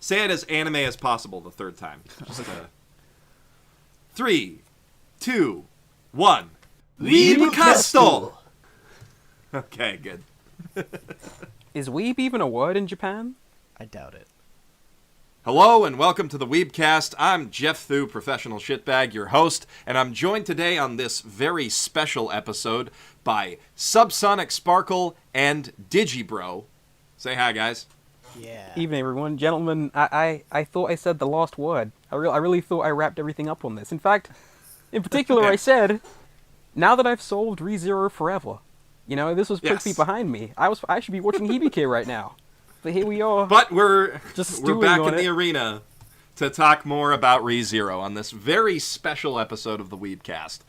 Say it as anime as possible the third time. Just 3, 2, 1. Weeb Castle! Okay, good. Is weeb even a word in Japan? I doubt it. Hello and welcome to the Weebcast. I'm Geoff Thu, professional shitbag, your host, and I'm joined today on this very special episode by Subsonic Sparkle and Digibro. Say hi, guys. Yeah. Evening, everyone. Gentlemen, I thought I said the last word. I really thought I wrapped everything up on this. In fact, in particular, I said, now that I've solved ReZero forever, you know, this was quickly behind me. I should be watching Hibike right now. But here we are. But we're back in it. the arena to talk more about ReZero on this very special episode of the Weebcast.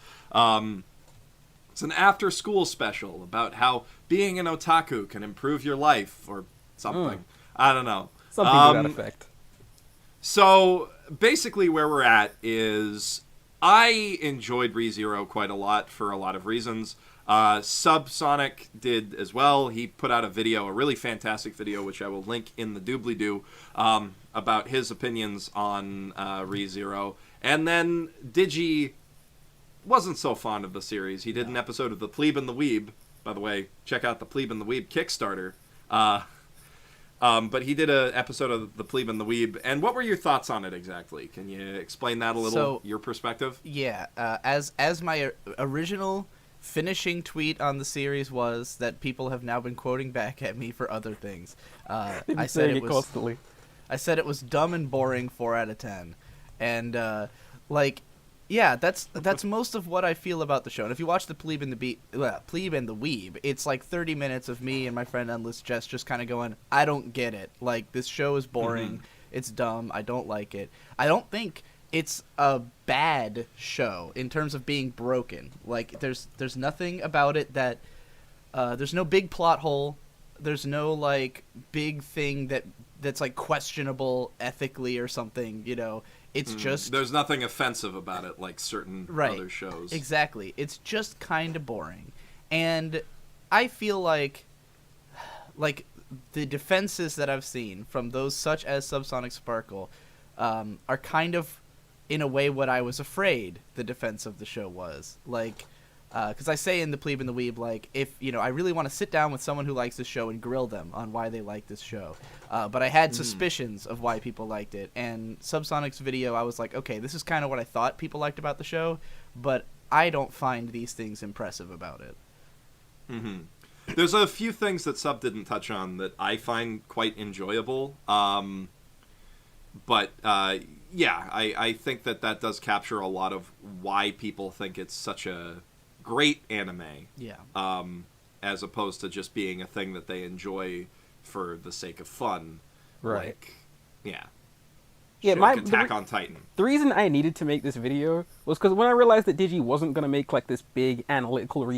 It's an after-school special about how being an otaku can improve your life or something. I don't know. Something to that effect. So, basically where we're at is I enjoyed ReZero quite a lot for a lot of reasons. Subsonic did as well. He put out a really fantastic video, which I will link in the doobly-doo, about his opinions on ReZero. And then Digi wasn't so fond of the series. He did an episode of The Plebe and the Weeb. By the way, check out The Plebe and the Weeb Kickstarter. But he did an episode of The Plebe and the Weeb. And what were your thoughts on it exactly? Can you explain that a little, your perspective? Yeah, as my original finishing tweet on the series was that people have now been quoting back at me for other things. I said it was constantly. I said it was dumb and boring 4 out of 10. And that's most of what I feel about the show. And if you watch the Plebe and the Weeb, it's like 30 minutes of me and my friend Unlisted just kind of going, I don't get it. Like, this show is boring. It's dumb. I don't like it. I don't think it's a bad show in terms of being broken. Like, there's nothing about it that there's no big plot hole. There's no like big thing that's like questionable ethically or something, you know. It's just there's nothing offensive about it like certain other shows. Exactly. It's just kind of boring. And I feel like the defenses that I've seen from those such as Subsonic Sparkle are kind of in a way what I was afraid the defense of the show was. Like, because I say in The Plebe and the Weeb, like, if, you know, I really want to sit down with someone who likes this show and grill them on why they like this show. But I had suspicions of why people liked it. And Subsonic's video, I was like, okay, this is kind of what I thought people liked about the show, but I don't find these things impressive about it. There's a few things that Sub didn't touch on that I find quite enjoyable. But I think that does capture a lot of why people think it's such a great anime. Yeah. As opposed to just being a thing that they enjoy for the sake of fun. Right. Like, yeah. Yeah, like Attack on Titan. The reason I needed to make this video was because when I realized that Digi wasn't going to make like this big analytical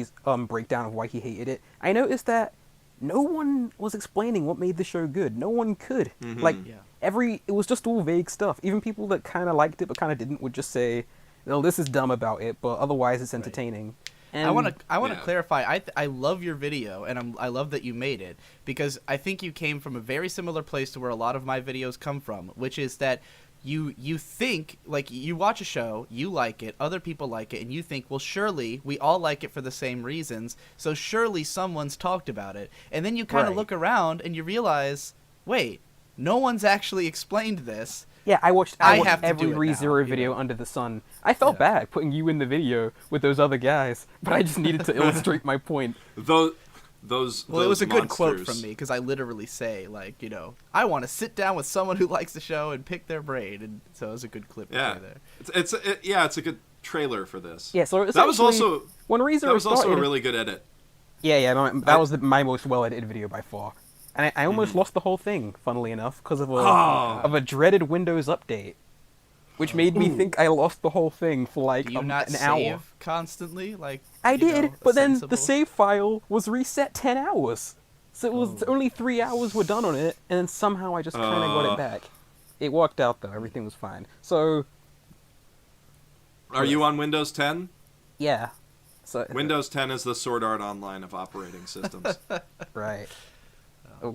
breakdown of why he hated it, I noticed that no one was explaining what made the show good. No one could. It was just all vague stuff. Even people that kind of liked it but kind of didn't would just say, well, this is dumb about it, but otherwise it's entertaining. And I want to clarify. I love your video, and I love that you made it, because I think you came from a very similar place to where a lot of my videos come from, which is that you think, like, you watch a show, you like it, other people like it, and you think, well, surely we all like it for the same reasons, so surely someone's talked about it. And then you kind of look around and you realize, wait, no one's actually explained this. Yeah, I watched every ReZero video under the sun. I felt bad putting you in the video with those other guys, but I just needed to illustrate my point. It was a good quote from me, because I literally say, like, you know, I want to sit down with someone who likes the show and pick their brain, and so it was a good clip there. It's a good trailer for this. Yeah, so that was also when ReZero started, a really good edit. Yeah, that was my most well-edited video by far. And I almost lost the whole thing, funnily enough, because of a dreaded Windows update, which made me think I lost the whole thing for like an hour. Save constantly? Like, I did, but then the save file was reset 10 hours. So it was only 3 hours were done on it, and then somehow I just kind of got it back. It worked out, though. Everything was fine. So... Are you on Windows 10? Yeah. So Windows 10 is the Sword Art Online of operating systems. Right.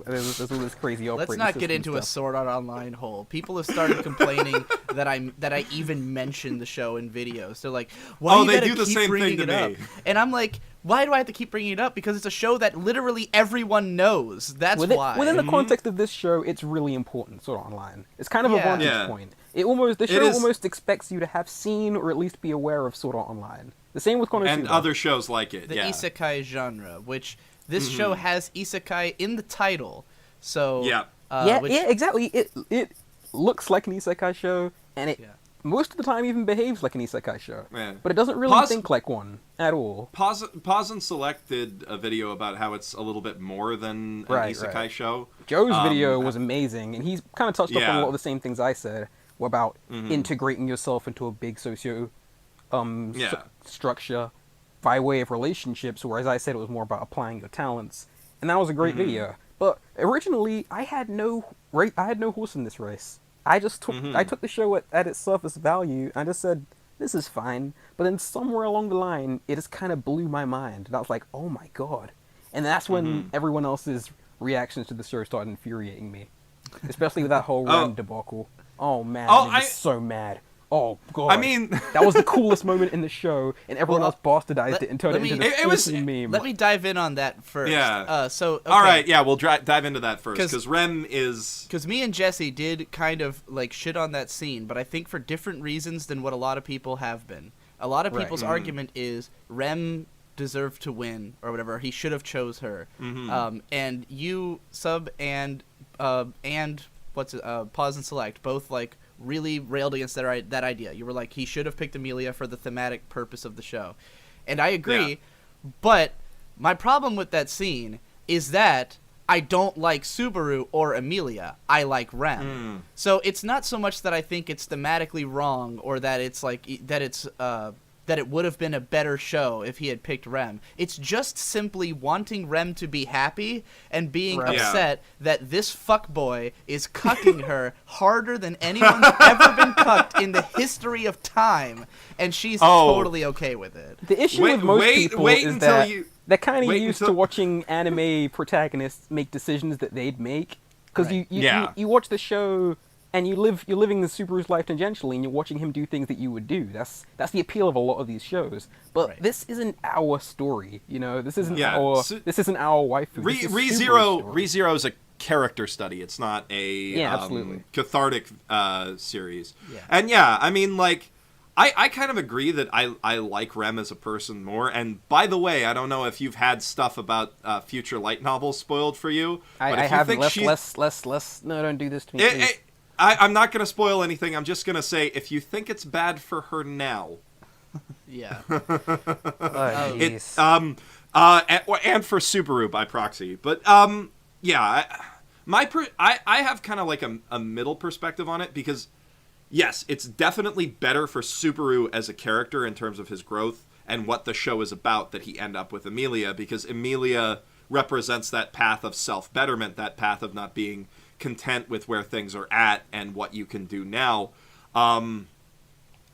there's all this crazy operating Let's not get system into a stuff. Sword Art Online hole. People have started complaining that I even mention the show in videos. They're like, "Why Oh, you they gotta do the keep same bringing thing to it up?" me. And I'm like, "Why do I have to keep bringing it up? Because it's a show that literally everyone knows. That's why." Within the context of this show, it's really important, Sword Art Online. It's kind of a Yeah. vantage Yeah. point. The show is- almost expects you to have seen or at least be aware of Sword Art Online. The same with Konosuba. And other shows like it. the Yeah. isekai genre, which this show has isekai in the title. So Yeah. Yeah, exactly. It looks like an isekai show, and it Yeah. most of the time even behaves like an isekai show. Yeah. But it doesn't really Pause- think like one at all. Pause and Select did a video about how it's a little bit more than an Right, isekai right. show. Joe's video was amazing, and he's kind of touched up on a Yeah. lot of the same things I said about integrating yourself into a big socio Yeah. structure by way of relationships, whereas I said it was more about applying your talents. And that was a great video. But originally, I had no horse in this race. I just took the show at its surface value. I just said, this is fine. But then somewhere along the line, it just kind of blew my mind. And I was like, oh my god. And that's when everyone else's reactions to the show started infuriating me. Especially with that whole Rem debacle. Oh man, Oh, I was so mad. Oh god. I mean, that was the coolest moment in the show, and everyone else bastardized it and turned it into this it was- awful meme. Let me dive in on that first. Yeah. Okay. All right, yeah, we'll dive into that first, 'Cause- because Rem is... Because me and Jesse did kind of like shit on that scene, but I think for different reasons than what a lot of people have been. A lot of Right. people's argument is Rem deserved to win or whatever. He should have chose her. And you and Pause and Select both like really railed against that idea. You were like, he should have picked Amelia for the thematic purpose of the show, and I agree. Yeah. But my problem with that scene is that I don't like Subaru or Amelia. I like Rem. So it's not so much that I think it's thematically wrong or that it's like that it would have been a better show if he had picked Rem. It's just simply wanting Rem to be happy and being Right. upset that this fuckboy is cucking her harder than anyone's ever been cucked in the history of time, and she's totally okay with it. The issue with most people is until that you- they're kind of wait used until- to watching anime protagonists make decisions that they'd make. Because Right. you watch the show and you're living the Subaru's life tangentially, and you're watching him do things that you would do. That's the appeal of a lot of these shows. But Right. this isn't our story, you know. This isn't Yeah, our so- this isn't our waifu. This is Subaru's story. ReZero is a character study. It's not a absolutely. cathartic series. Yeah. And yeah, I mean, like, I kind of agree that I like Rem as a person more. And by the way, I don't know if you've had stuff about future light novels spoiled for you. But I if you haven't. think Less. No, don't do this to me. please. I'm not going to spoil anything. I'm just going to say, if you think it's bad for her now, Yeah. Oh, jeez. and for Subaru by proxy. But yeah, I have kind of like a middle perspective on it, because yes, it's definitely better for Subaru as a character in terms of his growth and what the show is about that he end up with Amelia, because Amelia represents that path of self-betterment, that path of not being content with where things are at and what you can do now.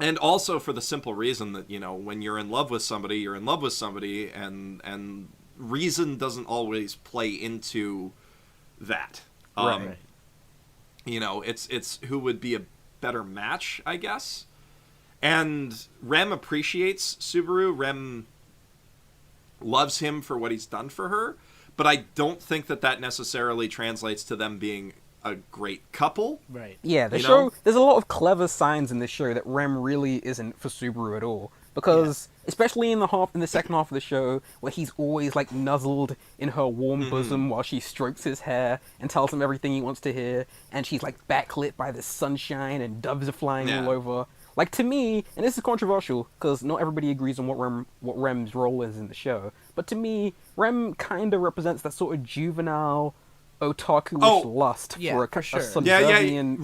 And also for the simple reason that, you know, when you're in love with somebody, you're in love with somebody, and reason doesn't always play into that. Right. You know, it's who would be a better match, I guess. And Rem appreciates Subaru. Rem loves him for what he's done for her. But I don't think that necessarily translates to them being a great couple. Right. Yeah, the You show. know? There's a lot of clever signs in this show that Rem really isn't for Subaru at all. Because especially in the second half of the show, where he's always like nuzzled in her warm bosom while she strokes his hair and tells him everything he wants to hear, and she's like backlit by the sunshine and doves are flying all over. Like, to me, and this is controversial because not everybody agrees on what Rem's role is in the show, but to me, Rem kind of represents that sort of juvenile, otaku-ish lust for for sure. a subservient...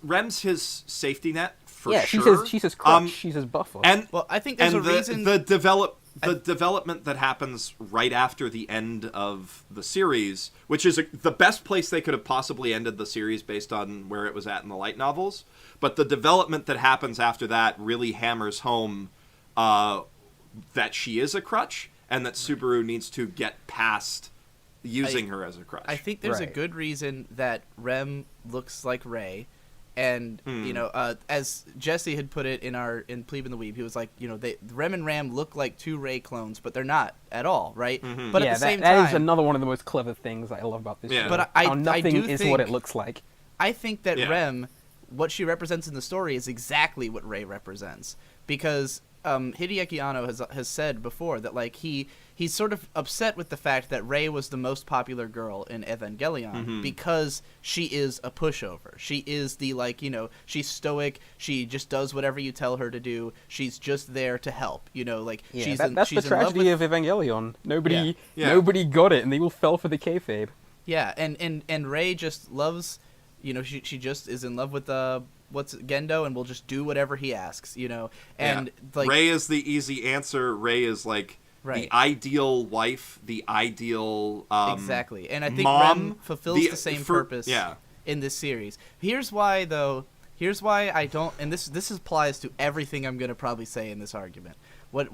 Rem's his safety net, for Yeah, sure. she's his crutch, she's his buffer. And Well, I think there's and a reason. the development that happens right after the end of the series, which is the best place they could have possibly ended the series based on where it was at in the light novels. But the development that happens after that really hammers home that she is a crutch, and that Subaru needs to get past using her as a crutch. I think there's a Right. good reason that Rem looks like Rey. And as Jesse had put it in Plebe and the Weeb, he was like, Rem and Ram look like two Rey clones, but they're not at all, right? But yeah, at the same that time, is another one of the most clever things I love about this Yeah. show. But how I nothing do is think, what it looks like. I think that Yeah. Rem, what she represents in the story, is exactly what Rey represents, because Hideaki Anno has said before that like he's sort of upset with the fact that Rey was the most popular girl in Evangelion because she is a pushover. She is the she's stoic. She just does whatever you tell her to do. She's just there to help. Yeah, that's she's the in love tragedy with, of Evangelion. Yeah. Nobody got it, and they all fell for the kayfabe. yeah, and Rey just loves, she just is in love with Gendo and will just do whatever he asks, and like Rey is the easy answer. Rey is like Right. the ideal wife, the ideal exactly, and I think mom, Rem fulfills the same purpose Yeah. in this series. Here's why I don't, and this applies to everything I'm going to probably say in this argument. What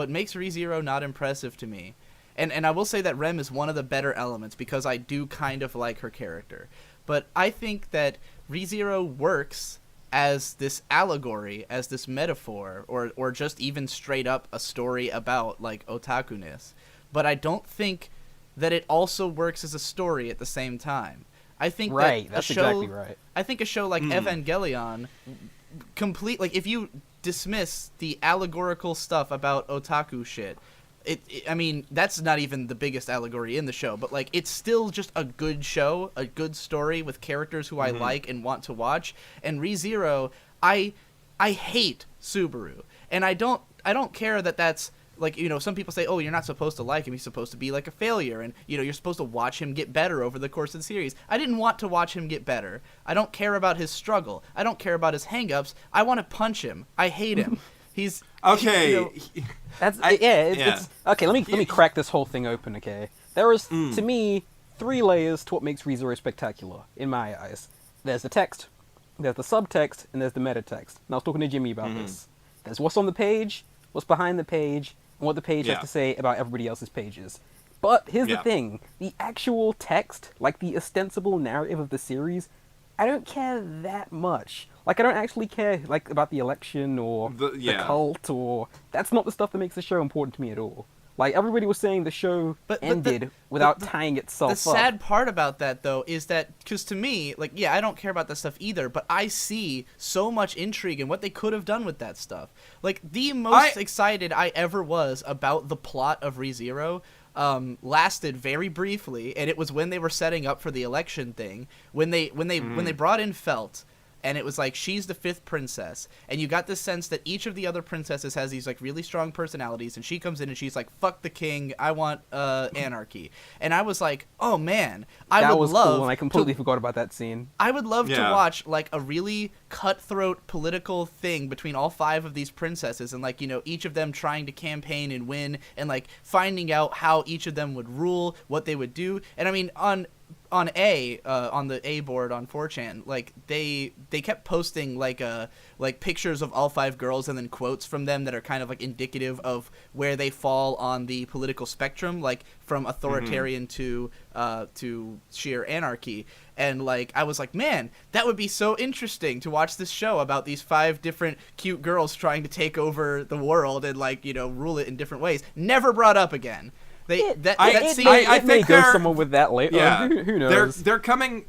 makes ReZero not impressive to me, and I will say that Rem is one of the better elements because I do kind of like her character, but I think that ReZero works as this allegory, as this metaphor, or just even straight up a story about like otaku-ness. But I don't think that it also works as a story at the same time. I think That's exactly right. I think a show like Evangelion if you dismiss the allegorical stuff about otaku shit, I mean, that's not even the biggest allegory in the show, but like it's still just a good show, a good story with characters who I like and want to watch. And ReZero, I hate Subaru, and I don't care that that's like, some people say, oh, you're not supposed to like him, he's supposed to be like a failure, and you're supposed to watch him get better over the course of the series. I didn't want to watch him get better. I don't care about his struggle. I don't care about his hang-ups. I want to punch him. I hate him. He's Okay. It's okay. Let me crack this whole thing open. Okay, there is to me 3 layers to what makes ReZero spectacular in my eyes. There's the text, there's the subtext, and there's the meta text. And I was talking to Jimmy about this. There's what's on the page, what's behind the page, and what the page has to say about everybody else's pages. But here's the thing: the actual text, like the ostensible narrative of the series, I don't care that much. Like, I don't actually care, like, about the election or the cult, or... That's not the stuff that makes the show important to me at all. Like, everybody was saying the show ended without tying itself up. The sad part about that, though, is that... Because to me, like, yeah, I don't care about that stuff either, but I see so much intrigue in what they could have done with that stuff. Like, the most excited I ever was about the plot of ReZero... lasted very briefly, and it was when they were setting up for the election thing, when they brought in Felt, and it was like, she's the 5th princess, and you got this sense that each of the other princesses has these like really strong personalities, and she comes in and she's like, fuck the king, I want anarchy. And I was like, oh man, that was cool, and I completely forgot about that scene. I would love to watch like a really cutthroat political thing between all 5 of these princesses, and like, each of them trying to campaign and win, and like finding out how each of them would rule, what they would do. And I mean, on the A board on 4chan, like they kept posting like pictures of all 5 girls and then quotes from them that are kind of like indicative of where they fall on the political spectrum, like from authoritarian to sheer anarchy. And like, I was like, man, that would be so interesting to watch this show about these 5 different cute girls trying to take over the world and like, rule it in different ways. Never brought up again. I think go somewhere with that later. Yeah, who knows? They're coming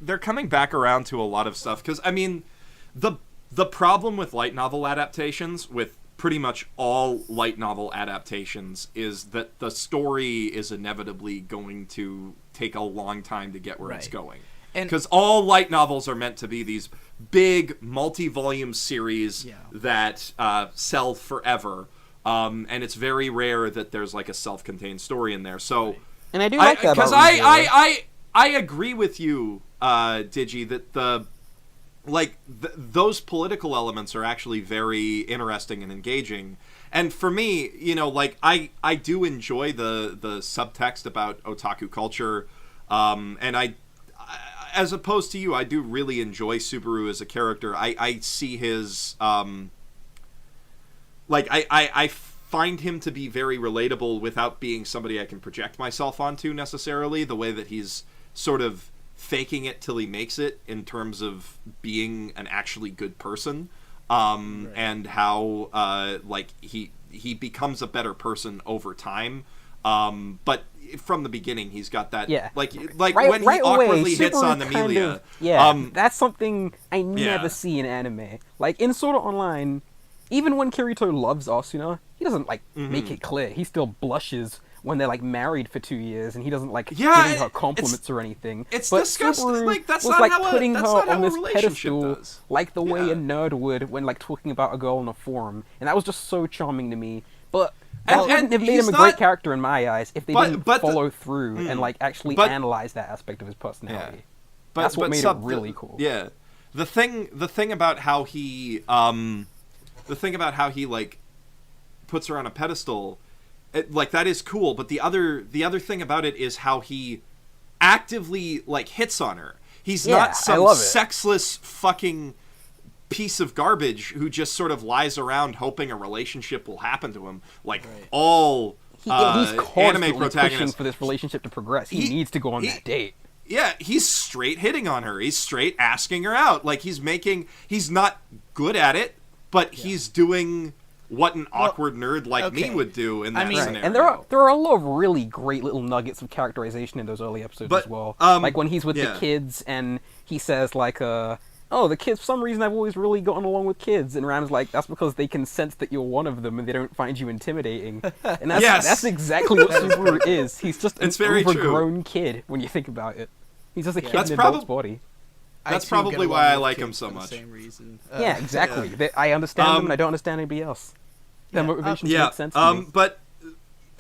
back around to a lot of stuff, because I mean, the problem with light novel adaptations, with pretty much all light novel adaptations, is that the story is inevitably going to take a long time to get where it's going. Because all light novels are meant to be these big multi-volume series that sell forever. And it's very rare that there's like a self-contained story in there. So, and I do like that because I agree with you, Digi, that those political elements are actually very interesting and engaging. And for me, like I do enjoy the subtext about otaku culture, and I as opposed to you, I do really enjoy Subaru as a character. I see his I find him to be very relatable without being somebody I can project myself onto necessarily, the way that he's sort of faking it till he makes it in terms of being an actually good person, and how like he becomes a better person over time, but from the beginning he's got that like when he awkwardly hits on Amelia, that's something I never see in anime. Like in Sword Art Online, even when Kirito loves Asuna, he doesn't like make it clear. He still blushes when they're like married for 2 years, and he doesn't like giving her compliments or anything. It's but disgusting. Subaru Like that's was not like how putting a, her that's not on how this a relationship pedestal, does. like the way a nerd would when like talking about a girl on a forum, and that was just so charming to me. But that wouldn't have made him a great character in my eyes if they didn't follow through and like actually analyze that aspect of his personality. That's what made it really cool. Yeah, the thing about how he like puts her on a pedestal, like that is cool. But the other thing about it is how he actively like hits on her. He's not some sexless fucking piece of garbage who just sort of lies around hoping a relationship will happen to him. Like all he's anime protagonists pushing for this relationship to progress. He needs to go on that date. Yeah, he's straight hitting on her. He's straight asking her out. Like he's not good at it, but he's doing what an awkward nerd like me would do in that scenario. And there are a lot of really great little nuggets of characterization in those early episodes as well. Like when he's with the kids and he says like, oh, the kids, for some reason I've always really gotten along with kids. And Ram's like, that's because they can sense that you're one of them and they don't find you intimidating. And that's exactly what Subaru is. He's just an overgrown kid when you think about it. He's just a kid in an adult's body. That's probably why I like him so much. Same reason. Yeah, exactly. I understand them and I don't understand anybody else. Their motivations make sense to me. But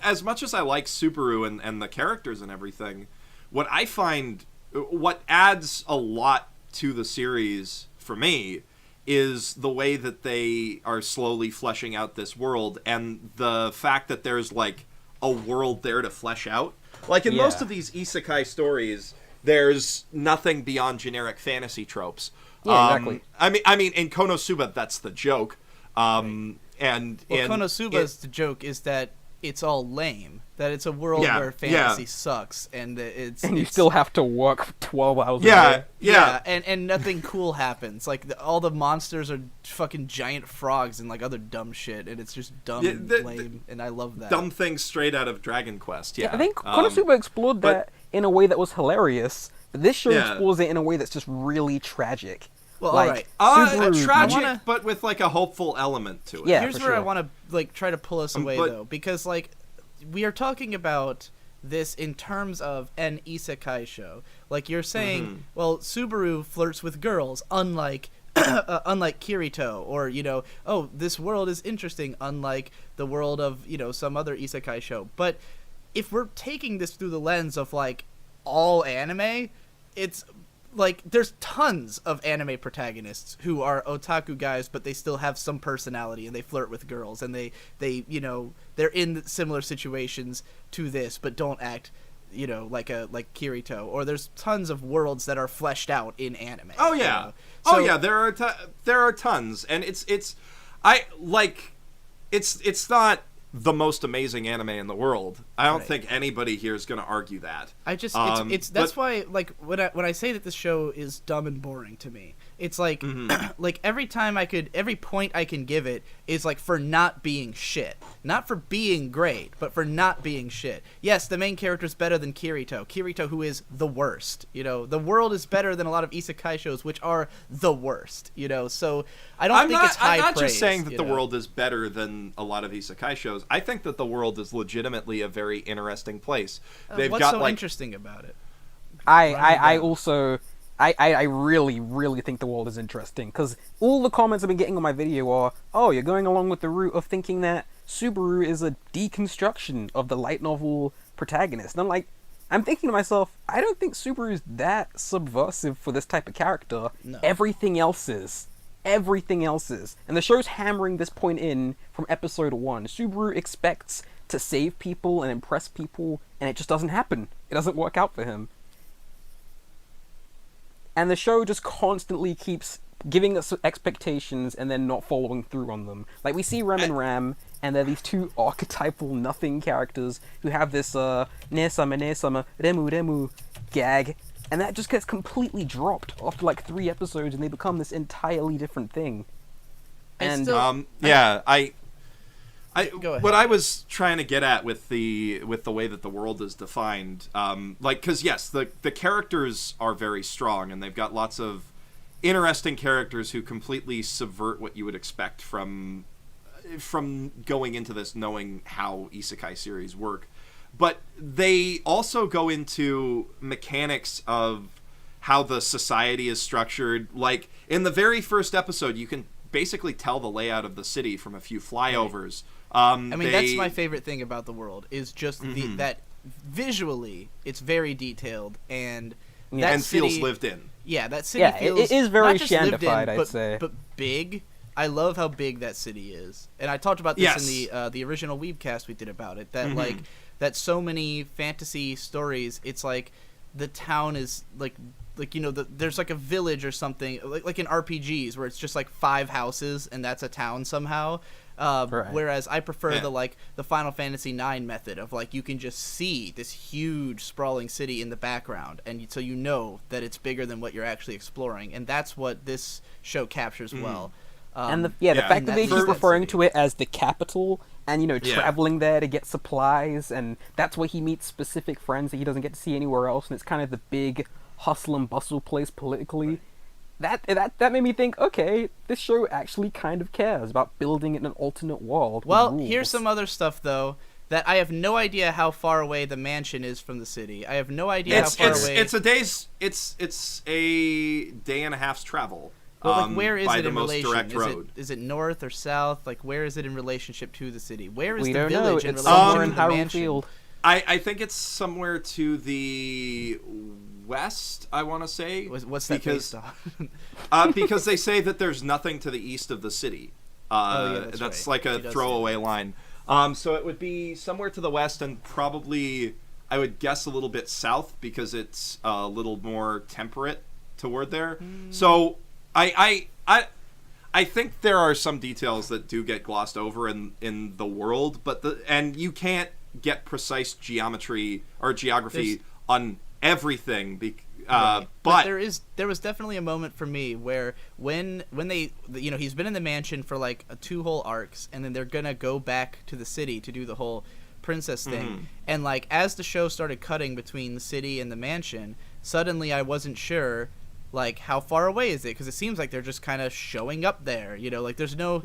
as much as I like Subaru and the characters and everything, what I find, what adds a lot to the series for me is the way that they are slowly fleshing out this world and the fact that there's like a world there to flesh out. Like in most of these isekai stories, there's nothing beyond generic fantasy tropes. Yeah, exactly. I mean, in Konosuba, that's the joke. Konosuba's the joke is that it's all lame. That it's a world where fantasy sucks, and you still have to work 12 hours a day. And nothing cool happens. Like all the monsters are fucking giant frogs and like other dumb shit, and it's just dumb and lame. And I love that. Dumb things straight out of Dragon Quest. Yeah, I think Konosuba explored that in a way that was hilarious. But this show explores it in a way that's just really tragic. Well, like, tragic, but with like a hopeful element to it. Yeah, here's where I want to like try to pull us away though, because like we are talking about this in terms of an isekai show. Like you're saying, well, Subaru flirts with girls, unlike unlike Kirito, or oh, this world is interesting, unlike the world of some other isekai show. But if we're taking this through the lens of like all anime, it's like there's tons of anime protagonists who are otaku guys, but they still have some personality and they flirt with girls and they they're in similar situations to this but don't act like Kirito. Or there's tons of worlds that are fleshed out in anime. Oh yeah. There are tons, and it's not the most amazing anime in the world. I don't think anybody here is going to argue that. I just that's why like when I say that this show is dumb and boring to me, it's like like every point I can give it is like for not being shit, not for being great, but for not being shit. Yes, the main character is better than Kirito, who is the worst. The world is better than a lot of isekai shows, which are the worst. So I don't think it's high praise. I'm not just saying that the world is better than a lot of isekai shows. I think that the world is legitimately a very interesting place. What's so interesting about it? I really, really think the world is interesting, because all the comments I've been getting on my video are, oh, you're going along with the route of thinking that Subaru is a deconstruction of the light novel protagonist. And I'm thinking to myself, I don't think Subaru is that subversive for this type of character. No. Everything else is. Everything else is. And the show's hammering this point in from episode 1. Subaru expects to save people and impress people, and it just doesn't happen. It doesn't work out for him. And the show just constantly keeps giving us expectations and then not following through on them. Like, we see Rem and Ram, and they're these two archetypal nothing characters who have this nesama nesama remu remu gag, and that just gets completely dropped after like 3 episodes, and they become this entirely different thing. And Go ahead. What I was trying to get at with the way that the world is defined, because yes, the characters are very strong, and they've got lots of interesting characters who completely subvert what you would expect from going into this knowing how isekai series work. But they also go into mechanics of how the society is structured. Like, in the very first episode, you can basically tell the layout of the city from a few flyovers. That's my favorite thing about the world, is just that visually it's very detailed, and that city feels lived in. Yeah, that city feels it is very not just lived in, Shandified, I'd say. But big. I love how big that city is, and I talked about this in the original Weebcast we did about it. That that so many fantasy stories, it's like the town is like there's like a village or something, like in RPGs where it's just like 5 houses and that's a town somehow. Right. Whereas I prefer the Final Fantasy IX method of like you can just see this huge sprawling city in the background, and so you know that it's bigger than what you're actually exploring, and that's what this show captures well. And the fact that they keep referring to it as the capital, and traveling there to get supplies, and that's where he meets specific friends that he doesn't get to see anywhere else, and it's kind of the big hustle and bustle place politically. That made me think, okay, this show actually kind of cares about building in an alternate world. Well, here's some other stuff though, that I have no idea how far away the mansion is from the city. I have no idea how far away. It's a day and a half's travel. Well, like, where is by it the in most relation? direct road. Is it north or south? Like, where is it in relationship to the city? Where is we the don't know. village in It's relation somewhere to in the Harold mansion? Field. I think it's somewhere to the west, I want to say. What's that based on? Because they say that there's nothing to the east of the city. That's right. like a throwaway line. So it would be somewhere to the west, and probably, I would guess, a little bit south, because it's a little more temperate toward there. So I think there are some details that do get glossed over in the world, and you can't get precise geometry or geography on everything. But there was definitely a moment for me where when they he's been in the mansion for like 2 whole arcs, and then they're gonna go back to the city to do the whole princess thing, and like as the show started cutting between the city and the mansion, suddenly I wasn't sure like how far away is it, because it seems like they're just kind of showing up there, like there's no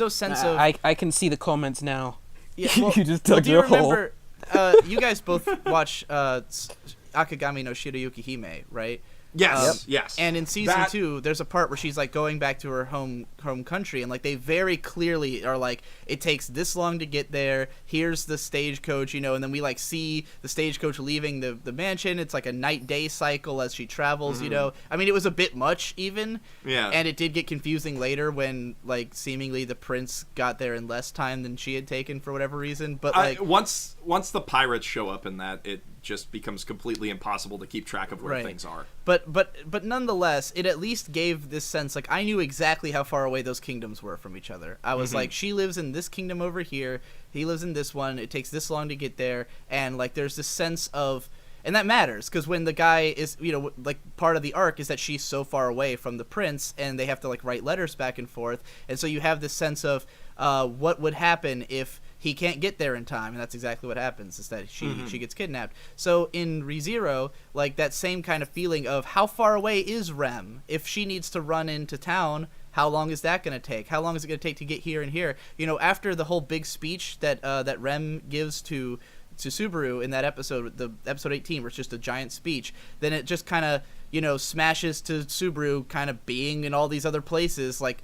sense of I can see the comments now. Yeah, well, you just dug do you your hole. remember you guys both watch Akagami no Shirayuki Hime, right? Yes, yes. And in season 2, there's a part where she's like going back to her home country, and like they very clearly are like, it takes this long to get there. Here's the stagecoach, and then we like see the stagecoach leaving the mansion. It's like a night-day cycle as she travels. I mean, it was a bit much even. Yeah. And it did get confusing later when like seemingly the prince got there in less time than she had taken for whatever reason. But like once the pirates show up in that, it just becomes completely impossible to keep track of where things are. But nonetheless, it at least gave this sense, like I knew exactly how far away those kingdoms were from each other. I was like, she lives in this kingdom over here, he lives in this one, it takes this long to get there, and like there's this sense of, and that matters, because when the guy is, like part of the arc is that she's so far away from the prince, and they have to like write letters back and forth, and so you have this sense of what would happen if he can't get there in time, and that's exactly what happens, is that she gets kidnapped. So in ReZero, like that same kind of feeling of how far away is Rem? If she needs to run into town, how long is that going to take? How long is it going to take to get here and here? After the whole big speech that that Rem gives to Subaru in that episode, the episode 18, where it's just a giant speech, then it just kind of smashes to Subaru kind of being in all these other places, like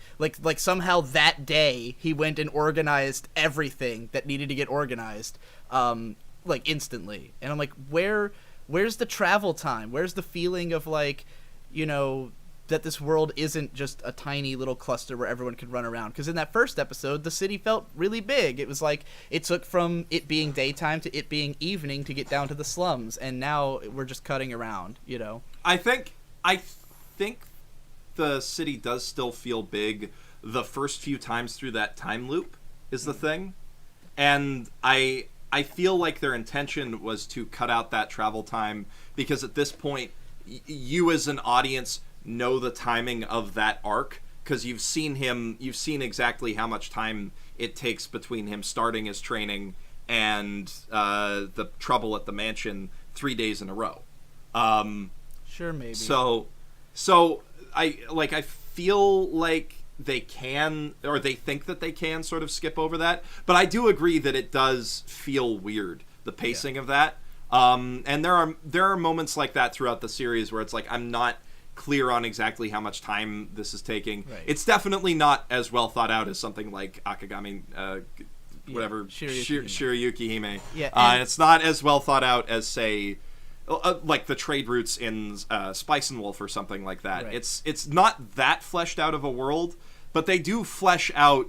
somehow that day he went and organized everything that needed to get organized, like instantly. And I'm like, where's the travel time? Where's the feeling of like, that this world isn't just a tiny little cluster where everyone can run around? Because in that first episode, the city felt really big. It was like it took from it being daytime to it being evening to get down to the slums, and now we're just cutting around. I think the city does still feel big the first few times through that time loop is the thing. And I feel like their intention was to cut out that travel time because at this point, you as an audience know the timing of that arc because you've seen exactly how much time it takes between him starting his training and the trouble at the mansion 3 days in a row. Sure, maybe. So I feel like they can, or they think that they can sort of skip over that, but I do agree that it does feel weird, the pacing of that. And there are moments like that throughout the series where it's like I'm not clear on exactly how much time this is taking. Right. It's definitely not as well thought out as something like Akagami, whatever, Shirayuki Hime. Yeah, and it's not as well thought out as, say, like the trade routes in Spice and Wolf or something like that. Right. It's not that fleshed out of a world, but they do flesh out,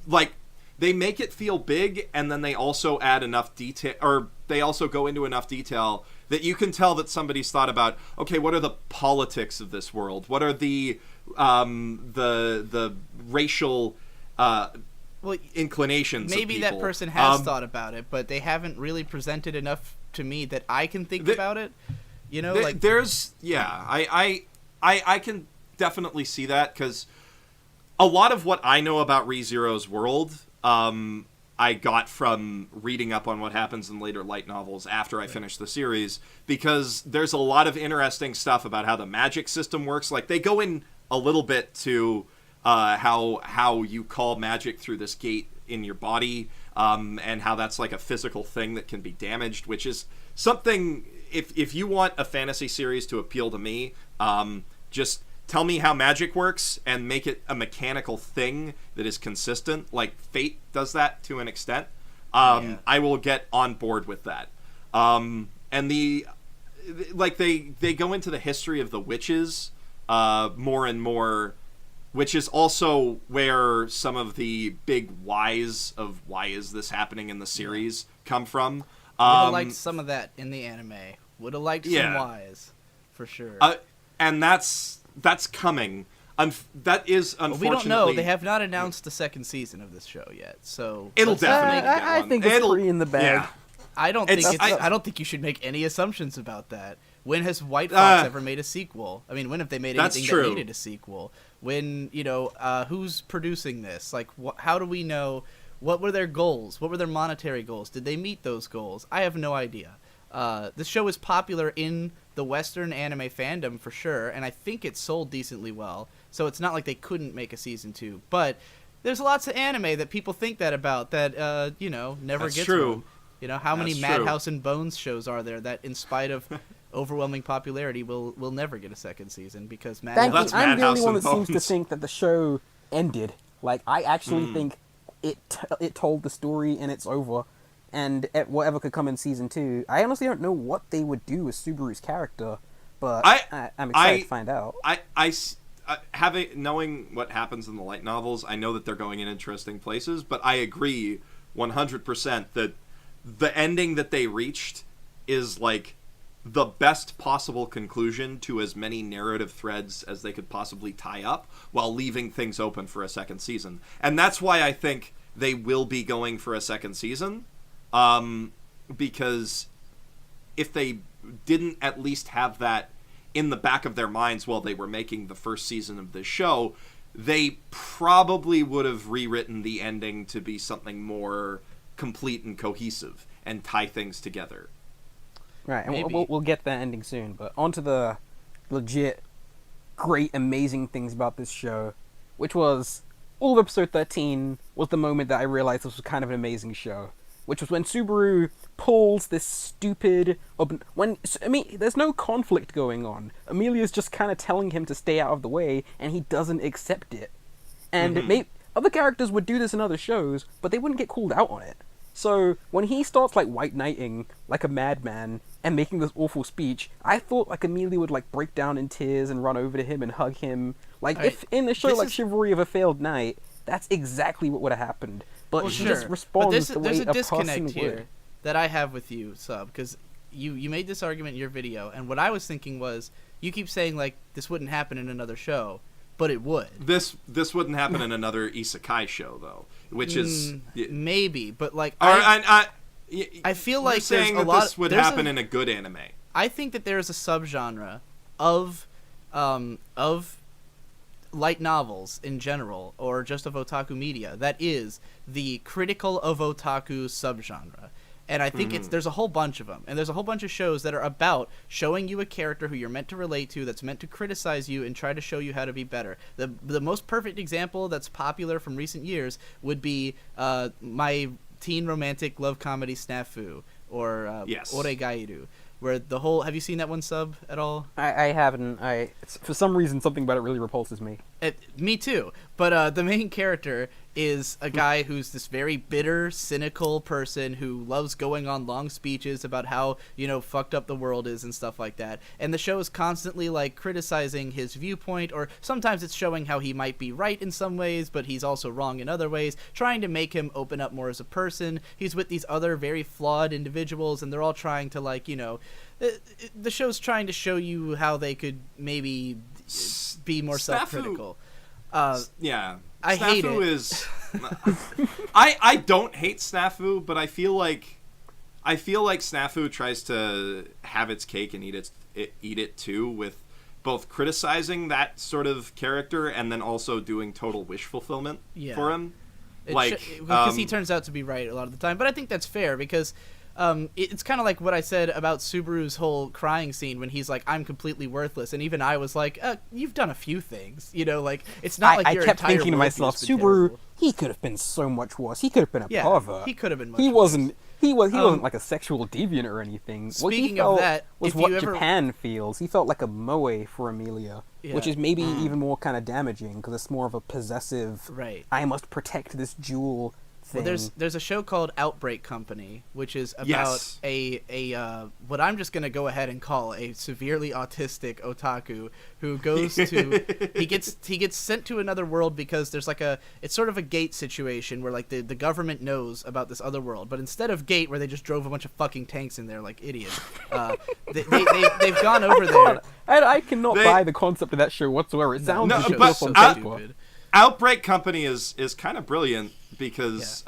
like, they make it feel big, and then they also add enough detail, or they also go into enough detail that you can tell that somebody's thought about, okay, what are the politics of this world? What are the racial inclinations of maybe people? that person has thought about it, but they haven't really presented enough to me that I can think about it. You know, like there's I can definitely see that because a lot of what I know about ReZero's world, I got from reading up on what happens in later light novels after I finished the series, because there's a lot of interesting stuff about how the magic system works. Like, they go in a little bit to how you call magic through this gate in your body, and how that's like a physical thing that can be damaged, which is something, if you want a fantasy series to appeal to me, just tell me how magic works and make it a mechanical thing that is consistent. Like Fate does that to an extent. I will get on board with that. And they go into the history of the witches more and more, which is also where some of the big whys of why is this happening in the series come from. would have liked some of that in the anime. Would have liked some whys, for sure. And that's coming. That is unfortunately. We don't know. They have not announced the second season of this show yet, so it'll definitely. Get I one. think it's pretty in the bag. Yeah. I don't think you should make any assumptions about that. When has White Fox ever made a sequel? I mean, when have they made anything that needed a sequel? When, who's producing this? Like, how do we know? What were their goals? What were their monetary goals? Did they meet those goals? I have no idea. This show is popular in the Western anime fandom for sure, and I think it sold decently well. So it's not like they couldn't make a season 2. But there's lots of anime that people think that about that, never That's gets true. one. You know, how many That's Madhouse and Bones shows are there that, in spite of overwhelming popularity, will never get a second season because Madhouse. I'm the only Madhouse one and that seems to Bones. think that the show ended. Like, I actually think it told the story and it's over. And whatever could come in season 2, I honestly don't know what they would do with Subaru's character, but I'm excited to find out. Knowing what happens in the light novels, I know that they're going in interesting places, but I agree 100% that the ending that they reached is like the best possible conclusion to as many narrative threads as they could possibly tie up while leaving things open for a second season. And that's why I think they will be going for a second season. Because if they didn't at least have that in the back of their minds while they were making the first season of this show, they probably would have rewritten the ending to be something more complete and cohesive and tie things together. Right, and we'll get that ending soon, but on to the legit great, amazing things about this show, which was all of episode 13 was the moment that I realized this was kind of an amazing show. Which was when Subaru pulls this stupid... there's no conflict going on. Amelia's just kind of telling him to stay out of the way, and he doesn't accept it. And other characters would do this in other shows, but they wouldn't get called out on it. So, when he starts, like, white knighting like a madman and making this awful speech, I thought, like, Amelia would, like, break down in tears and run over to him and hug him. Like, if in a show like Chivalry of a Failed Knight, that's exactly what would have happened. But she just responds the way a person would. That I have with you, Sub, because you made this argument in your video, and what I was thinking was, you keep saying like this wouldn't happen in another show, but it would. This wouldn't happen in another isekai show though, which is maybe, but like I feel like saying there's a that lot. This would happen in a good anime. I think that there is a subgenre of light novels in general, or just of otaku media, that is the critical of otaku subgenre. And I think there's a whole bunch of them. And there's a whole bunch of shows that are about showing you a character who you're meant to relate to, that's meant to criticize you and try to show you how to be better. The most perfect example that's popular from recent years would be my teen romantic love comedy Snafu, or Oregairu. Where the whole... Have you seen that one, Sub, at all? I haven't. For some reason, something about it really repulses me. Me too. But the main character is a guy who's this very bitter, cynical person who loves going on long speeches about how, fucked up the world is and stuff like that. And the show is constantly, like, criticizing his viewpoint, or sometimes it's showing how he might be right in some ways, but he's also wrong in other ways, trying to make him open up more as a person. He's with these other very flawed individuals, and they're all trying to, like, the show's trying to show you how they could maybe be more self-critical. Yeah. I hate it. Is I don't hate Snafu, but I feel like Snafu tries to have its cake and eat it too, with both criticizing that sort of character and then also doing total wish fulfillment for him. Because he turns out to be right a lot of the time, but I think that's fair because it's kind of like what I said about Subaru's whole crying scene when he's like, I'm completely worthless. And even I was like, you've done a few things. It's not like your I kept entire thinking to myself, Subaru, terrible. He could have been so much worse. He could have been a pervert. He could have been much He worse. He wasn't like a sexual deviant or anything. Speaking what of that, was if what you ever... Japan feels. He felt like a moe for Amelia, which is maybe even more kind of damaging because it's more of a possessive, I must protect this jewel thing. Well, there's a show called Outbreak Company, which is about a what I'm just gonna go ahead and call a severely autistic otaku who goes to he gets sent to another world because there's like it's sort of a Gate situation where like the government knows about this other world, but instead of Gate where they just drove a bunch of fucking tanks in there like idiots, they've gone over there. I cannot buy the concept of that show whatsoever. It sounds ridiculous on paper. Outbreak Company is kind of brilliant because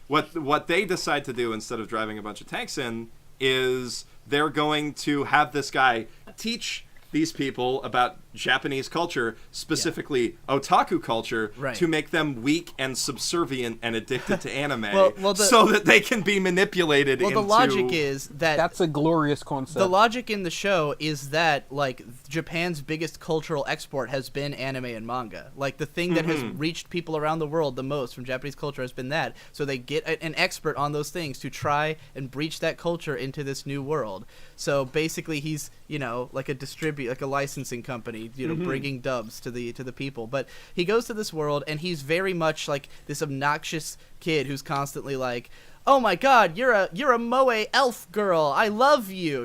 what they decide to do instead of driving a bunch of tanks in is they're going to have this guy teach these people about Japanese culture, specifically otaku culture, to make them weak and subservient and addicted to anime, so that they can be manipulated into... the logic is that... That's a glorious concept. The logic in the show is that, like, Japan's biggest cultural export has been anime and manga. Like, the thing that has reached people around the world the most from Japanese culture has been that. So they get an expert on those things to try and breach that culture into this new world. So basically he's, like a licensing company, bringing dubs to the people. But he goes to this world and he's very much like this obnoxious kid who's constantly like, oh my god, you're a moe elf girl, I love you,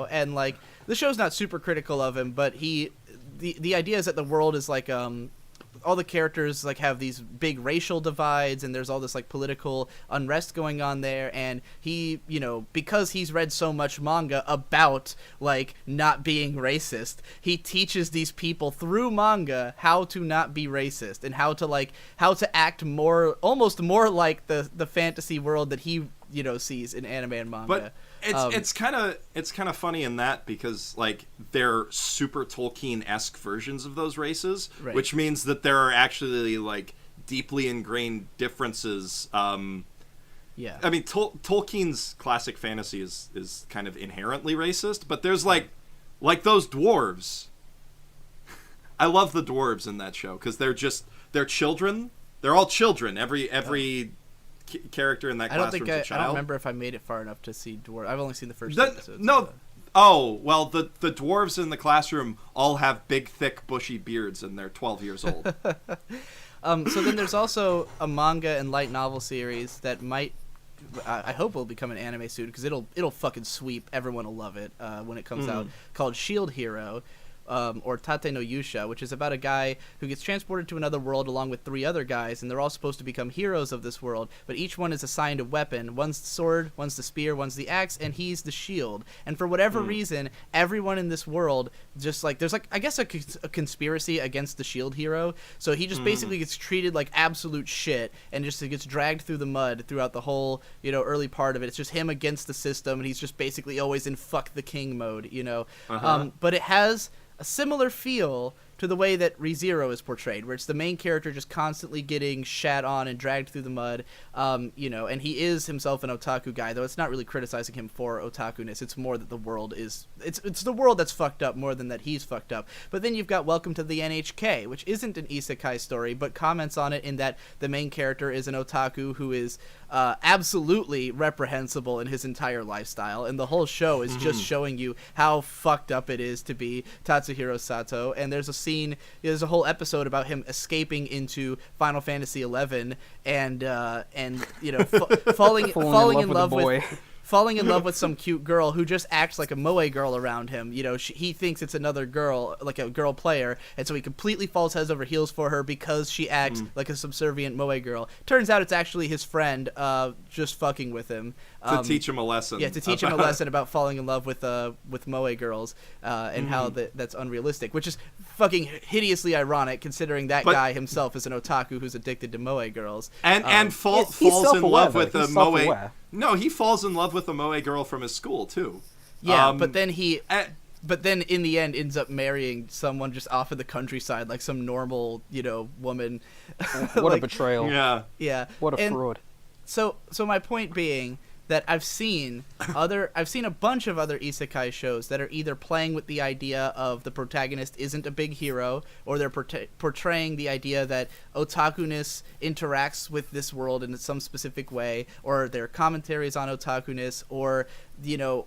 and like the show's not super critical of him, but the idea is that the world is like all the characters like have these big racial divides and there's all this like political unrest going on there, and he, because he's read so much manga about like not being racist, he teaches these people through manga how to not be racist and how to act almost more like the fantasy world that he sees in anime and manga. But it's kind of funny in that because like they're super Tolkien-esque versions of those races, which means that there are actually like deeply ingrained differences. I mean, Tolkien's classic fantasy is kind of inherently racist, but there's like those dwarves. I love the dwarves in that show because they're children. They're all children. Every character in that classroom is a child. I don't remember if I made it far enough to see dwarves. I've only seen the first episodes. No. Oh, well, the dwarves in the classroom all have big, thick, bushy beards, and they're 12 years old. So then there's also a manga and light novel series that might, I hope will become an anime soon, because it'll fucking sweep. Everyone will love it when it comes out, called Shield Hero. Or Tate no Yusha, which is about a guy who gets transported to another world along with 3 other guys, and they're all supposed to become heroes of this world, but each one is assigned a weapon. One's the sword, one's the spear, one's the axe, and he's the shield. And for whatever reason, everyone in this world just like there's like I guess a conspiracy against the shield hero, so he just basically gets treated like absolute shit and just gets dragged through the mud throughout the whole early part of it. It's just him against the system, and he's just basically always in fuck the king mode, but it has a similar feel to the way that ReZero is portrayed, where it's the main character just constantly getting shat on and dragged through the mud, and he is himself an otaku guy, though it's not really criticizing him for otaku-ness. It's more that the world is... It's the world that's fucked up more than that he's fucked up. But then you've got Welcome to the NHK, which isn't an isekai story, but comments on it in that the main character is an otaku who is absolutely reprehensible in his entire lifestyle, and the whole show is just showing you how fucked up it is to be Tatsuhiro Sato. And there's a whole episode about him escaping into Final Fantasy XI and falling in love with falling in love with some cute girl who just acts like a moe girl around him. He thinks it's another girl, like a girl player, and so he completely falls heads over heels for her because she acts like a subservient moe girl. Turns out it's actually his friend just fucking with him. To teach him a lesson. Yeah, to teach him a lesson about falling in love with moe girls and how that's unrealistic, which is fucking hideously ironic considering that guy himself is an otaku who's addicted to moe girls. And falls in love with a moe... No, he falls in love with a moe girl from his school, too. Yeah, but then in the end ends up marrying someone just off of the countryside, like some normal, woman. What a betrayal. Yeah. Yeah. What a fraud. So my point being that I've seen a bunch of other isekai shows that are either playing with the idea of the protagonist isn't a big hero, or they're portraying the idea that otaku-ness interacts with this world in some specific way, or their commentaries on otaku-ness, or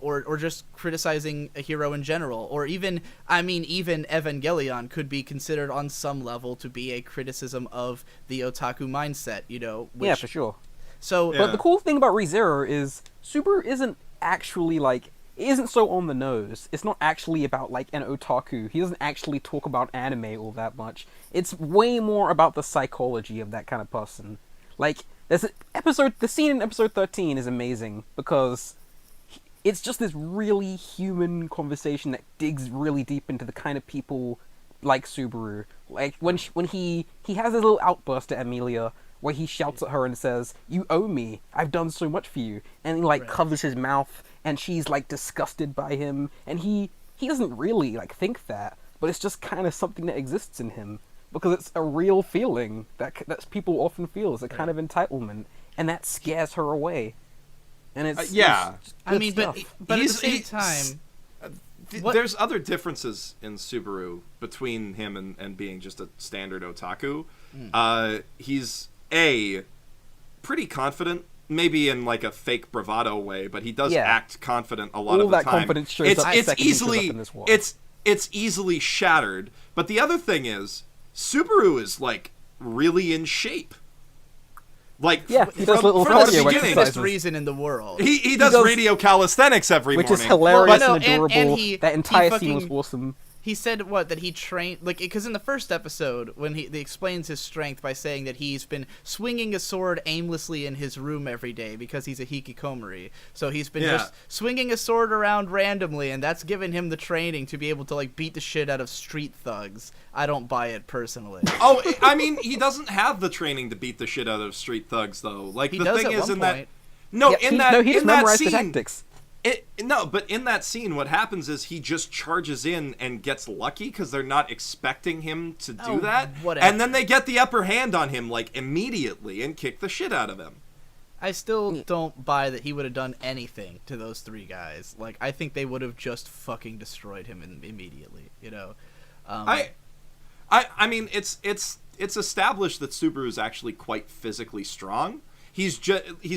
or just criticizing a hero in general, or even Evangelion could be considered on some level to be a criticism of the otaku mindset, Yeah, for sure. So, But the cool thing about ReZero is Subaru isn't actually it isn't so on the nose. It's not actually about an otaku. He doesn't actually talk about anime all that much. It's way more about the psychology of that kind of person. There's the scene in episode 13 is amazing because it's just this really human conversation that digs really deep into the kind of people like Subaru. When he has this little outburst at Emilia, where he shouts at her and says, "You owe me. I've done so much for you." And he covers his mouth, and she's disgusted by him, and he doesn't really think that, but it's just kind of something that exists in him because it's a real feeling that people often feel, is a kind of entitlement, and that scares her away. And it's but at the same time, there's other differences in Subaru between him and being just a standard otaku. He's pretty confident, maybe in a fake bravado way, but he does act confident a lot of the time. All that confidence shows up It's easily shattered. But the other thing is, Subaru is really in shape. He does little for the cardio stupidest reason in the world. He does radio calisthenics every morning. Which is hilarious Well, no, and adorable. and that entire scene was awesome. He said that he trained because in the first episode when he explains his strength by saying that he's been swinging a sword aimlessly in his room every day because he's a hikikomori. So he's been just swinging a sword around randomly, and that's given him the training to be able to beat the shit out of street thugs. I don't buy it personally. Oh, I mean, he doesn't have the training to beat the shit out of street thugs though. He the does thing at is one in point. that he just memorized the tactics. But in that scene, what happens is he just charges in and gets lucky because they're not expecting him to do that. Whatever. And then they get the upper hand on him, immediately and kick the shit out of him. I still don't buy that he would have done anything to those three guys. I think they would have just fucking destroyed him immediately, I mean, it's established that Subaru is actually quite physically strong. He's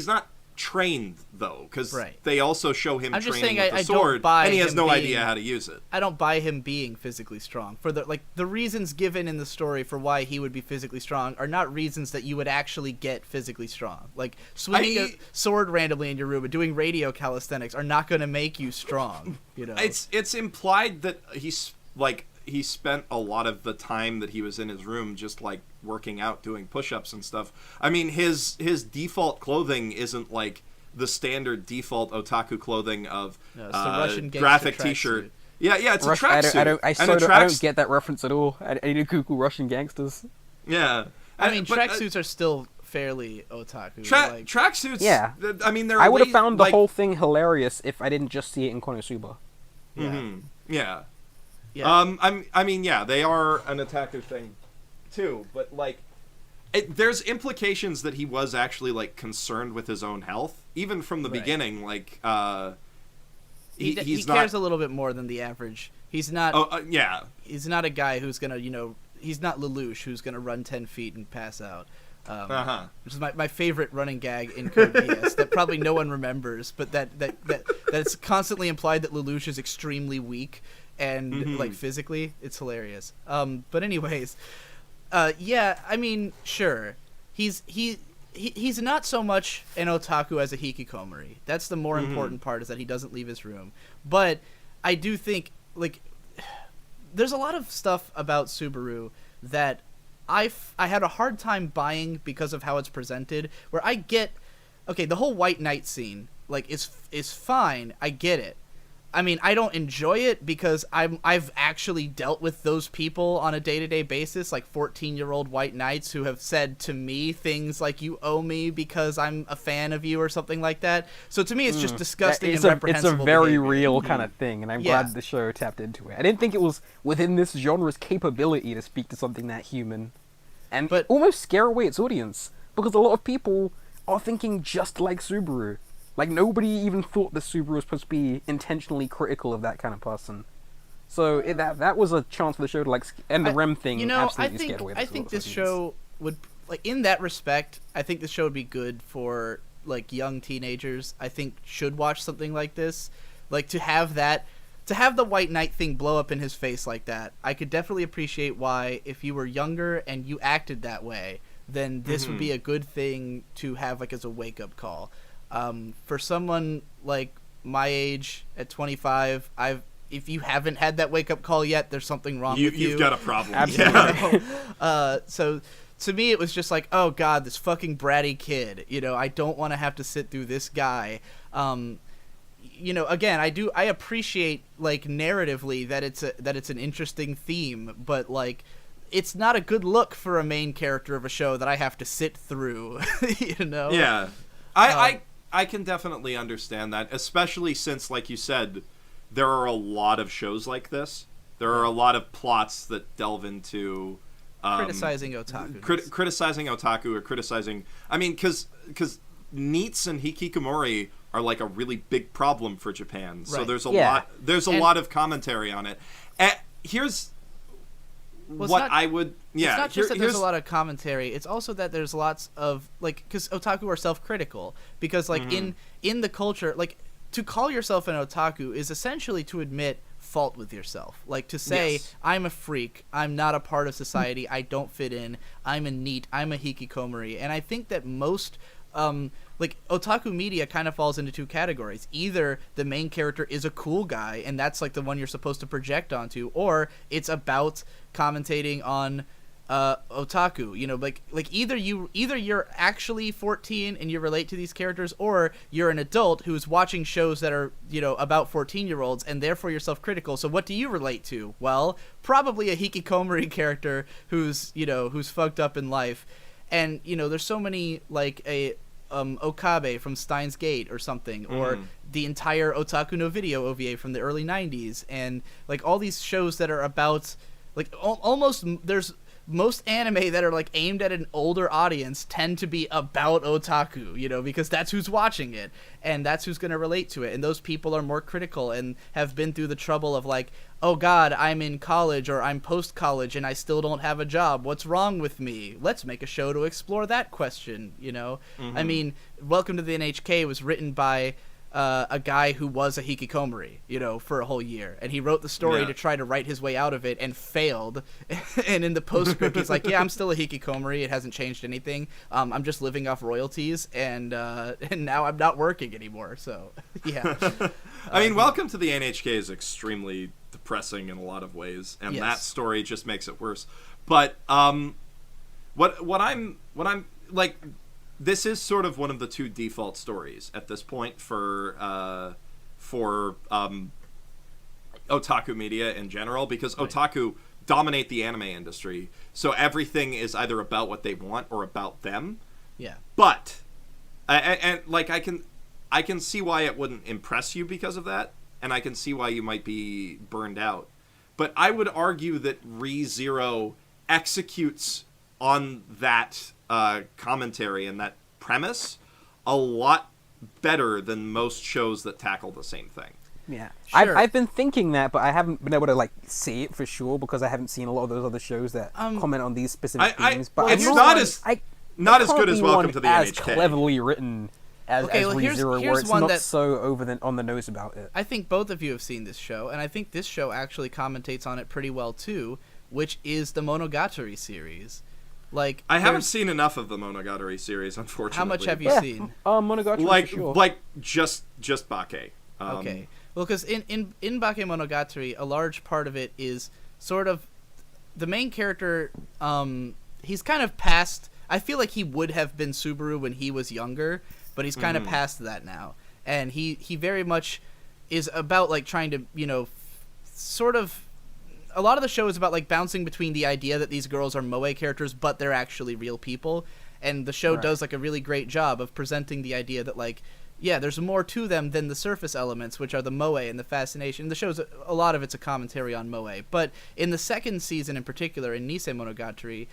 not trained though, because they also show him training with the sword, and he has no idea how to use it. I don't buy him being physically strong. For the reasons given in the story for why he would be physically strong are not reasons that you would actually get physically strong. Swinging a sword randomly in your room and doing radio calisthenics are not going to make you strong. It's implied that he spent a lot of the time that he was in his room just working out, doing push-ups and stuff. I mean, his default clothing isn't the standard default otaku clothing of Russian graphic gangster t-shirt. Yeah, it's Rush, a tracksuit. I don't get that reference at all. I need to Google Russian gangsters. Yeah. I mean, tracksuits are still fairly otaku. Tracksuits. Yeah. I mean, they're. I would have found the like, whole thing hilarious if I didn't just see it in Konosuba. Yeah. Yeah. I mean, yeah, they are an otaku thing, too. But like, there's implications that he was actually like concerned with his own health, even from the beginning. Like, he cares a little bit more than the average. He's not. Yeah. He's not a guy who's gonna, he's not Lelouch who's gonna run 10 feet and pass out. Which is my favorite running gag in Code Geass that probably no one remembers, but that it's constantly implied that Lelouch is extremely weak and like physically. It's hilarious. But anyways, yeah, I mean, sure, he's not so much an otaku as a hikikomori. That's the more important part, is that he doesn't leave his room. But I do think, like, there's a lot of stuff about Subaru that I had a hard time buying because of how it's presented, where I get, okay, the whole White Knight scene, like, is fine. I get it. I mean, I don't enjoy it because I've actually dealt with those people on a day-to-day basis, like 14-year-old white knights who have said to me things like, you owe me because I'm a fan of you or something like that. So to me, it's just disgusting and reprehensible. It's a very behavior. real kind of thing, and I'm glad the show tapped into it. I didn't think it was within this genre's capability to speak to something that human and almost scare away its audience, because a lot of people are thinking just like Subaru. Like, nobody even thought that Subaru was supposed to be intentionally critical of that kind of person. So that was a chance for the show to, like, and the REM thing absolutely scared away. I think this show would, like, in that respect, I think this show would be good for, like, young teenagers. I think should watch something like this. Like, to have the White Knight thing blow up in his face like that, I could definitely appreciate why, if you were younger and you acted that way, then this would be a good thing to have, like, as a wake-up call. For someone like my age at 25, if you haven't had that wake up call yet, there's something wrong with you. You've got a problem. Absolutely. So to me, it was just like, oh god, this fucking bratty kid. I don't want to have to sit through this guy. Again, I appreciate, like, narratively that it's an interesting theme, but, like, it's not a good look for a main character of a show that I have to sit through. Yeah. I can definitely understand that, especially since, like you said, there are a lot of shows like this. There are a lot of plots that delve into criticizing otaku. Criticizing otaku, or criticizing... I mean, because NEETs and hikikomori are, like, a really big problem for Japan. So there's a lot of commentary on it. Here's... It's not just that there's a lot of commentary. It's also that there's lots of, like, because otaku are self-critical. Because, like, in the culture, like, to call yourself an otaku is essentially to admit fault with yourself. Like, to say, I'm a freak, I'm not a part of society, I don't fit in, I'm a NEET, I'm a hikikomori. And I think that most... like, otaku media kind of falls into two categories. Either the main character is a cool guy, and that's, like, the one you're supposed to project onto, or it's about commentating on otaku. Like either you're actually 14 and you relate to these characters, or you're an adult who's watching shows that are, about 14-year-olds, and therefore you're self-critical. So what do you relate to? Well, probably a hikikomori character who's fucked up in life. And, there's so many, like, a Okabe from Steins Gate or something, or the entire Otaku no Video OVA from the early 90s, and, like, all these shows that are about, like, almost, there's most anime that are, like, aimed at an older audience tend to be about otaku, because that's who's watching it, and that's who's going to relate to it, and those people are more critical and have been through the trouble of, like, oh god, I'm in college or I'm post-college and I still don't have a job. What's wrong with me? Let's make a show to explore that question, I mean, Welcome to the NHK was written by a guy who was a hikikomori, for a whole year. And he wrote the story to try to write his way out of it and failed. And in the postscript, he's like, yeah, I'm still a hikikomori. It hasn't changed anything. I'm just living off royalties, and now I'm not working anymore. So, yeah. I mean, Welcome to the NHK is extremely depressing in a lot of ways, and that story just makes it worse. But what I'm like, this is sort of one of the two default stories at this point for otaku media in general, because otaku dominate the anime industry, so everything is either about what they want or about them. Yeah. But and like I can see why it wouldn't impress you because of that, and I can see why you might be burned out. But I would argue that ReZero executes on that commentary and that premise a lot better than most shows that tackle the same thing. Yeah, Sure. I've been thinking that, but I haven't been able to like see it for sure because I haven't seen a lot of those other shows that comment on these specific themes. But it's I'm not as not as can't good as be Welcome one to the as NHK. cleverly written as Okay, well, here's ReZero, where it's one not that- so on the nose about it. I think both of you have seen this show, and I think this show actually commentates on it pretty well too, which is the Monogatari series. Like, I haven't there's- seen enough of the Monogatari series, unfortunately. How much have you Yeah, seen? Monogatari Like, for sure. like just Bake. Okay. Well, because in Bakemonogatari, a large part of it is sort of the main character. He's kind of past. I feel like he would have been Subaru when he was younger, but he's kind of past that now, and he very much is about like trying to sort of. A lot of the show is about like bouncing between the idea that these girls are moe characters, but they're actually real people, and the show Right. does like a really great job of presenting the idea that like. Yeah, there's more to them than the surface elements, which are the moe and the fascination. The show's a lot of it's a commentary on moe, but in the second season in particular, in Nisei Monogatari,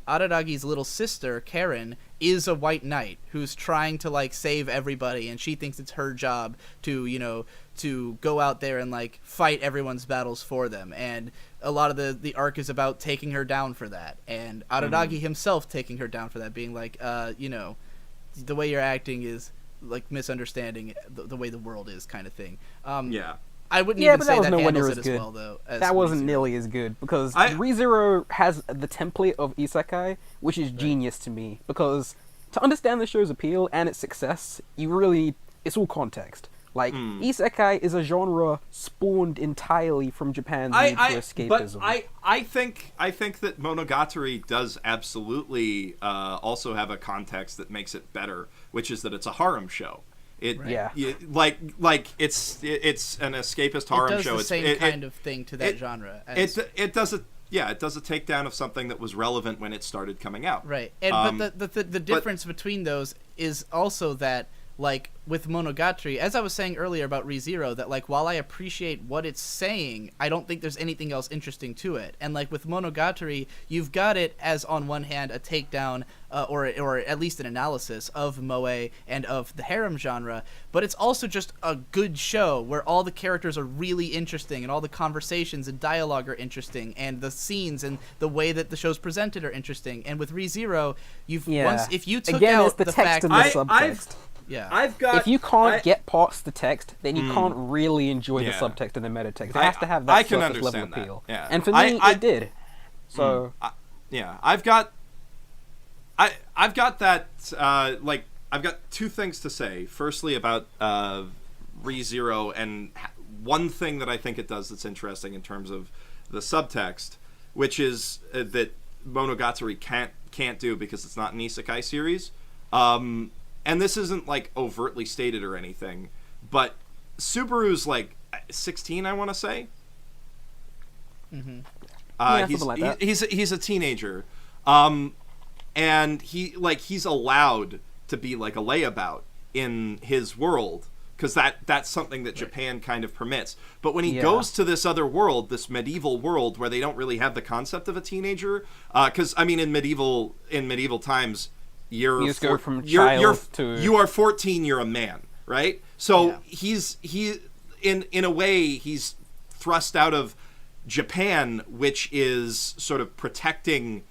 Araragi's little sister Karen is a white knight who's trying to like save everybody, and she thinks it's her job to to go out there and like fight everyone's battles for them. And a lot of the arc is about taking her down for that, and Araragi himself taking her down for that, being like, the way you're acting is like misunderstanding the way the world is, kind of thing. Yeah. I wouldn't Yeah, even but say that was that nowhere near handles as it as good. well though. As That wasn't ReZero. nearly as good because I- ReZero has the template of isekai, which is genius to me. Because to understand the show's appeal and its success, it's all context. Like isekai is a genre spawned entirely from Japan's need for escapism. But I think that Monogatari does absolutely also have a context that makes it better, which is that it's a harem show. Yeah. Like it's an escapist harem It does show. the same kind of thing to that genre. As, It does a takedown of something that was relevant when it started coming out. right, and but the difference between those is also that. Like, with Monogatari, as I was saying earlier about ReZero, that, like, while I appreciate what it's saying, I don't think there's anything else interesting to it. And, like, with Monogatari, you've got it as, on one hand, a takedown, or at least an analysis of moe and of the harem genre, but it's also just a good show where all the characters are really interesting, and all the conversations and dialogue are interesting, and the scenes and the way that the show's presented are interesting. And with ReZero, if you took Again, out it's the the text fact and the subtext. yeah. I've got. If you can't get past the text, then you can't really enjoy the Yeah. subtext and the meta text. It has to have I that can surface level understand that, appeal. yeah. And for me, I- it did. So I've got that. I've got two things to say. Firstly, about ReZero, and one thing that I think it does that's interesting in terms of the subtext, which is that Monogatari can't do because it's not an isekai series. And this isn't like overtly stated or anything, but Subaru's like 16, I want to say. Yeah, He's something like that. he's a teenager, and he's allowed to be like a layabout in his world, because that's something that Japan kind of permits. But when he goes to this other world, this medieval world where they don't really have the concept of a teenager, because I mean in medieval times, you just go from child to... you are 14, you're a man, right? So in a way he's thrust out of Japan, which is sort of protecting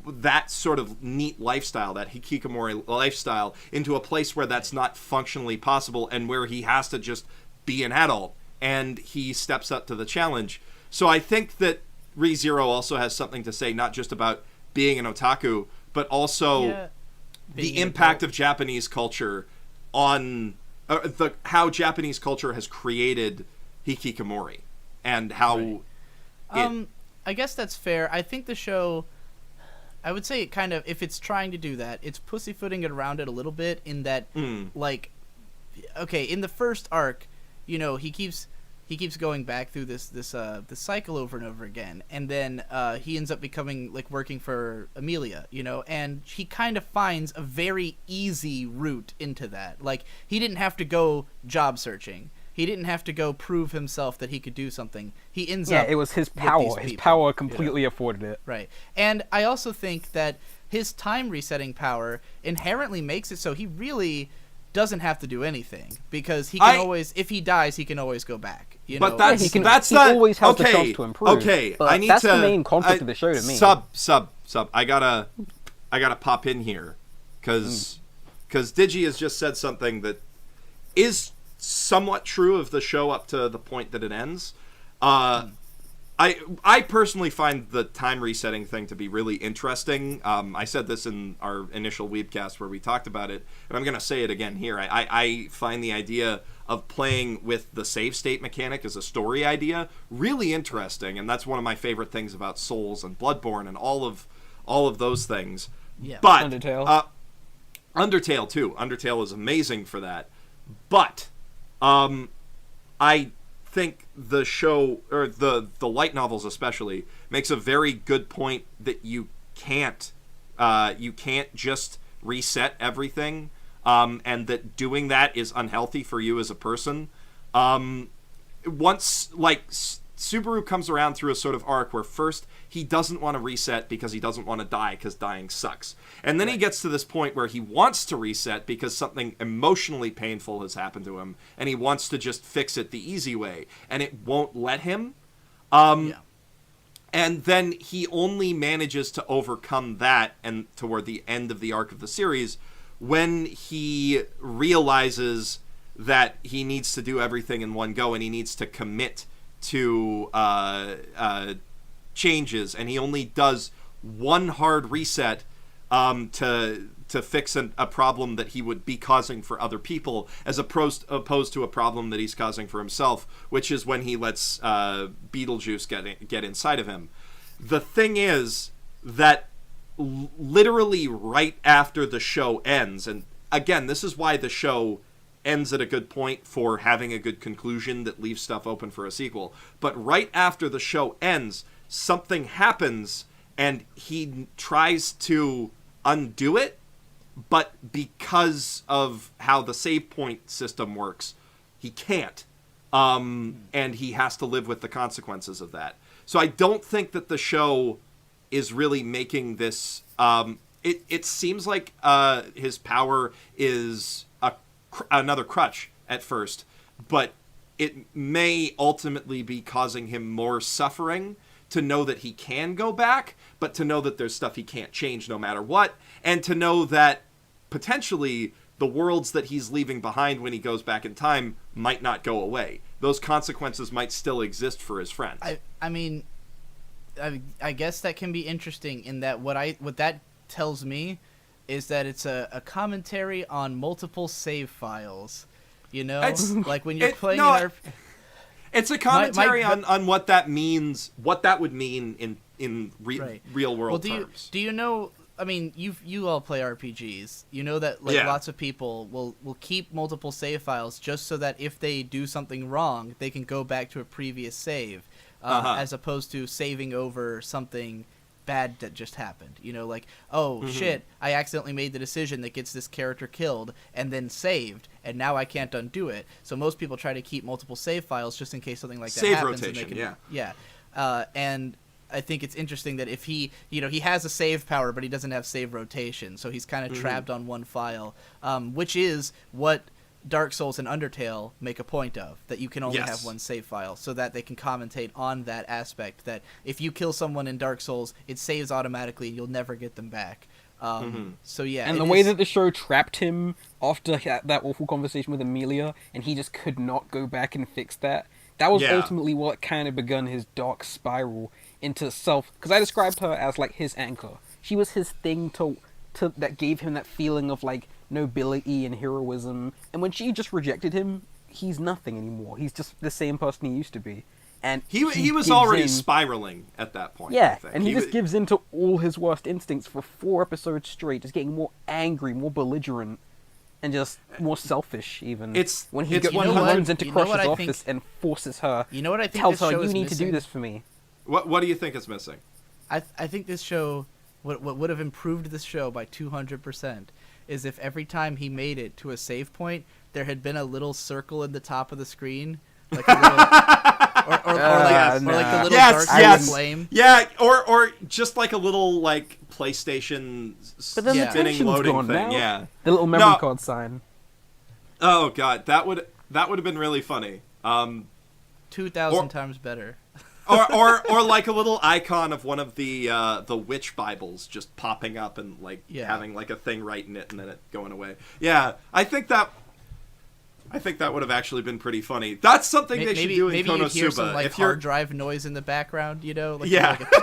that sort of neat lifestyle, that hikikomori lifestyle, into a place where that's not functionally possible, and where he has to just be an adult, and he steps up to the challenge. So I think that ReZero also has something to say, not just about being an otaku, but also the impact of Japanese culture on how Japanese culture has created hikikomori, and how I guess that's fair. I think the show, I would say it kind of, if it's trying to do that, it's pussyfooting it around it a little bit, in that like, okay, in the first arc, he keeps he keeps going back through this cycle over and over again, and then he ends up becoming like working for Amelia, you know, and he kind of finds a very easy route into that. Like, he didn't have to go job searching. He didn't have to go prove himself that he could do something. He ends up... Yeah, it was his power. His power completely afforded it. Right. And I also think that his time resetting power inherently makes it so he really doesn't have to do anything, because he can always, if he dies, he can always go back. You know? He always has the chance to improve. Okay, but that's the main conflict of the show to me. Sub. I gotta pop in here, because Digi has just said something that is somewhat true of the show up to the point that it ends. I personally find the time resetting thing to be really interesting. I said this in our initial Weebcast where we talked about it, and I'm going to say it again here. I find the idea of playing with the save state mechanic as a story idea really interesting, and that's one of my favorite things about Souls and Bloodborne and all of those things. Yeah. But Undertale. Undertale too. Undertale is amazing for that. But I think the show, or the light novels especially, makes a very good point that you can't just reset everything, and that doing that is unhealthy for you as a person. Once, like, Subaru comes around through a sort of arc where first he doesn't want to reset because he doesn't want to die, because dying sucks. And then he gets to this point where he wants to reset because something emotionally painful has happened to him, and he wants to just fix it the easy way, and it won't let him. And then he only manages to overcome that, and toward the end of the arc of the series, when he realizes that he needs to do everything in one go, and he needs to commit to changes, and he only does one hard reset to fix a problem that he would be causing for other people, as opposed to a problem that he's causing for himself, which is when he lets Beetlejuice get inside of him. The thing is that literally right after the show ends, and again, this is why the show ends at a good point for having a good conclusion that leaves stuff open for a sequel. But right after the show ends, something happens, and he tries to undo it, but because of how the save point system works, he can't. And he has to live with the consequences of that. So I don't think that the show is really making this... It seems like his power is another crutch at first, but it may ultimately be causing him more suffering to know that he can go back, but to know that there's stuff he can't change no matter what, and to know that potentially the worlds that he's leaving behind when he goes back in time might not go away. Those consequences might still exist for his friends. I mean, I guess that can be interesting in that what that tells me is that it's a commentary on multiple save files. You know? Like when you're playing it's a commentary on what that means, what that would mean in real world terms. Do you know, I mean, you all play RPGs. You know that lots of people will keep multiple save files just so that if they do something wrong, they can go back to a previous save, as opposed to saving over something bad that just happened. You know, like, shit, I accidentally made the decision that gets this character killed and then saved, and now I can't undo it. So most people try to keep multiple save files just in case something like that happens. Save rotation, and I think it's interesting that if he has a save power, but he doesn't have save rotation, so he's kind of trapped on one file, which is what Dark Souls and Undertale make a point of, that you can only have one save file, so that they can commentate on that aspect, that if you kill someone in Dark Souls, it saves automatically and you'll never get them back. So yeah. And the way that the show trapped him after that awful conversation with Amelia, and he just could not go back and fix that, that was ultimately what kind of begun his dark spiral into self, because I described her as like his anchor. She was his thing to that gave him that feeling of like nobility and heroism, and when she just rejected him, he's nothing anymore. He's just the same person he used to be. And he was already spiraling at that point. Yeah, and he just gives in to all his worst instincts for 4 episodes straight, just getting more angry, more belligerent. and just more selfish. Even It's when he it's runs into You know what Crush's I office think- and forces her, You know what I think tells this her, show "You is need to do missing? this for me." What do you think is missing? I think this show, what would have improved this show by 200% is if every time he made it to a save point, there had been a little circle in the top of the screen, like a little, or like the little Yes, dark yes. flame. Yeah, or just like a little like PlayStation But then Yeah. the spinning tension's loading gone thing. now. Yeah. The little memory No. card sign. Oh god, that would have been really funny. 2,000 times better. or like a little icon of one of the witch Bibles just popping up and like having like a thing writing it and then it going away. Yeah, I think that would have actually been pretty funny. That's something they should do in maybe Konosuba. you'd hear some like if you're hard drive noise in the background, you know, like, Yeah. like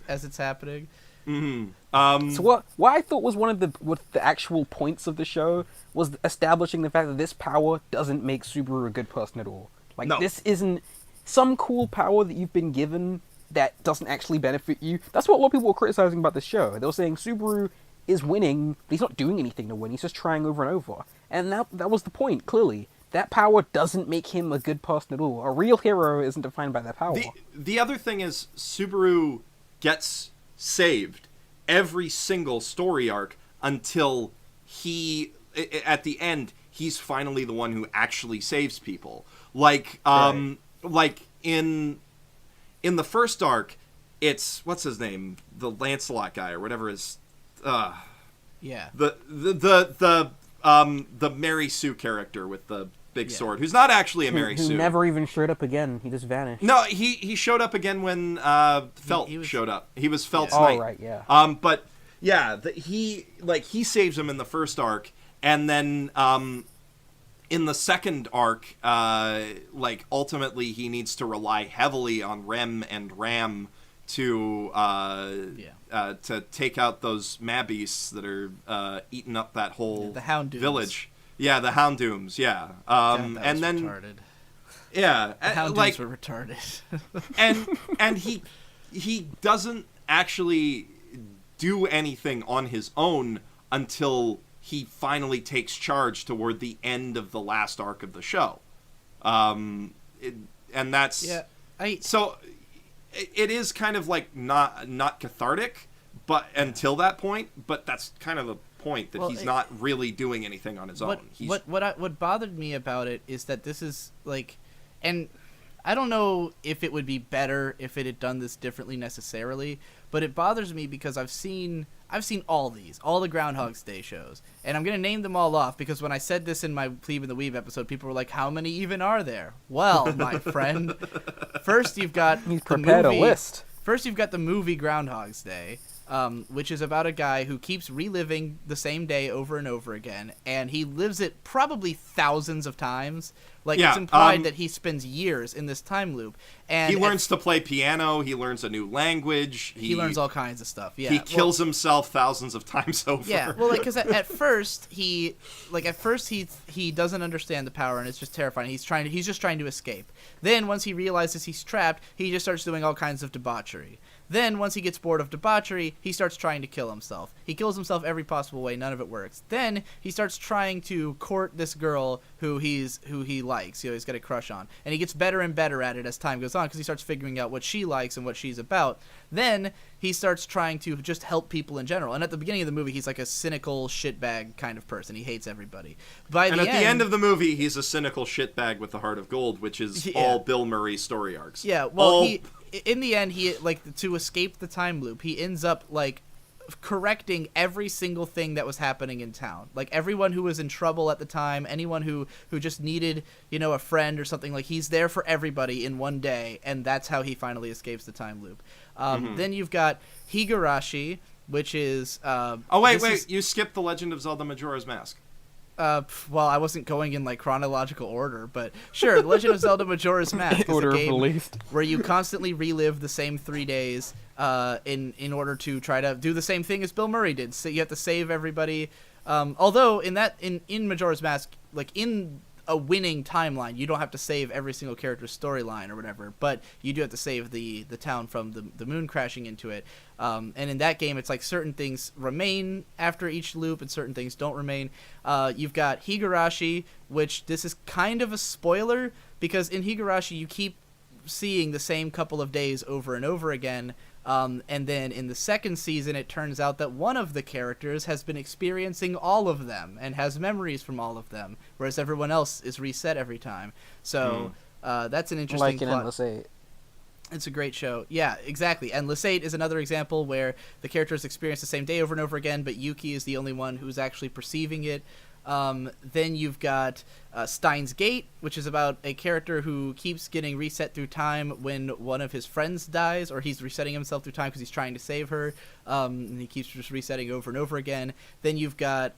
as it's happening. So what I thought was one of the actual points of the show was establishing the fact that this power doesn't make Subaru a good person at all. Like, No. this isn't some cool power that you've been given that doesn't actually benefit you. That's what a lot of people were criticizing about the show. They were saying Subaru is winning, but he's not doing anything to win. He's just trying over and over. And that was the point, clearly. That power doesn't make him a good person at all. A real hero isn't defined by that power. the other thing is Subaru gets saved every single story arc until at the end he's finally the one who actually saves people. Like like in the first arc, it's what's his name, the Lancelot guy or whatever his Yeah. the Mary Sue character with the big sword, who's not actually a Mary who Sue. never even showed up again. He just vanished. No, he showed up again when Felt showed up. He was Felt's Oh, knight. right, yeah. But yeah, he saves him in the first arc, and then in the second arc, ultimately he needs to rely heavily on Rem and Ram to take out those Mabbeasts that are eating up that whole the Houndooms. village. Yeah, the Houndooms. Yeah, God, that and was then retarded. yeah, The Houndooms were retarded. and he doesn't actually do anything on his own until he finally takes charge toward the end of the last arc of the show. And that's so it is kind of like not cathartic, but until that point, but that's kind of the point that he's not really doing anything on his own. What bothered me about it is that this is like, and I don't know if it would be better if it had done this differently necessarily, but it bothers me because I've seen all the Groundhog's Day shows, and I'm gonna name them all off because when I said this in my Plebe and the Weeb episode, people were like, "How many even are there?" Well, my friend, first you've got He's prepared a list. First, you've got the movie Groundhog's Day, which is about a guy who keeps reliving the same day over and over again, and he lives it probably thousands of times. Like, it's implied that he spends years in this time loop. And he learns to play piano, he learns a new language. He learns all kinds of stuff, yeah. He kills himself thousands of times over. Yeah, well, because at first he doesn't understand the power, and it's just terrifying. He's just trying to escape. Then, once he realizes he's trapped, he just starts doing all kinds of debauchery. Then, once he gets bored of debauchery, he starts trying to kill himself. He kills himself every possible way, none of it works. Then, he starts trying to court this girl who he likes, he's got a crush on. And he gets better and better at it as time goes on, because he starts figuring out what she likes and what she's about. Then, he starts trying to just help people in general. And at the beginning of the movie, he's like a cynical shitbag kind of person. He hates everybody. At the end of the movie, he's a cynical shitbag with the heart of gold, which is all Bill Murray story arcs. Yeah, well, in the end, he to escape the time loop, he ends up correcting every single thing that was happening in town. Like, everyone who was in trouble at the time, anyone who just needed, a friend or something, like, he's there for everybody in one day, and that's how he finally escapes the time loop. Then you've got Higurashi, which is you skipped The Legend of Zelda Majora's Mask. Well, I wasn't going in chronological order, but sure, The Legend of Zelda Majora's Mask is a game where you constantly relive the same 3 days in order to try to do the same thing as Bill Murray did. So you have to save everybody. Although in Majora's Mask, in a winning timeline. You don't have to save every single character's storyline or whatever, but you do have to save the town from the moon crashing into it. And in that game, it's like certain things remain after each loop and certain things don't remain. You've got Higurashi, which this is kind of a spoiler, because in Higurashi you keep seeing the same couple of days over and over again. And then in the second season, it turns out that one of the characters has been experiencing all of them and has memories from all of them, whereas everyone else is reset every time. So that's an interesting like in plot. Endless 8. It's a great show. Yeah, exactly. Endless 8 is another example where the characters experience the same day over and over again, but Yuki is the only one who's actually perceiving it. Then you've got Steins Gate, which is about a character who keeps getting reset through time when one of his friends dies, or he's resetting himself through time because he's trying to save her, and he keeps just resetting over and over again. Then you've got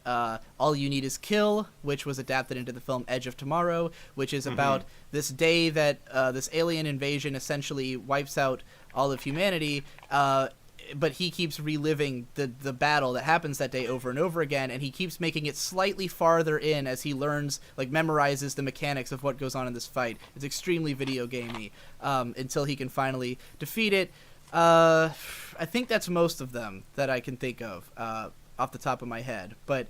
All You Need Is Kill, which was adapted into the film Edge of Tomorrow, which is about this day that this alien invasion essentially wipes out all of humanity, but he keeps reliving the battle that happens that day over and over again, and he keeps making it slightly farther in as he learns, like, memorizes the mechanics of what goes on in this fight. It's extremely video gamey, until he can finally defeat it. I think that's most of them that I can think of off the top of my head. But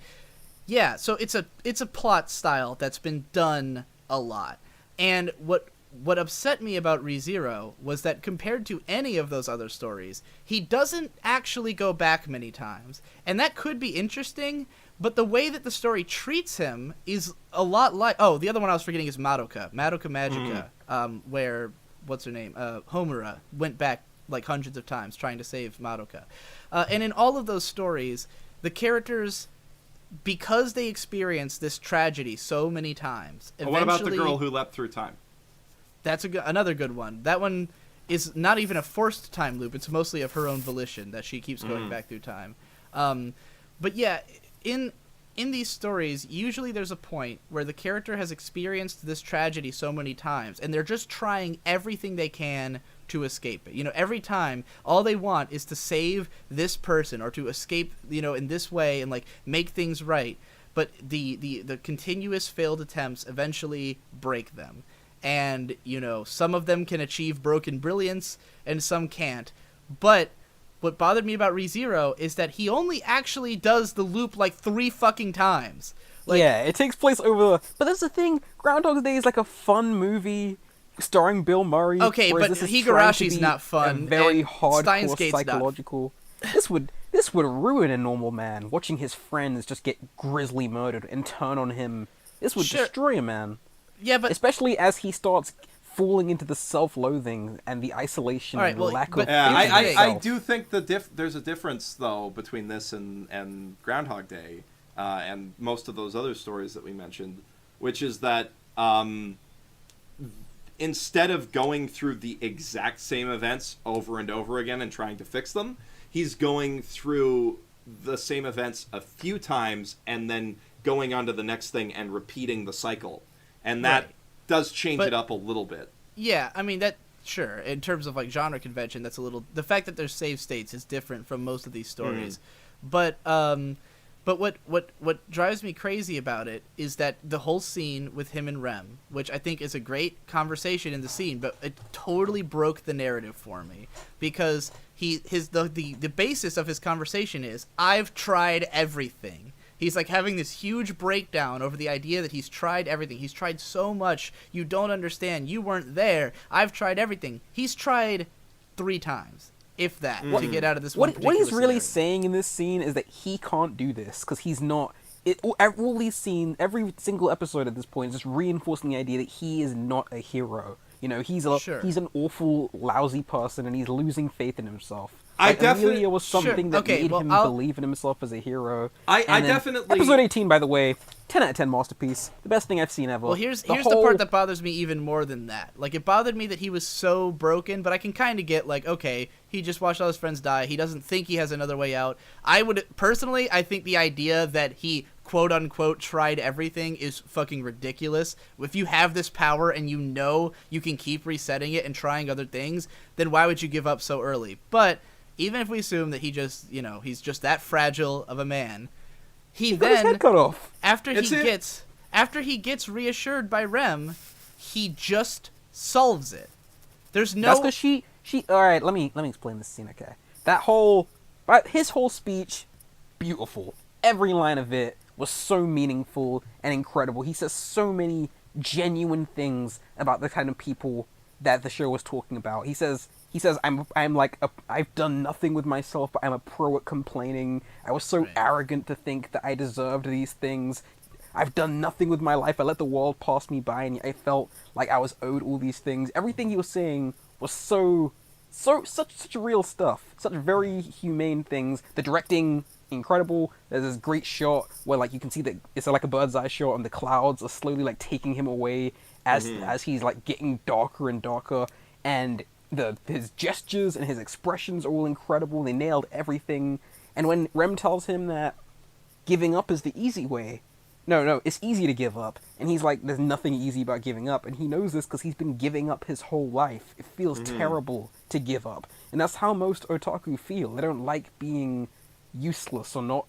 yeah, so it's a plot style that's been done a lot. And what upset me about ReZero was that compared to any of those other stories, he doesn't actually go back many times. And that could be interesting, but the way that the story treats him is a lot like... Oh, the other one I was forgetting is Madoka Magica, where, what's her name? Homura went back like hundreds of times trying to save Madoka. And in all of those stories, the characters... because they experience this tragedy so many times... Well, what about the girl who leapt through time? That's another good one. That one is not even a forced time loop. It's mostly of her own volition that she keeps going back through time. But yeah, in these stories, usually there's a point where the character has experienced this tragedy so many times, and they're just trying everything they can to escape it. You know, every time, all they want is to save this person or to escape, you know, in this way and, like, make things right. But the continuous failed attempts eventually break them. And, you know, some of them can achieve broken brilliance, and some can't. But what bothered me about ReZero is that he only actually does the loop, like, 3 fucking times. Like, yeah, it takes place over... But that's the thing, Groundhog Day is like a fun movie starring Bill Murray. Okay, but Higurashi's not fun. Very hardcore Steins psychological... This would ruin a normal man, watching his friends just get grisly murdered and turn on him. This would destroy a man. Yeah, but... especially as he starts falling into the self-loathing and the isolation and lack of... Yeah, I do think there's a difference, though, between this and Groundhog Day and most of those other stories that we mentioned, which is that instead of going through the exact same events over and over again and trying to fix them, he's going through the same events a few times and then going on to the next thing and repeating the cycle. And that does change it up a little bit. Yeah, I mean, that, sure, in terms of, like, genre convention, that's a little... The fact that there's save states is different from most of these stories. But what drives me crazy about it is that the whole scene with him and Rem, which I think is a great conversation in the scene, but it totally broke the narrative for me. Because the basis of his conversation is, I've tried everything. He's, like, having this huge breakdown over the idea that he's tried everything. He's tried so much. You don't understand. You weren't there. I've tried everything. He's tried 3 times, if that, to get out of this one What he's really scenario. saying in this scene is that he can't do this, because he's not... all these scenes, every single episode at this point is just reinforcing the idea that he is not a hero. You know, he's an awful, lousy person, and he's losing faith in himself. Amelia was something that made him believe in himself as a hero. I definitely... Episode 18, by the way, 10 out of 10 masterpiece. The best thing I've seen ever. Well, here's the part that bothers me even more than that. Like, it bothered me that he was so broken, but I can kind of get, like, okay, he just watched all his friends die. He doesn't think he has another way out. Personally, I think the idea that he, quote-unquote, tried everything is fucking ridiculous. If you have this power and you know you can keep resetting it and trying other things, then why would you give up so early? But... even if we assume that he just, you know, he's just that fragile of a man, he got his head cut off. After after he gets reassured by Rem, he just solves it. There's no... That's because she... Alright, let me explain this scene, okay? His whole speech, beautiful. Every line of it was so meaningful and incredible. He says so many genuine things about the kind of people that the show was talking about. He says I've done nothing with myself, but I'm a pro at complaining. I was so arrogant to think that I deserved these things. I've done nothing with my life. I let the world pass me by, and I felt like I was owed all these things. Everything he was saying was such real stuff. Such very humane things. The directing, incredible. There's this great shot where like you can see that it's like a bird's eye shot, and the clouds are slowly like taking him away as he's like getting darker and darker, and his gestures and his expressions are all incredible. They nailed everything. And when Rem tells him that giving up is the easy way, no, it's easy to give up, and he's like, there's nothing easy about giving up, and he knows this because he's been giving up his whole life. It feels terrible to give up, and that's how most otaku feel. They don't like being useless or not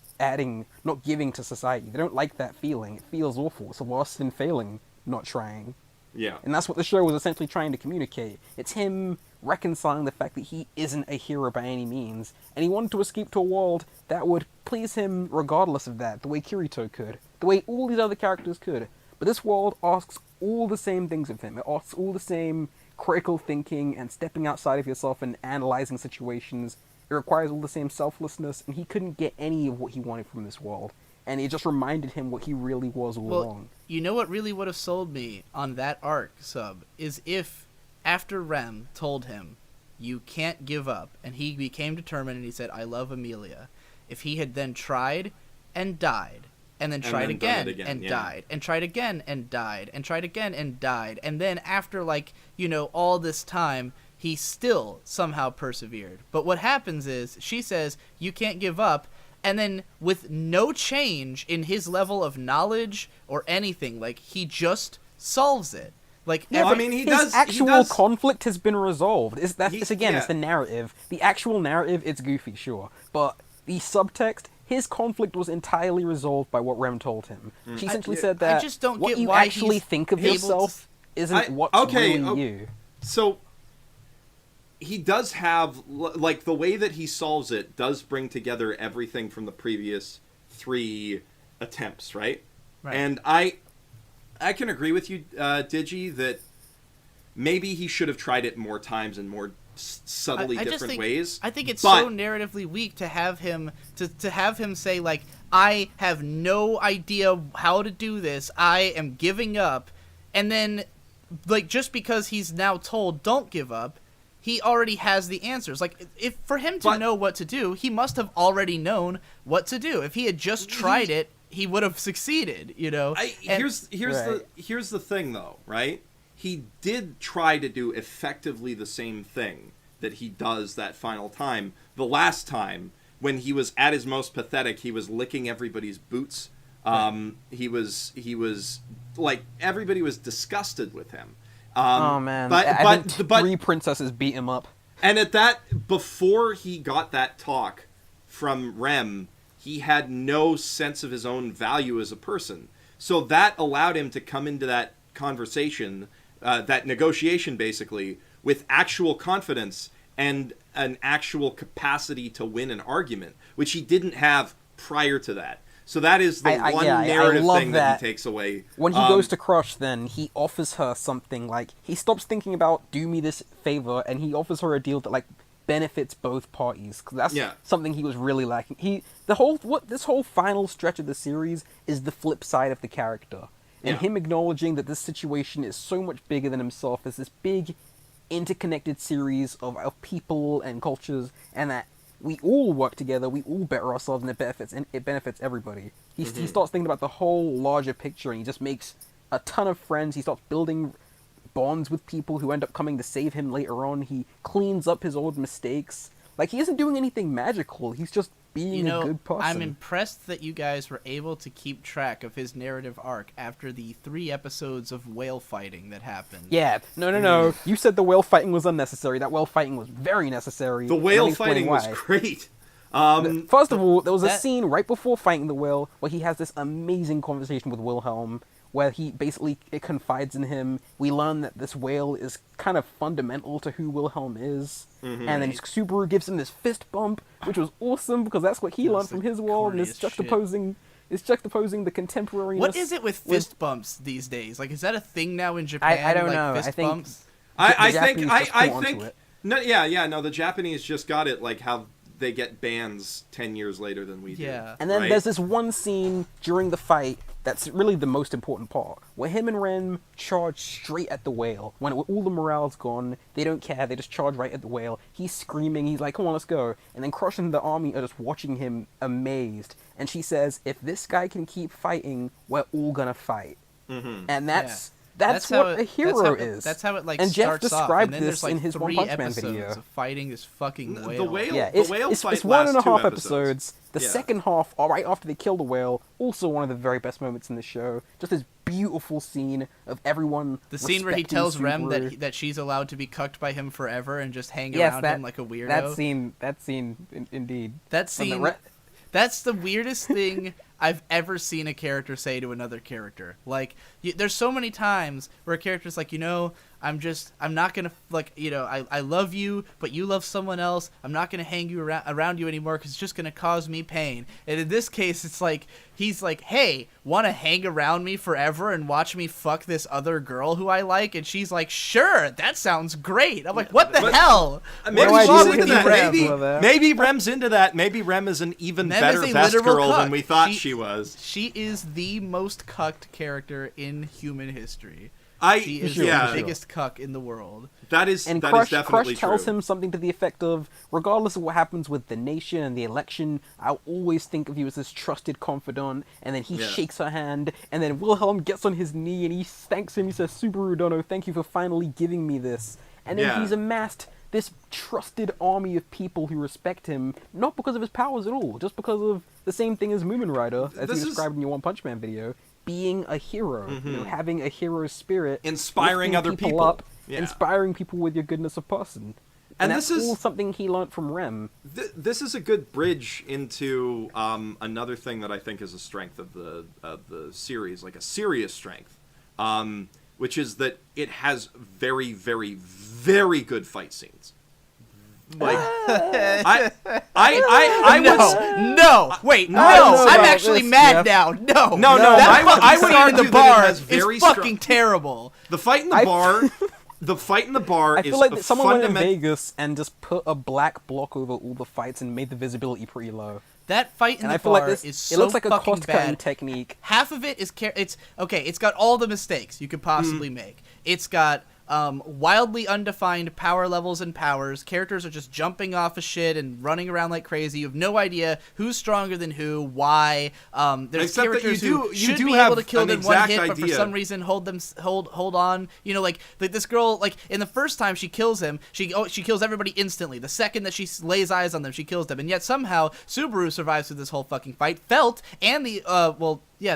giving to society. They don't like that feeling. It feels awful. It's worse than failing, not trying. Yeah. And that's what the show was essentially trying to communicate. It's him reconciling the fact that he isn't a hero by any means, and he wanted to escape to a world that would please him regardless of that, the way Kirito could, the way all these other characters could. But this world asks all the same things of him. It asks all the same critical thinking and stepping outside of yourself and analyzing situations. It requires all the same selflessness, and he couldn't get any of what he wanted from this world. And it just reminded him what he really was all along. You know what really would have sold me on that arc, Sub, is if, after Rem told him, you can't give up, and he became determined and he said, I love Amelia, if he had then tried and died, and then tried again and died, and tried again and died, and tried again and died, and then after, like, you know, all this time, he still somehow persevered. But what happens is, she says, you can't give up, and then with no change in his level of knowledge or anything, like, he just solves it. Like, well, I mean, his actual conflict has been resolved. It's the narrative. The actual narrative, it's goofy, sure. But the subtext, his conflict was entirely resolved by what Rem told him. She essentially said that I just don't what get you why actually think of yourself isn't what's really you. So, he does have, like, the way that he solves it does bring together everything from the previous 3 attempts, right? And I can agree with you, Digi, that maybe he should have tried it more times and more subtly different ways. I think it's so narratively weak to have him to have him say, like, I have no idea how to do this, I am giving up, and then, like, just because he's now told don't give up, he already has the answers. Like, if for him to know what to do, he must have already known what to do. If he had just tried it, he would have succeeded, you know. Here's the thing, though, right? He did try to do effectively the same thing that he does that final time. The last time, when he was at his most pathetic, he was licking everybody's boots. He was like, everybody was disgusted with him. Oh man! But 3 princesses beat him up. And before he got that talk from Rem, he had no sense of his own value as a person. So that allowed him to come into that conversation, that negotiation basically, with actual confidence and an actual capacity to win an argument, which he didn't have prior to that. So that is the narrative thing that he takes away. When he goes to Crush, then, he offers her something, like, he stops thinking about, do me this favor, and he offers her a deal that, like, benefits both parties. Cause that's something he was really lacking. This whole final stretch of the series is the flip side of the character. And him acknowledging that this situation is so much bigger than himself, as this big, interconnected series of people and cultures, and that we all work together, we all better ourselves, and it benefits everybody. He starts thinking about the whole larger picture, and he just makes a ton of friends. He starts building bonds with people who end up coming to save him later on. He cleans up his old mistakes. Like, he isn't doing anything magical. He's just being a good person. I'm impressed that you guys were able to keep track of his narrative arc after the 3 episodes of whale fighting that happened. Yeah, no. You said the whale fighting was unnecessary. That whale fighting was very necessary. The whale fighting was great. First of all, there was a scene right before fighting the whale where he has this amazing conversation with Wilhelm, where he basically it confides in him. We learn that this whale is kind of fundamental to who Wilhelm is, and then Subaru gives him this fist bump, which was awesome because that's what he learned from his world, and it's juxtaposing the contemporariness. What is it with fist bumps these days? Like, is that a thing now in Japan? I don't like, know. Fist I think bumps? I think no, the Japanese just got it, like how they get bans 10 years later than we do. Yeah. And then right? there's this one scene during the fight that's really the most important part, where him and Rem charge straight at the whale. When all the morale's gone, they don't care, they just charge right at the whale. He's screaming, he's like, come on, let's go. And then Crush and the army are just watching him amazed. And she says, if this guy can keep fighting, we're all gonna fight. And that's what a hero is. That's how it like and Geoff starts off. described And then this there's, like, in his One 3 Punch Man episodes video. of fighting this fucking whale. The whale, Yeah, the whale fight it's 1.5 lasts 2 episodes. The second half, right after they kill the whale, also one of the very best moments in the show. Just this beautiful scene of everyone. The scene where he tells Rem Subaru. that she's allowed to be cucked by him forever and just hang Yes, around him like a weirdo. That scene, indeed. That scene. That's the weirdest thing I've ever seen a character say to another character. Like, there's so many times where a character's like, I'm not gonna, like, I love you, but you love someone else. I'm not gonna hang you around you anymore because it's just gonna cause me pain. And in this case, it's like, he's like, hey, wanna hang around me forever and watch me fuck this other girl who I like? And she's like, sure, that sounds great. I'm like, what the hell? Maybe What's she's wrong into with you, that. Rem? Maybe Rem's into that. Maybe Rem is an even Rem better is a best literal girl cuck. than we thought she was. She is the most cucked character in human history. She is yeah. the biggest cuck in the world. That is Crush definitely tells true. him something to the effect of, regardless of what happens with the nation and the election, I'll always think of you as this trusted confidant. And then he shakes her hand, and then Wilhelm gets on his knee and he thanks him. He says, Subaru Dono, thank you for finally giving me this. And then he's amassed this trusted army of people who respect him, not because of his powers at all, just because of the same thing as Moomin Rider, as you described in your One Punch Man video, being a hero, having a hero spirit, inspiring other people up, inspiring people with your goodness of person. And that's all something he learned from Rem. This is a good bridge into another thing that I think is a strength of the series, like a serious strength, which is that it has very, very, very good fight scenes. Like, I wait, no, I'm actually mad now. No, I would scene in argue the bar that it has very is fucking terrible. The fight in the bar, I is feel like someone went in fundamental. Vegas and just put a black block over all the fights and made the visibility pretty low. That fight in And the I feel bar like this, is so it looks like a fucking cost-cutting bad. technique. Half of it is it's got all the mistakes you could possibly make. It's got wildly undefined power levels and powers. Characters are just jumping off of shit and running around like crazy. You have no idea who's stronger than who, why. There's Except characters that you who do should be have able to kill an them in one exact hit, but for idea. some reason hold on. Like this girl, like in the first time she kills him, she kills everybody instantly. The second that she lays eyes on them, she kills them. And yet somehow Subaru survives through this whole fucking fight. Felt and the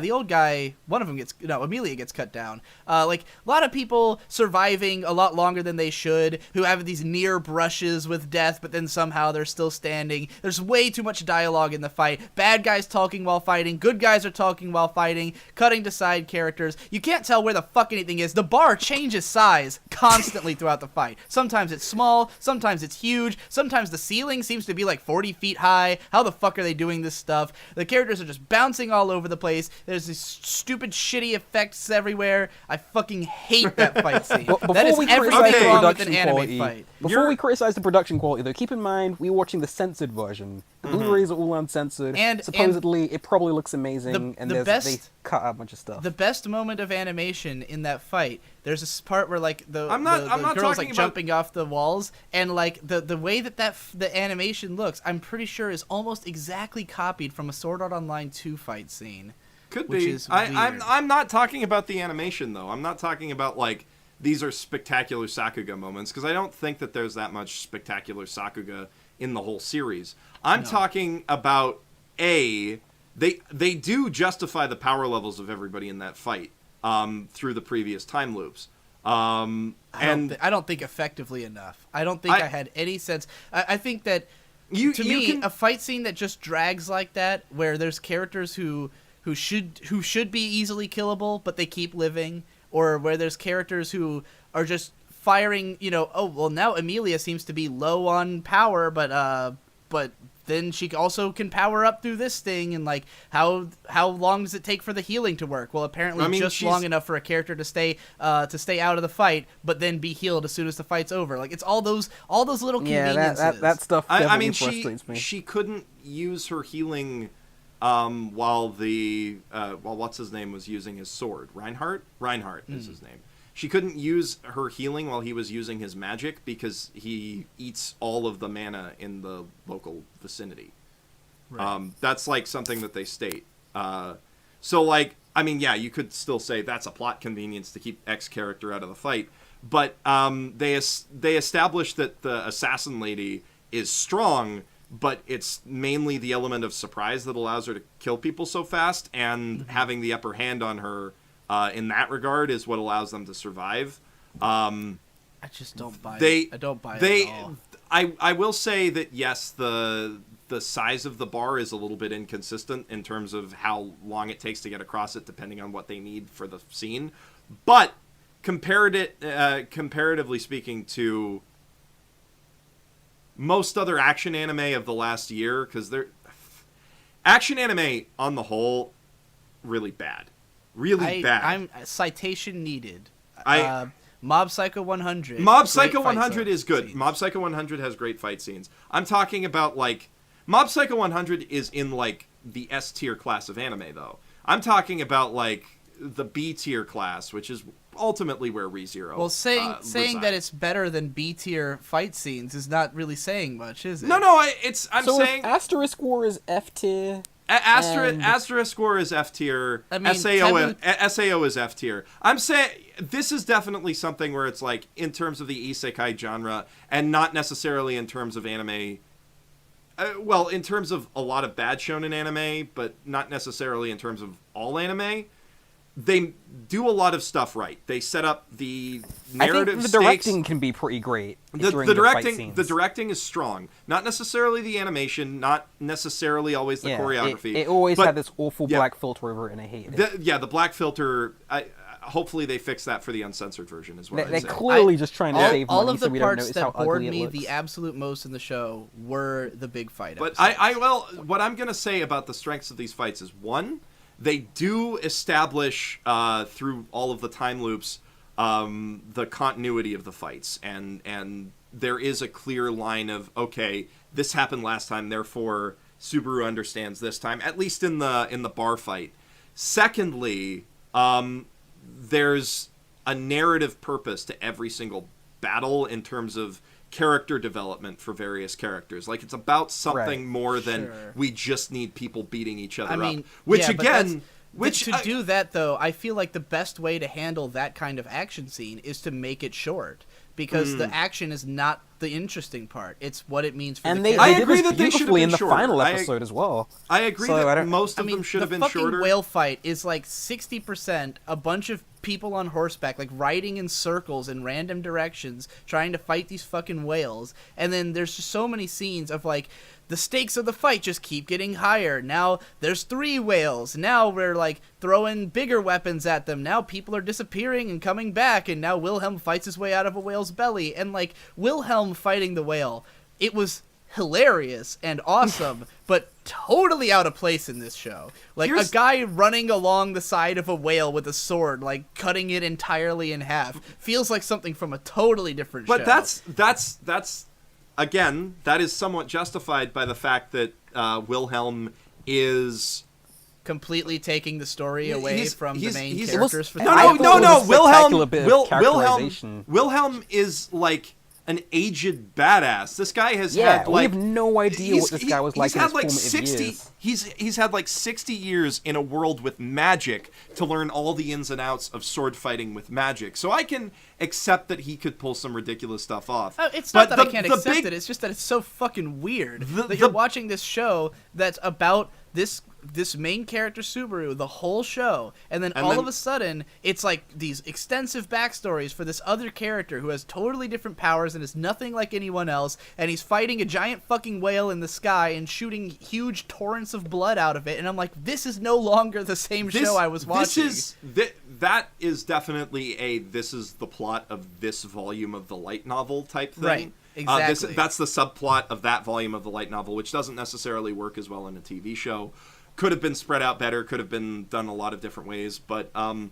the old guy, one of them Amelia gets cut down. Like, a lot of people surviving a lot longer than they should, who have these near brushes with death, but then somehow they're still standing. There's way too much dialogue in the fight. Bad guys talking while fighting, good guys are talking while fighting, cutting to side characters. You can't tell where the fuck anything is. The bar changes size constantly throughout the fight. Sometimes it's small, sometimes it's huge, sometimes the ceiling seems to be like 40 feet high. How the fuck are they doing this stuff? The characters are just bouncing all over the place. There's these stupid, shitty effects everywhere. I fucking hate that fight scene. That is everything wrong with an anime fight. Before we criticize the production quality, though, keep in mind we're watching the censored version. The Blu-rays are all uncensored. And supposedly, it probably looks amazing. They cut out a bunch of stuff. The best moment of animation in that fight, there's this part where like the not girl's like talking jumping off the walls, and like the way that the animation looks, I'm pretty sure is almost exactly copied from a Sword Art Online 2 fight scene. Could which be. Is weird. I'm not talking about the animation though. I'm not talking about like these are spectacular Sakuga moments, because I don't think that there's that much spectacular Sakuga in the whole series. I'm talking about they do justify the power levels of everybody in that fight through the previous time loops. I don't think effectively enough. I don't think I had any sense. I think that a fight scene that just drags like that, where there's characters who who should be easily killable, but they keep living, or where there's characters who are just firing, oh, well, now Amelia seems to be low on power, but then she also can power up through this thing, and like how long does it take for the healing to work? Well, apparently just long enough for a character to stay out of the fight, but then be healed as soon as the fight's over. Like, it's all those little conveniences. Yeah, that stuff definitely frustrates me. She couldn't use her healing while what's his name was using his sword. Reinhardt is his name. She couldn't use her healing while he was using his magic because he eats all of the mana in the local vicinity. Right. That's like something that they state. So like, I mean, yeah, you could still say that's a plot convenience to keep X character out of the fight, but they established that the assassin lady is strong, but it's mainly the element of surprise that allows her to kill people so fast, and having the upper hand on her in that regard is what allows them to survive. I just don't buy it. I don't buy it at all. I will say that, yes, the size of the bar is a little bit inconsistent in terms of how long it takes to get across it, depending on what they need for the scene. But comparatively speaking to most other action anime of the last year, because action anime on the whole really bad. Really bad. Citation needed. Mob Psycho 100. Mob Psycho 100 is good. Scenes. Mob Psycho 100 has great fight scenes. I'm talking about, like, Mob Psycho 100 is in, like, the S tier class of anime, though. I'm talking about, like, the B tier class, which is ultimately where ReZero. Well, saying that it's better than B tier fight scenes is not really saying much, is it? No, I'm saying if Asterisk War is F tier. Asterisk War is F tier. I mean, SAO is F tier. I'm saying this is definitely something where it's like in terms of the isekai genre, and not necessarily in terms of anime. Well, in terms of a lot of bad shonen anime, but not necessarily in terms of all anime. They do a lot of stuff right. They set up the narrative stakes. The directing can be pretty great. The directing is strong. Not necessarily the animation, not necessarily always the choreography. It always had this awful black filter over it, and I hated it. The black filter. Hopefully they fix that for the uncensored version as well. They're clearly just trying to save money, all of the so we don't parts notice that how bored ugly me it looks. the absolute most in the show were the big fight But episodes. what I'm gonna say about the strengths of these fights is, one, they do establish through all of the time loops the continuity of the fights, and there is a clear line of, okay, this happened last time, therefore Subaru understands this time, at least in the bar fight. Secondly, there's a narrative purpose to every single battle in terms of character development for various characters. Like, it's about something more than we just need people beating each other up. To do that, though, I feel like the best way to handle that kind of action scene is to make it short, because the action is not the interesting part. It's what it means for the character. I agree that they should have been in the shorter. final episode as well. I agree that most of them should have been shorter. The fucking whale fight is like 60% a bunch of people on horseback, like riding in circles in random directions, trying to fight these fucking whales. And then there's just so many scenes of like, the stakes of the fight just keep getting higher. Now there's 3 whales. Now we're like throwing bigger weapons at them. Now people are disappearing and coming back. And now Wilhelm fights his way out of a whale's belly. And like Wilhelm fighting the whale, it was hilarious and awesome, but totally out of place in this show. Like, a guy running along the side of a whale with a sword, like cutting it entirely in half, feels like something from a totally different show. But that's again, that is somewhat justified by the fact that Wilhelm is completely taking the story away from the main characters. No. Wilhelm is like an aged badass. This guy has had like... we have no idea what this guy was like in his formative years. He's had like 60 years in a world with magic to learn all the ins and outs of sword fighting with magic. So I can accept that he could pull some ridiculous stuff off. It's not that I can't accept it. It's just that it's so fucking weird that you're watching this show that's about this main character Subaru the whole show, and then all of a sudden it's like these extensive backstories for this other character who has totally different powers and is nothing like anyone else, and he's fighting a giant fucking whale in the sky and shooting huge torrents of blood out of it, and I'm like, this is no longer the same show I was watching. That is definitely this is the plot of this volume of the light novel type thing. Right. Exactly. That's the subplot of that volume of the light novel, which doesn't necessarily work as well in a TV show. Could have been spread out better. Could have been done a lot of different ways. But one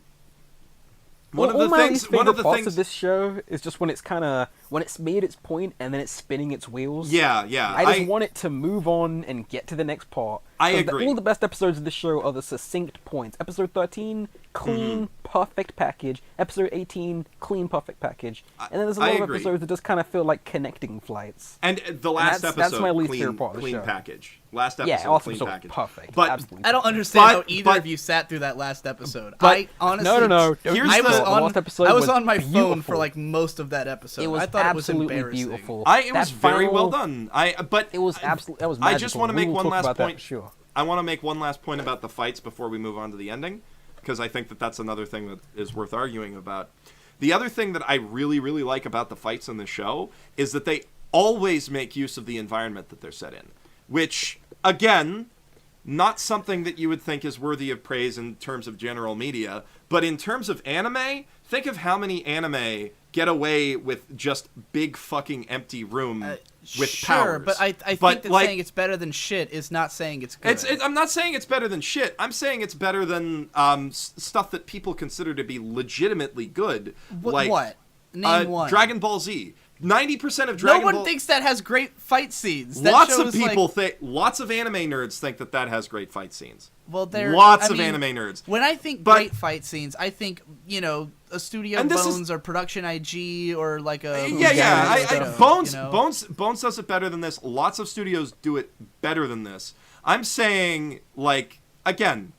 of the things of this show is just when it's made its point and then it's spinning its wheels. Yeah. I just want it to move on and get to the next part. I agree. All the best episodes of this show are the succinct points. Episode 13, clean, perfect package. Episode 18, clean, perfect package. And then there's a lot of episodes that just kind of feel like connecting flights. And the last episode, that's my least favorite part of the clean show. Package. Last episode, clean package. Perfect. But absolutely. I don't understand how either of you sat through that last episode. I honestly... No. I was on my phone for like most of that episode. It was I thought absolutely it was embarrassing. beautiful. It was very well done. But it was absolutely. That was I magical. just want to make one last point. Sure. I want to make one last point about the fights before we move on to the ending, because I think that's another thing that is worth arguing about. The other thing that I really, really like about the fights in the show is that they always make use of the environment that they're set in, which, again, not something that you would think is worthy of praise in terms of general media, but in terms of anime, think of how many anime get away with just big fucking empty room with powers. But I think that saying it's better than shit is not saying it's good. I'm not saying it's better than shit. I'm saying it's better than stuff that people consider to be legitimately good. What? Name one. Dragon Ball Z. 90% of Dragon Ball... No one thinks that has great fight scenes. Lots of people think... Lots of anime nerds think that has great fight scenes. Well, Lots of anime nerds. When I think great fight scenes, I think, a Studio Bones or Production IG or like a... Bones does it better than this. Lots of studios do it better than this. I'm saying, again,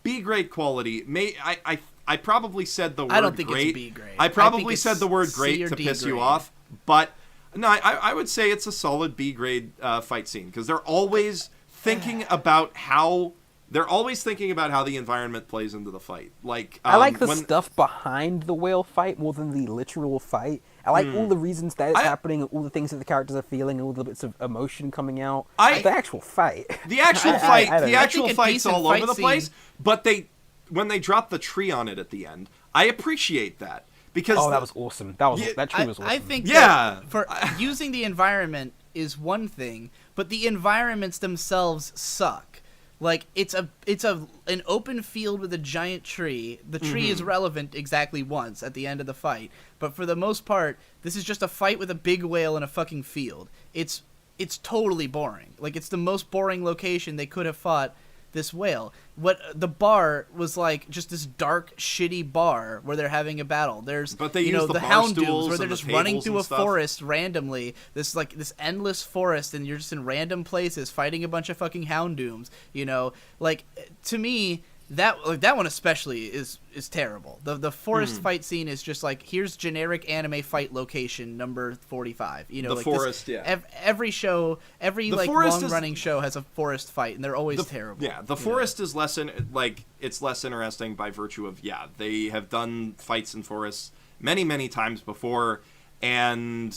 B-grade quality. I probably said the word great. I don't think it's B-grade. I probably said the word great to piss you off. But no, I would say it's a solid B-grade fight scene, because they're always thinking about how the environment plays into the fight. I like the stuff behind the whale fight more than the literal fight. I like all the reasons that it's happening, and all the things that the characters are feeling, and all the bits of emotion coming out. The actual fight. The actual fight's all over the place. But when they drop the tree on it at the end, I appreciate that. Because that was awesome. That tree was awesome. I think that for using the environment is one thing, but the environments themselves suck. Like, it's an open field with a giant tree. The tree is relevant exactly once at the end of the fight, but for the most part, this is just a fight with a big whale in a fucking field. It's totally boring. Like, it's the most boring location they could have fought this whale. What the bar was like, just this dark, shitty bar where they're having a battle. There's the hound dudes where they're just running through a forest randomly. This endless forest, and you're just in random places fighting a bunch of fucking hound dooms. To me, that one especially is terrible. The forest fight scene is just like, here's generic anime fight location number 45. Forest. Every show, long running show has a forest fight, and they're always terrible. Yeah, the forest is less interesting by virtue of they have done fights in forests many times before, and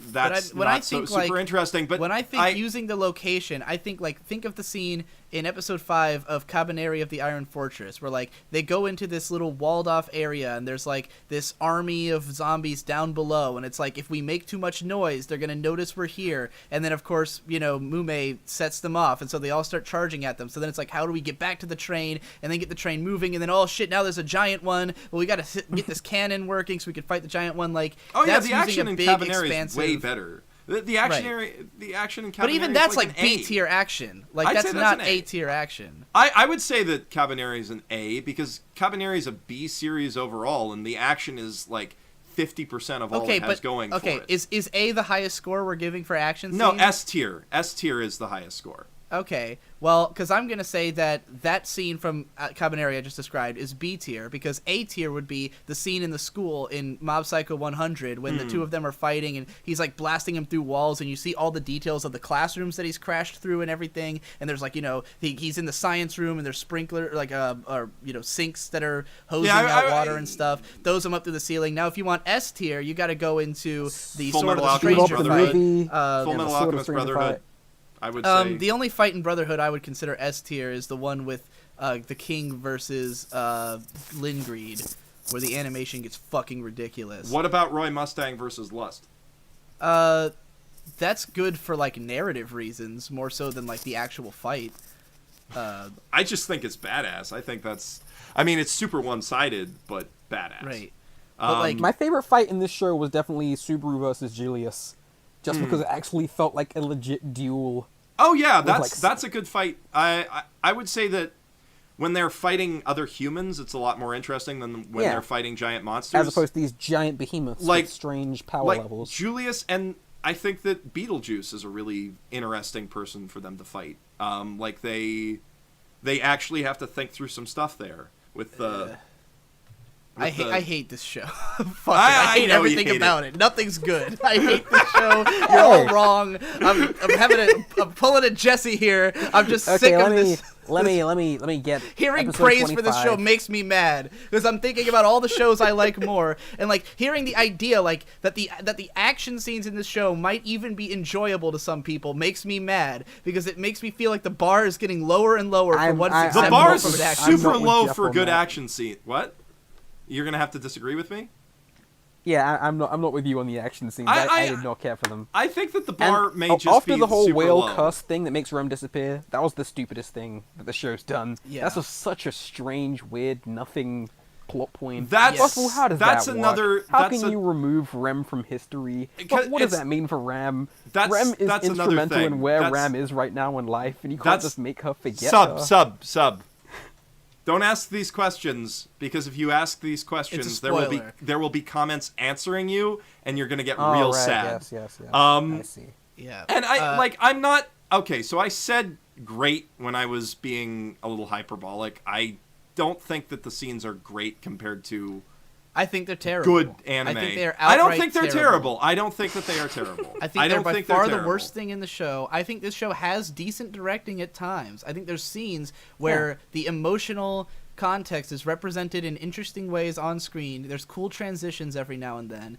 that's super interesting. But when I think using the location, I think of the scene in episode 5 of Cabaneri of the Iron Fortress, where they go into this little walled off area, and there's this army of zombies down below, and it's if we make too much noise, they're gonna notice we're here, and then of course Mume sets them off, and so they all start charging at them. So then it's how do we get back to the train and then get the train moving, and then oh shit, now there's a giant one. Well, we gotta get this cannon working so we can fight the giant one. The action in Cabaneri is way better. The action in Cabaneri, but even that's B tier action. That's not A tier action. I would say that Cabaneri is an A, because Cabaneri is a B series overall, and the action is 50% of all it has going for it. Is A the highest score we're giving for action scenes? No, S tier. S tier is the highest score. Okay, well, because I'm going to say that scene from Cabaneri I just described is B tier, because A tier would be the scene in the school in Mob Psycho 100 when the two of them are fighting and he's like blasting him through walls and you see all the details of the classrooms that he's crashed through and everything, and there's like, he's in the science room and there's sprinkler, like, sinks that are hosing out water and stuff, throws them up through the ceiling. Now, if you want S tier, you got to go into the Full Sword of Metal the Alchemist Stranger Brotherhood. fight. Full Metal Alchemist Brotherhood. I would say the only fight in Brotherhood I would consider S tier is the one with the King versus Lingreed, where the animation gets fucking ridiculous. What about Roy Mustang versus Lust? That's good for like narrative reasons more so than like the actual fight. I just think it's badass. I think it's super one-sided, but badass. Right. But like my favorite fight in this show was definitely Subaru versus Julius. Just because it actually felt like a legit duel. Oh yeah, that's a good fight. I would say that when they're fighting other humans, it's a lot more interesting than when they're fighting giant monsters. As opposed to these giant behemoths with strange power levels. Julius, and I think that Beetlejuice is a really interesting person for them to fight. They actually have to think through some stuff there with the. I hate this show. Fuck I hate everything about it. Nothing's good. I hate this show. You're all wrong. I'm pulling a Jesse here. I'm just sick of this. Let me get. Hearing praise for this show makes me mad because I'm thinking about all the shows I like more, and like hearing the idea like that the action scenes in this show might even be enjoyable to some people makes me mad because it makes me feel like the bar is getting lower and lower for what's acceptable. The bar is from an action super scene. low for a good action scene. What? You're gonna have to disagree with me? Yeah, I'm not with you on the action scenes. I did not care for them. I think that the bar may just after be the whole super whale low. cuss thing that makes Rem disappear. That was the stupidest thing that the show's done. Yeah. That's just such a strange, weird, nothing plot point. That's First of all, how does that's that another. work? How that's can a, you remove Rem from history? Because What does it's- that mean for Rem? That's- Rem is that's another instrumental thing. in where That's- Rem is right now in life, and you can't That's- just make her forget her. Sub. Don't ask these questions because if you ask these questions, there will be comments answering you, and you're gonna get real sad. Yes. I see. Yeah. And I'm not okay. So I said great when I was being a little hyperbolic. I don't think that the scenes are great compared to. I think they're terrible. Good anime. I think they're I don't outright think they're terrible. I don't think that they are terrible. I think they're by far the terrible. worst thing in the show. I think this show has decent directing at times. I think there's scenes where the emotional context is represented in interesting ways on screen. There's cool transitions every now and then.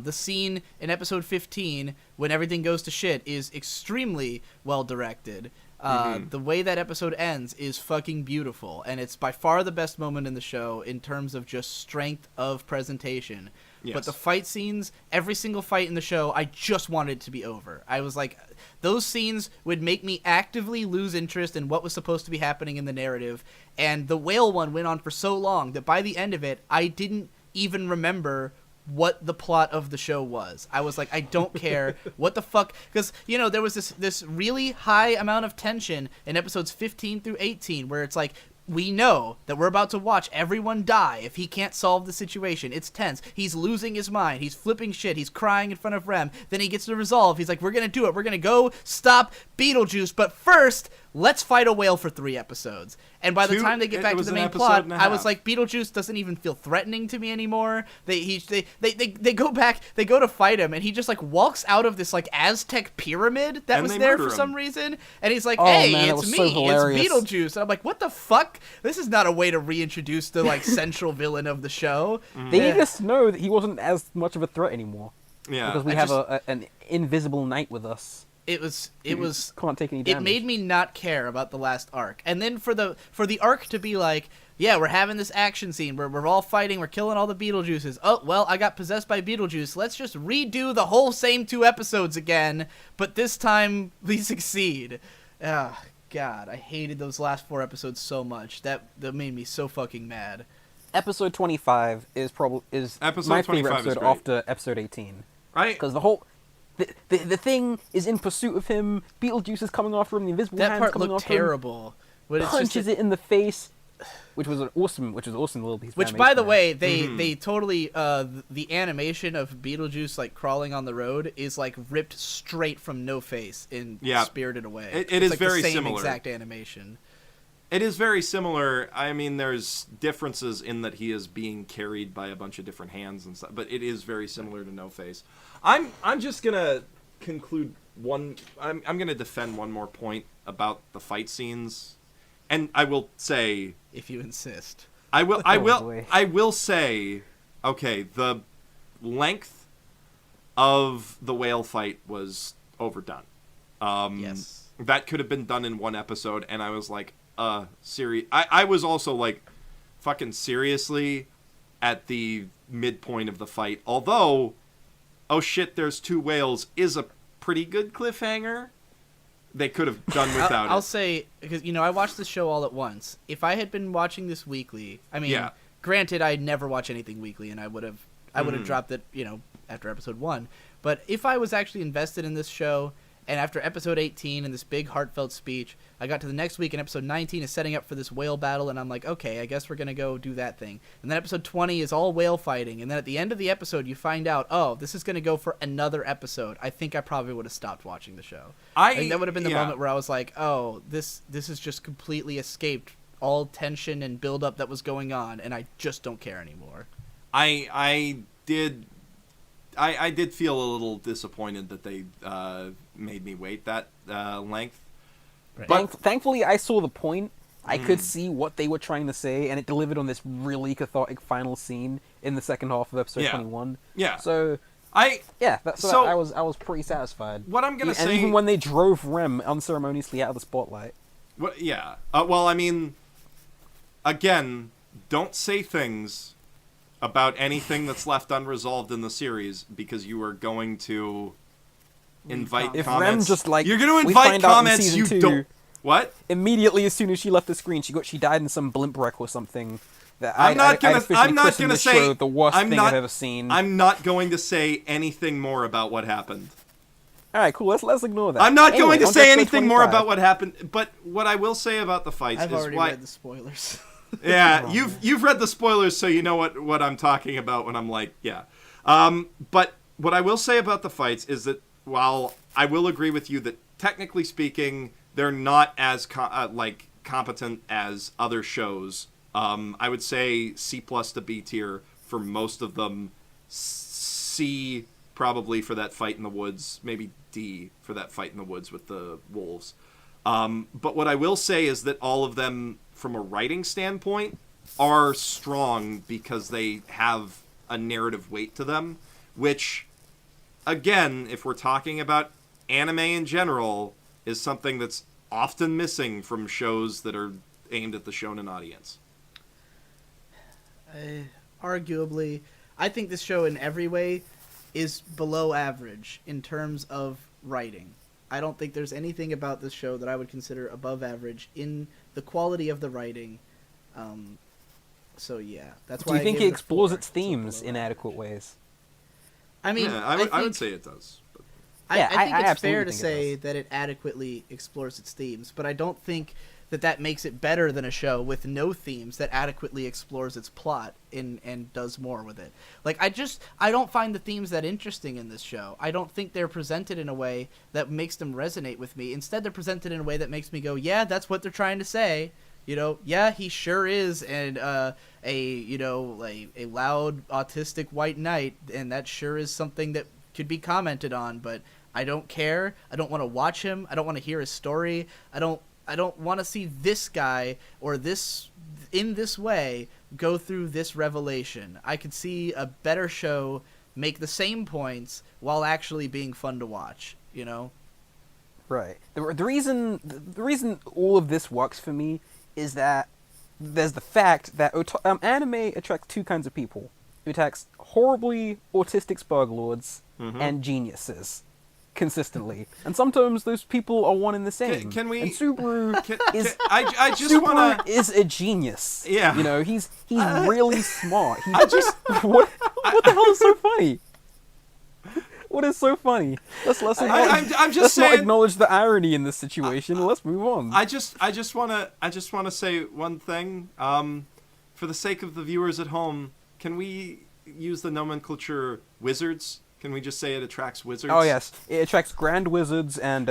The scene in episode 15 when everything goes to shit is extremely well directed. The way that episode ends is fucking beautiful, and it's by far the best moment in the show in terms of just strength of presentation. Yes. But the fight scenes, every single fight in the show, I just wanted it to be over. I was like, those scenes would make me actively lose interest in what was supposed to be happening in the narrative, and the whale one went on for so long that by the end of it, I didn't even remember what the plot of the show was. I was like, I don't care what the fuck, because there was this really high amount of tension in episodes 15 through 18 where it's like, we know that we're about to watch everyone die if he can't solve the situation. It's tense. He's losing his mind. He's flipping shit. He's crying in front of Rem. Then he gets to resolve. He's like, we're going to do it. We're going to go stop Beetlejuice. But first, let's fight a whale for 3 episodes. And by the time they get back to the main plot, I was like, Beetlejuice doesn't even feel threatening to me anymore. They go back, they go to fight him, and he just like walks out of this like Aztec pyramid that was there for some reason, and he's like, "Hey, it's me, it's Beetlejuice." And I'm like, "What the fuck? This is not a way to reintroduce the like central villain of the show." They need us to know that he wasn't as much of a threat anymore. Yeah, because we have an invisible knight with us. It was can't take any damage. It made me not care about the last arc. And then for the arc to be like, yeah, we're having this action scene where we're all fighting, we're killing all the Beetlejuices. Oh, well, I got possessed by Beetlejuice. Let's just redo the whole same 2 episodes again, but this time we succeed. Ah, God, I hated those last 4 episodes so much. That made me so fucking mad. Episode 25 is my favorite episode after episode 18. Right? Because the whole the thing is in pursuit of him. Beetlejuice is coming after him. The invisible that hand's part coming looked after him. terrible. But Punches it in the face. which was an awesome little piece. Which, by the way, they totally the animation of Beetlejuice like crawling on the road is like ripped straight from No Face in Spirited Away. It is like very the same similar. Exact animation. It is very similar. I mean, there's differences in that he is being carried by a bunch of different hands and stuff, but it is very similar to No Face. I'm just gonna conclude one. I'm gonna defend one more point about the fight scenes, and I will say, if you insist, I will. Boy. I will say, okay, the length of the whale fight was overdone. Yes, that could have been done in one episode, and I was like, I was also like, fucking seriously, at the midpoint of the fight. Although, oh shit, there's two whales is a pretty good cliffhanger. They could have done without it. I'll say, because, I watched this show all at once. If I had been watching this weekly, I mean, granted, I never watch anything weekly, and I would have dropped it, after episode 1. But if I was actually invested in this show, and after episode 18 and this big heartfelt speech, I got to the next week and episode 19 is setting up for this whale battle, and I'm like, okay, I guess we're going to go do that thing. And then episode 20 is all whale fighting, and then at the end of the episode you find out, oh, this is going to go for another episode. I think I probably would have stopped watching the show. I think that would have been the moment where I was like, oh, this has just completely escaped all tension and build-up that was going on, and I just don't care anymore. I did feel a little disappointed that they made me wait that length. Right. But thankfully, I saw the point. I could see what they were trying to say, and it delivered on this really cathartic final scene in the second half of episode 21. Yeah. So I was pretty satisfied. What I'm gonna say, and even when they drove Rem unceremoniously out of the spotlight. What? Yeah. Well, I mean, again, don't say things about anything that's left unresolved in the series, because you are going to invite if comments. Rem just like you're going to invite comments you two, don't. What? Immediately as soon as she left the screen, she died in some blimp wreck or something. That I'm not going to say the worst thing I've ever seen. I'm not going to say anything more about what happened. All right, cool. Let's ignore that. I'm not going to say anything more about what happened. But what I will say about the fights I've is already read the spoilers. Yeah, you've read the spoilers, so you know what I'm talking about when I'm like, yeah. But what I will say about the fights is that while I will agree with you that technically speaking, they're not as competent as other shows. I would say C+ to B tier for most of them. C probably for that fight in the woods, maybe D for that fight in the woods with the wolves. But what I will say is that all of them, from a writing standpoint, are strong because they have a narrative weight to them, which, again, if we're talking about anime in general, is something that's often missing from shows that are aimed at the shonen audience. Arguably, I think this show in every way is below average in terms of writing. I don't think there's anything about this show that I would consider above average in the quality of the writing. So yeah, that's why. Do you think it explores its themes in adequate ways? I mean, yeah, I would say it does. But... I think it's fair to say that it adequately explores its themes, but I don't think that makes it better than a show with no themes that adequately explores its plot and does more with it. Like, I don't find the themes that interesting in this show. I don't think they're presented in a way that makes them resonate with me. Instead, they're presented in a way that makes me go, yeah, that's what they're trying to say. Yeah, he sure is, and a loud autistic white knight, and that sure is something that could be commented on, but I don't care. I don't want to watch him. I don't want to hear his story. I don't want to see this guy or this in this way go through this revelation. I could see a better show make the same points while actually being fun to watch, Right. The reason all of this works for me is that there's the fact that anime attracts two kinds of people. It attracts horribly autistic spurglords and geniuses. Consistently, and sometimes those people are one and the same. Can we? And Subaru I just want to. Is a genius. Yeah. He's really smart. What the hell is so funny? What is so funny? Let's I'm just let's not saying. acknowledge the irony in this situation. Let's move on. I just wanna say one thing. For the sake of the viewers at home, can we use the nomenclature wizards? Can we just say it attracts wizards? Oh yes, it attracts grand wizards and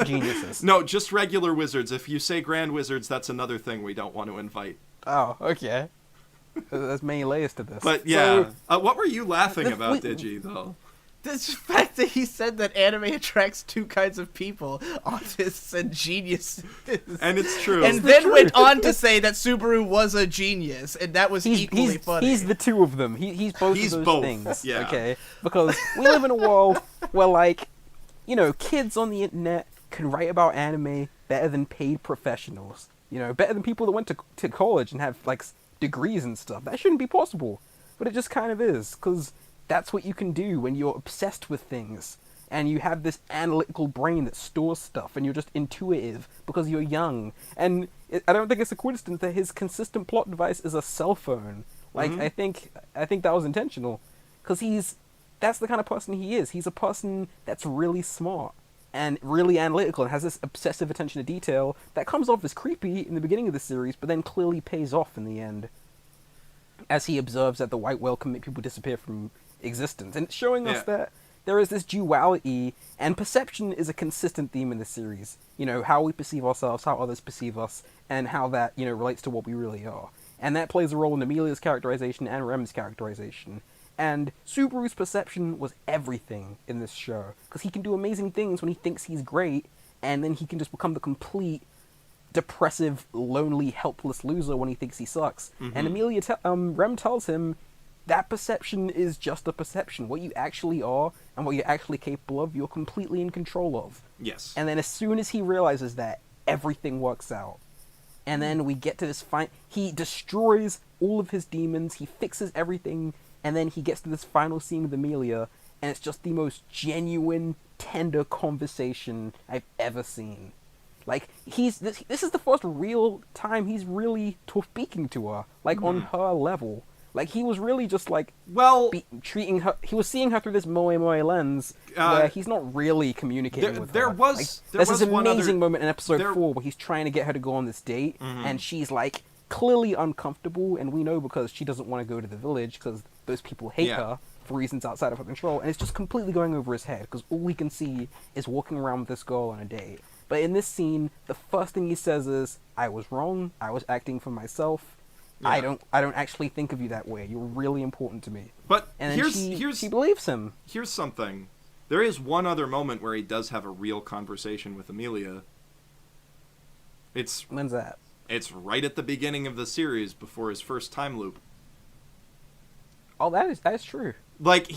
geniuses. No, just regular wizards. If you say grand wizards, that's another thing we don't want to invite. Oh, okay. There's many layers to this. But yeah, So, what were you laughing about, Digi, though? The fact that he said that anime attracts two kinds of people, autists and geniuses. And it's true. And then went on to say that Subaru was a genius, and that was equally funny. He's the two of them. He's both He's of those both, things. yeah. Okay? Because we live in a world where, like, you know, kids on the internet can write about anime better than paid professionals. You know, better than people that went to college and have, like, degrees and stuff. That shouldn't be possible. But it just kind of is, because that's what you can do when you're obsessed with things. And you have this analytical brain that stores stuff, and you're just intuitive because you're young. And I don't think it's a coincidence that his consistent plot device is a cell phone. Like, I think that was intentional. Because that's the kind of person he is. He's a person that's really smart and really analytical and has this obsessive attention to detail that comes off as creepy in the beginning of the series, but then clearly pays off in the end. As he observes that the white whale can make people disappear from existence. And it's showing us that there is this duality, and perception is a consistent theme in the series. You know, how we perceive ourselves, how others perceive us, and how that, you know, relates to what we really are. And that plays a role in Amelia's characterization and Rem's characterization. And Subaru's perception was everything in this show, because he can do amazing things when he thinks he's great, and then he can just become the complete depressive, lonely, helpless loser when he thinks he sucks. And Rem tells him that perception is just a perception. What you actually are and what you're actually capable of, you're completely in control of. Yes. And then as soon as he realizes that, everything works out. And then we get to this he destroys all of his demons, he fixes everything, and then he gets to this final scene with Amelia, and it's just the most genuine, tender conversation I've ever seen. Like, this is the first real time he's really speaking to her, like, on her level. Like, he was really just, like, treating her... He was seeing her through this moe moe lens, where he's not really communicating with her. There's this amazing moment in episode 4 where he's trying to get her to go on this date, and she's, like, clearly uncomfortable, and we know because she doesn't want to go to the village, because those people hate her for reasons outside of her control, and it's just completely going over his head, because all he can see is walking around with this girl on a date. But in this scene, the first thing he says is, I was wrong, I was acting for myself, I don't actually think of you that way, you're really important to me. But and then she believes him. Here's something. There is one other moment where he does have a real conversation with Amelia. When's that? It's right at the beginning of the series, before his first time loop. Oh, that is true. Like,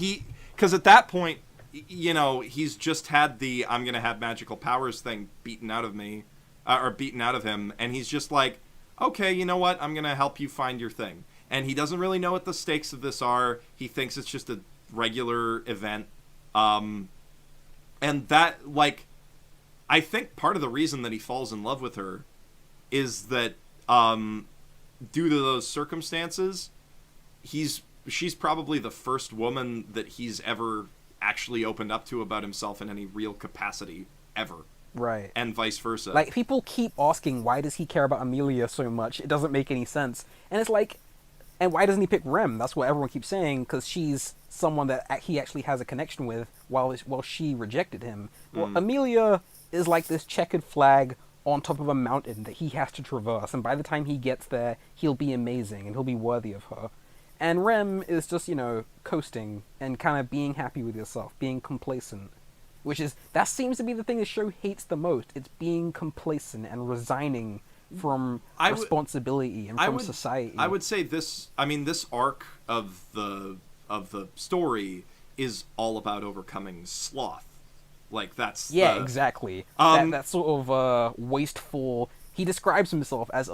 because at that point, you know, he's just had the I'm gonna have magical powers thing beaten out of me, or beaten out of him, and he's just like, okay, you know what, I'm gonna help you find your thing. And he doesn't really know what the stakes of this are. He thinks it's just a regular event. And that, like, I think part of the reason that he falls in love with her is that, due to those circumstances, she's probably the first woman that he's ever actually opened up to about himself in any real capacity, ever. Right. And vice versa. Like, people keep asking, why does he care about Amelia so much? It doesn't make any sense. And it's like, and why doesn't he pick Rem? That's what everyone keeps saying, because she's someone that he actually has a connection with, while she rejected him. Well, Amelia is like this checkered flag on top of a mountain that he has to traverse, and by the time he gets there, he'll be amazing, and he'll be worthy of her. And Rem is just, you know, coasting, and kind of being happy with yourself, being complacent. That seems to be the thing the show hates the most. It's being complacent and resigning from responsibility and from society. I would say this arc of the story is all about overcoming sloth. Like, that's exactly. That sort of wasteful... He describes himself as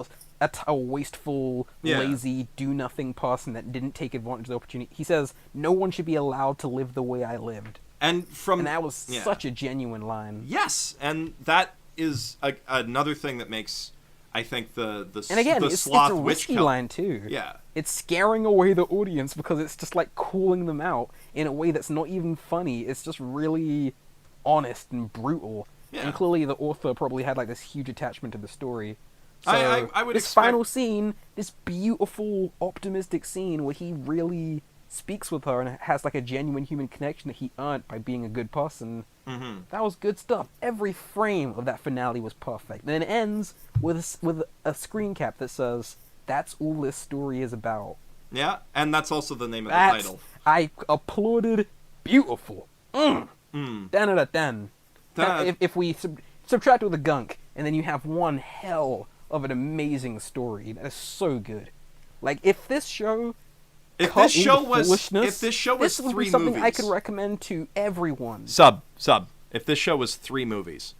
a wasteful, lazy, do-nothing person that didn't take advantage of the opportunity. He says, no one should be allowed to live the way I lived. And that was such a genuine line. Yes, and that is another thing that makes I think the And again, the it's sloth a witch risky cult. line too. Yeah. It's scaring away the audience because it's just like calling them out in a way that's not even funny. It's just really honest and brutal. Yeah. And clearly the author probably had like this huge attachment to the story. So I would this expect... final scene, this beautiful, optimistic scene where he really speaks with her and has like a genuine human connection that he earned by being a good person. Mm-hmm. That was good stuff. Every frame of that finale was perfect. And then it ends with a screen cap that says, "That's all this story is about." Yeah, and that's also the name of the title. I applauded. Beautiful. 10 out of 10. If we subtract all the gunk, and then you have one hell of an amazing story that is so good. Like, if this show was three would be something movies, I could recommend to everyone. Sub. If this show was 3 movies.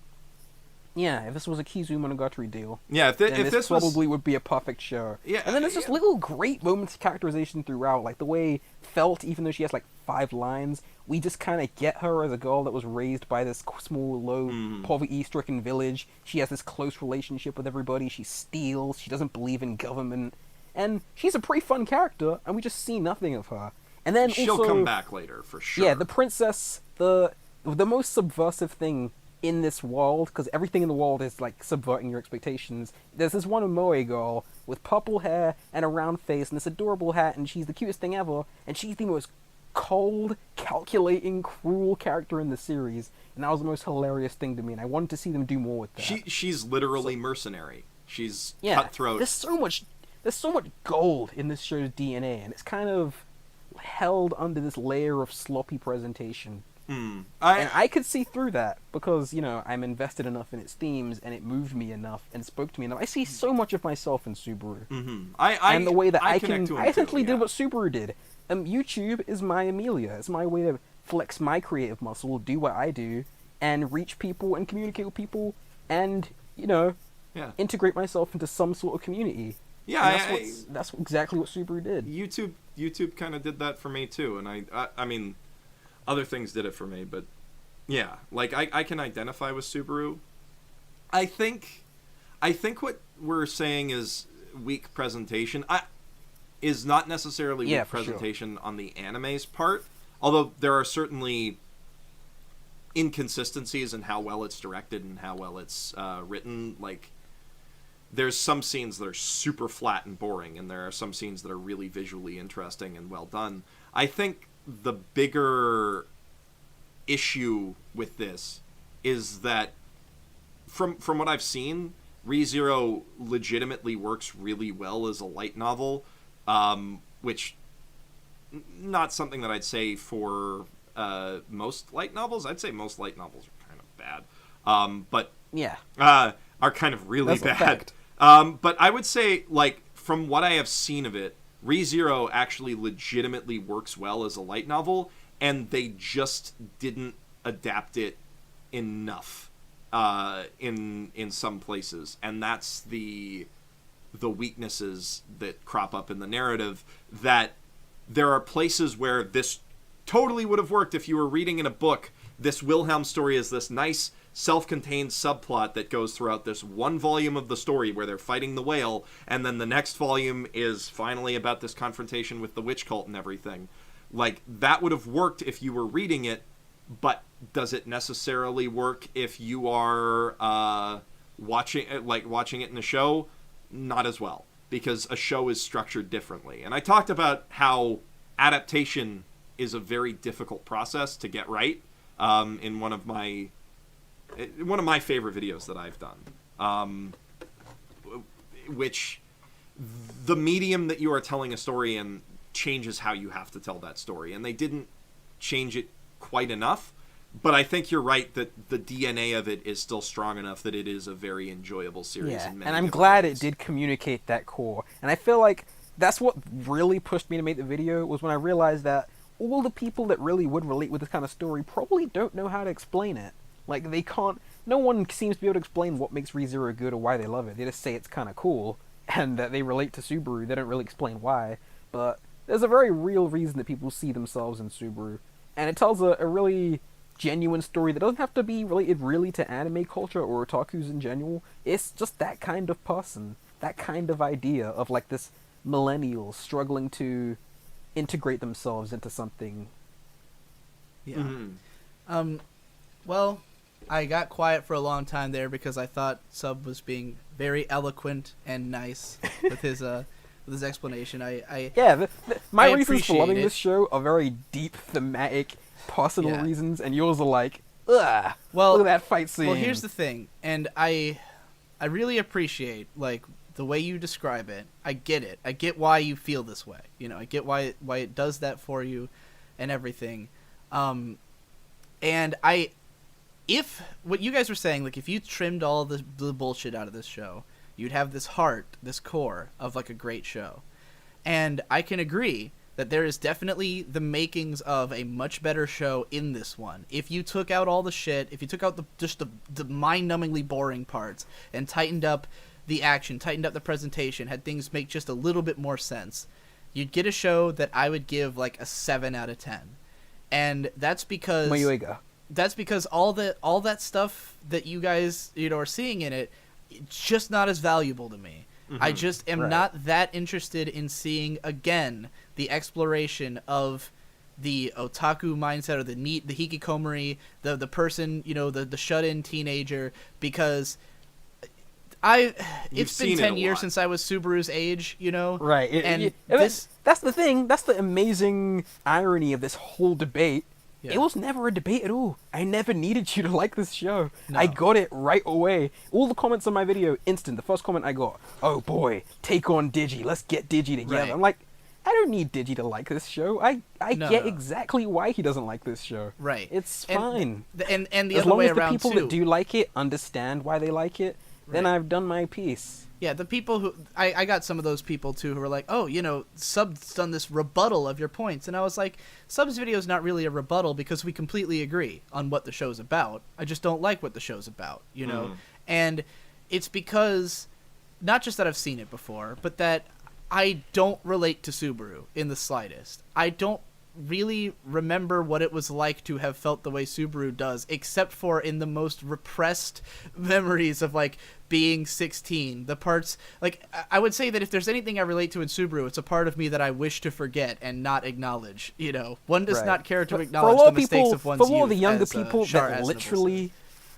Yeah, if this was a Kizu Monogatari deal. Yeah, if this probably would be a perfect show. Yeah, and then there's just little great moments of characterization throughout, like the way Felt, even though she has like 5 lines, we just kind of get her as a girl that was raised by this small, low, poverty-stricken village. She has this close relationship with everybody. She steals. She doesn't believe in government, and she's a pretty fun character. And we just see nothing of her. And then she'll also, come back later for sure. Yeah, the princess, the most subversive thing in this world, because everything in the world is like subverting your expectations. There's this one Moe girl with purple hair and a round face and this adorable hat, and she's the cutest thing ever, and she's the most cold, calculating, cruel character in the series, and that was the most hilarious thing to me, and I wanted to see them do more with that. She's literally mercenary. She's Yeah, cutthroat. there's so much gold in this show's DNA, and it's kind of held under this layer of sloppy presentation. And I could see through that because, I'm invested enough in its themes and it moved me enough and spoke to me enough. I see so much of myself in Subaru. And the way that I essentially did what Subaru did. YouTube is my Amelia. It's my way to flex my creative muscle, do what I do, and reach people and communicate with people and, integrate myself into some sort of community. Yeah, that's exactly what Subaru did. YouTube kind of did that for me too, and I mean, other things did it for me, but yeah, like I can identify with Subaru. I think what we're saying is weak presentation. Is not necessarily weak presentation on the anime's part, although there are certainly inconsistencies in how well it's directed and how well it's written. Like, there's some scenes that are super flat and boring, and there are some scenes that are really visually interesting and well done. I think the bigger issue with this is that from what I've seen, ReZero legitimately works really well as a light novel, which not something that I'd say for most light novels. I'd say most light novels are kind of bad, but yeah, are kind of really That's bad. But I would say, like, from what I have seen of it, ReZero actually legitimately works well as a light novel, and they just didn't adapt it enough in some places, and that's the weaknesses that crop up in the narrative. That there are places where this totally would have worked if you were reading in a book. This Wilhelm story is this nice self-contained subplot that goes throughout this one volume of the story where they're fighting the whale, and then the next volume is finally about this confrontation with the witch cult and everything. Like, that would have worked if you were reading it, but does it necessarily work if you are watching it in a show? Not as well, because a show is structured differently. And I talked about how adaptation is a very difficult process to get right in one of my favorite videos that I've done, which the medium that you are telling a story in changes how you have to tell that story, and they didn't change it quite enough. But I think you're right that the DNA of it is still strong enough that it is a very enjoyable series. Yeah, in many and I'm different glad ways. it did communicate that core. And I feel like that's what really pushed me to make the video, was when I realized that all the people that really would relate with this kind of story probably don't know how to explain it. Like, they can't... No one seems to be able to explain what makes ReZero good or why they love it. They just say it's kind of cool, and that they relate to Subaru. They don't really explain why. But there's a very real reason that people see themselves in Subaru. And it tells a really genuine story that doesn't have to be related really to anime culture or otakus in general. It's just that kind of person, that kind of idea of like this millennial struggling to integrate themselves into something. Yeah. Mm-hmm. Well, I got quiet for a long time there because I thought Sub was being very eloquent and nice with his explanation. My I reasons for loving appreciate this it. show are very deep, thematic, personal Yeah. reasons, and yours are like, ugh, Well, look at that fight scene. Well, here's the thing, and I really appreciate like the way you describe it. I get it. I get why you feel this way. You know, I get why it does that for you, and everything. And if what you guys were saying, like if you trimmed all the bullshit out of this show, you'd have this heart, this core of like a great show. And I can agree that there is definitely the makings of a much better show in this one. If you took out all the shit, if you took out the mind-numbingly boring parts and tightened up the action, tightened up the presentation, had things make just a little bit more sense, you'd get a show that I would give like a 7 out of 10. And that's because all that stuff that you guys, you know, are seeing in it, it's just not as valuable to me. Mm-hmm. I just am not that interested in seeing again the exploration of the otaku mindset or the hikikomori, the person, you know, the shut-in teenager, because it's been 10 years since I was Subaru's age, you know? Right. That's the thing. That's the amazing irony of this whole debate. Yeah. It was never a debate at all. I never needed you to like this show. No. I got it right away. All the comments on my video, instant. The first comment I got, oh boy, take on Digi. Let's get Digi together. Right. I'm like, I don't need Digi to like this show. I No, get no. exactly why he doesn't like this show. Right. It's And fine. And the As other long way as the around people too. that do like it understand why they like it, then Right. I've done my piece. Yeah, the people who I got some of those people too who were like, oh, you know, Sub's done this rebuttal of your points, and I was like, Sub's video is not really a rebuttal because we completely agree on what the show's about. I just don't like what the show's about, you know, and it's because not just that I've seen it before, but that I don't relate to Subaru in the slightest. I don't really remember what it was like to have felt the way Subaru does, except for in the most repressed memories of like being 16. The parts, like, I would say that if there's anything I relate to in Subaru, it's a part of me that I wish to forget and not acknowledge. You know, one does Right. not care to But acknowledge the mistakes of one's for a lot youth. of the younger as, people Shar that Aznavour literally, said.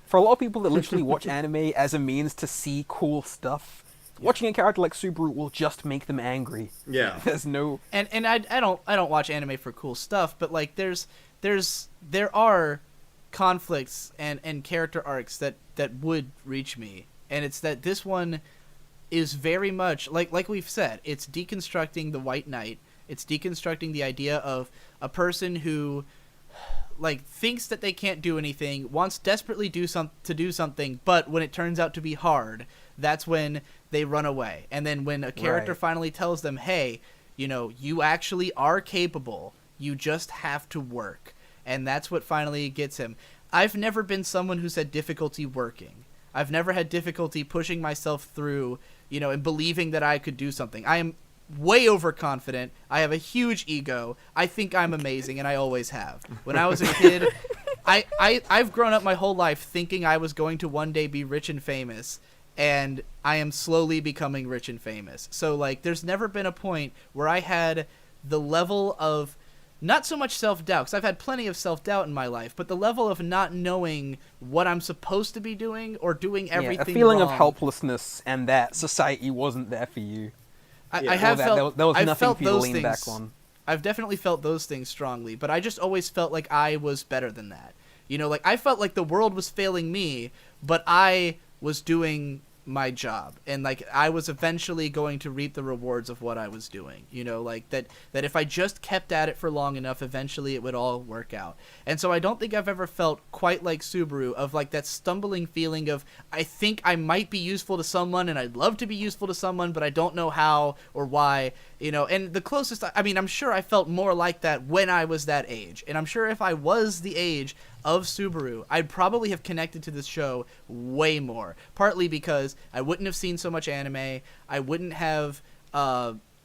for a lot of people that literally watch anime as a means to see cool stuff, watching a character like Subaru will just make them angry. Yeah. There's no. And I don't watch anime for cool stuff, but like there are conflicts and character arcs that would reach me, and it's that this one is very much like we've said, it's deconstructing the White Knight. It's deconstructing the idea of a person who like thinks that they can't do anything, wants desperately to do something, but when it turns out to be hard, that's when they run away. And then when a character Right. finally tells them, hey, you know, you actually are capable, you just have to work. And that's what finally gets him. I've never been someone who's had difficulty working. I've never had difficulty pushing myself through, you know, and believing that I could do something. I am way overconfident. I have a huge ego. I think I'm amazing, and I always have. When I was a kid, I've grown up my whole life thinking I was going to one day be rich and famous, and I am slowly becoming rich and famous. So, like, there's never been a point where I had the level of, not so much self-doubt, because I've had plenty of self-doubt in my life, but the level of not knowing what I'm supposed to be doing or doing everything a feeling wrong. of helplessness and that society wasn't there for you. I have Or that felt there was I've nothing felt for you to those lean things. back on. I've definitely felt those things strongly, but I just always felt like I was better than that. You know, like I felt like the world was failing me, but I was doing my job, and like I was eventually going to reap the rewards of what I was doing. You know, like that if I just kept at it for long enough, eventually it would all work out. And so I don't think I've ever felt quite like Subaru, of like that stumbling feeling of, I think I might be useful to someone and I'd love to be useful to someone, but I don't know how or why, you know. And the closest, I mean, I'm sure I felt more like that when I was that age, and I'm sure if I was the age of Subaru, I'd probably have connected to this show way more. Partly because I wouldn't have seen so much anime. I wouldn't have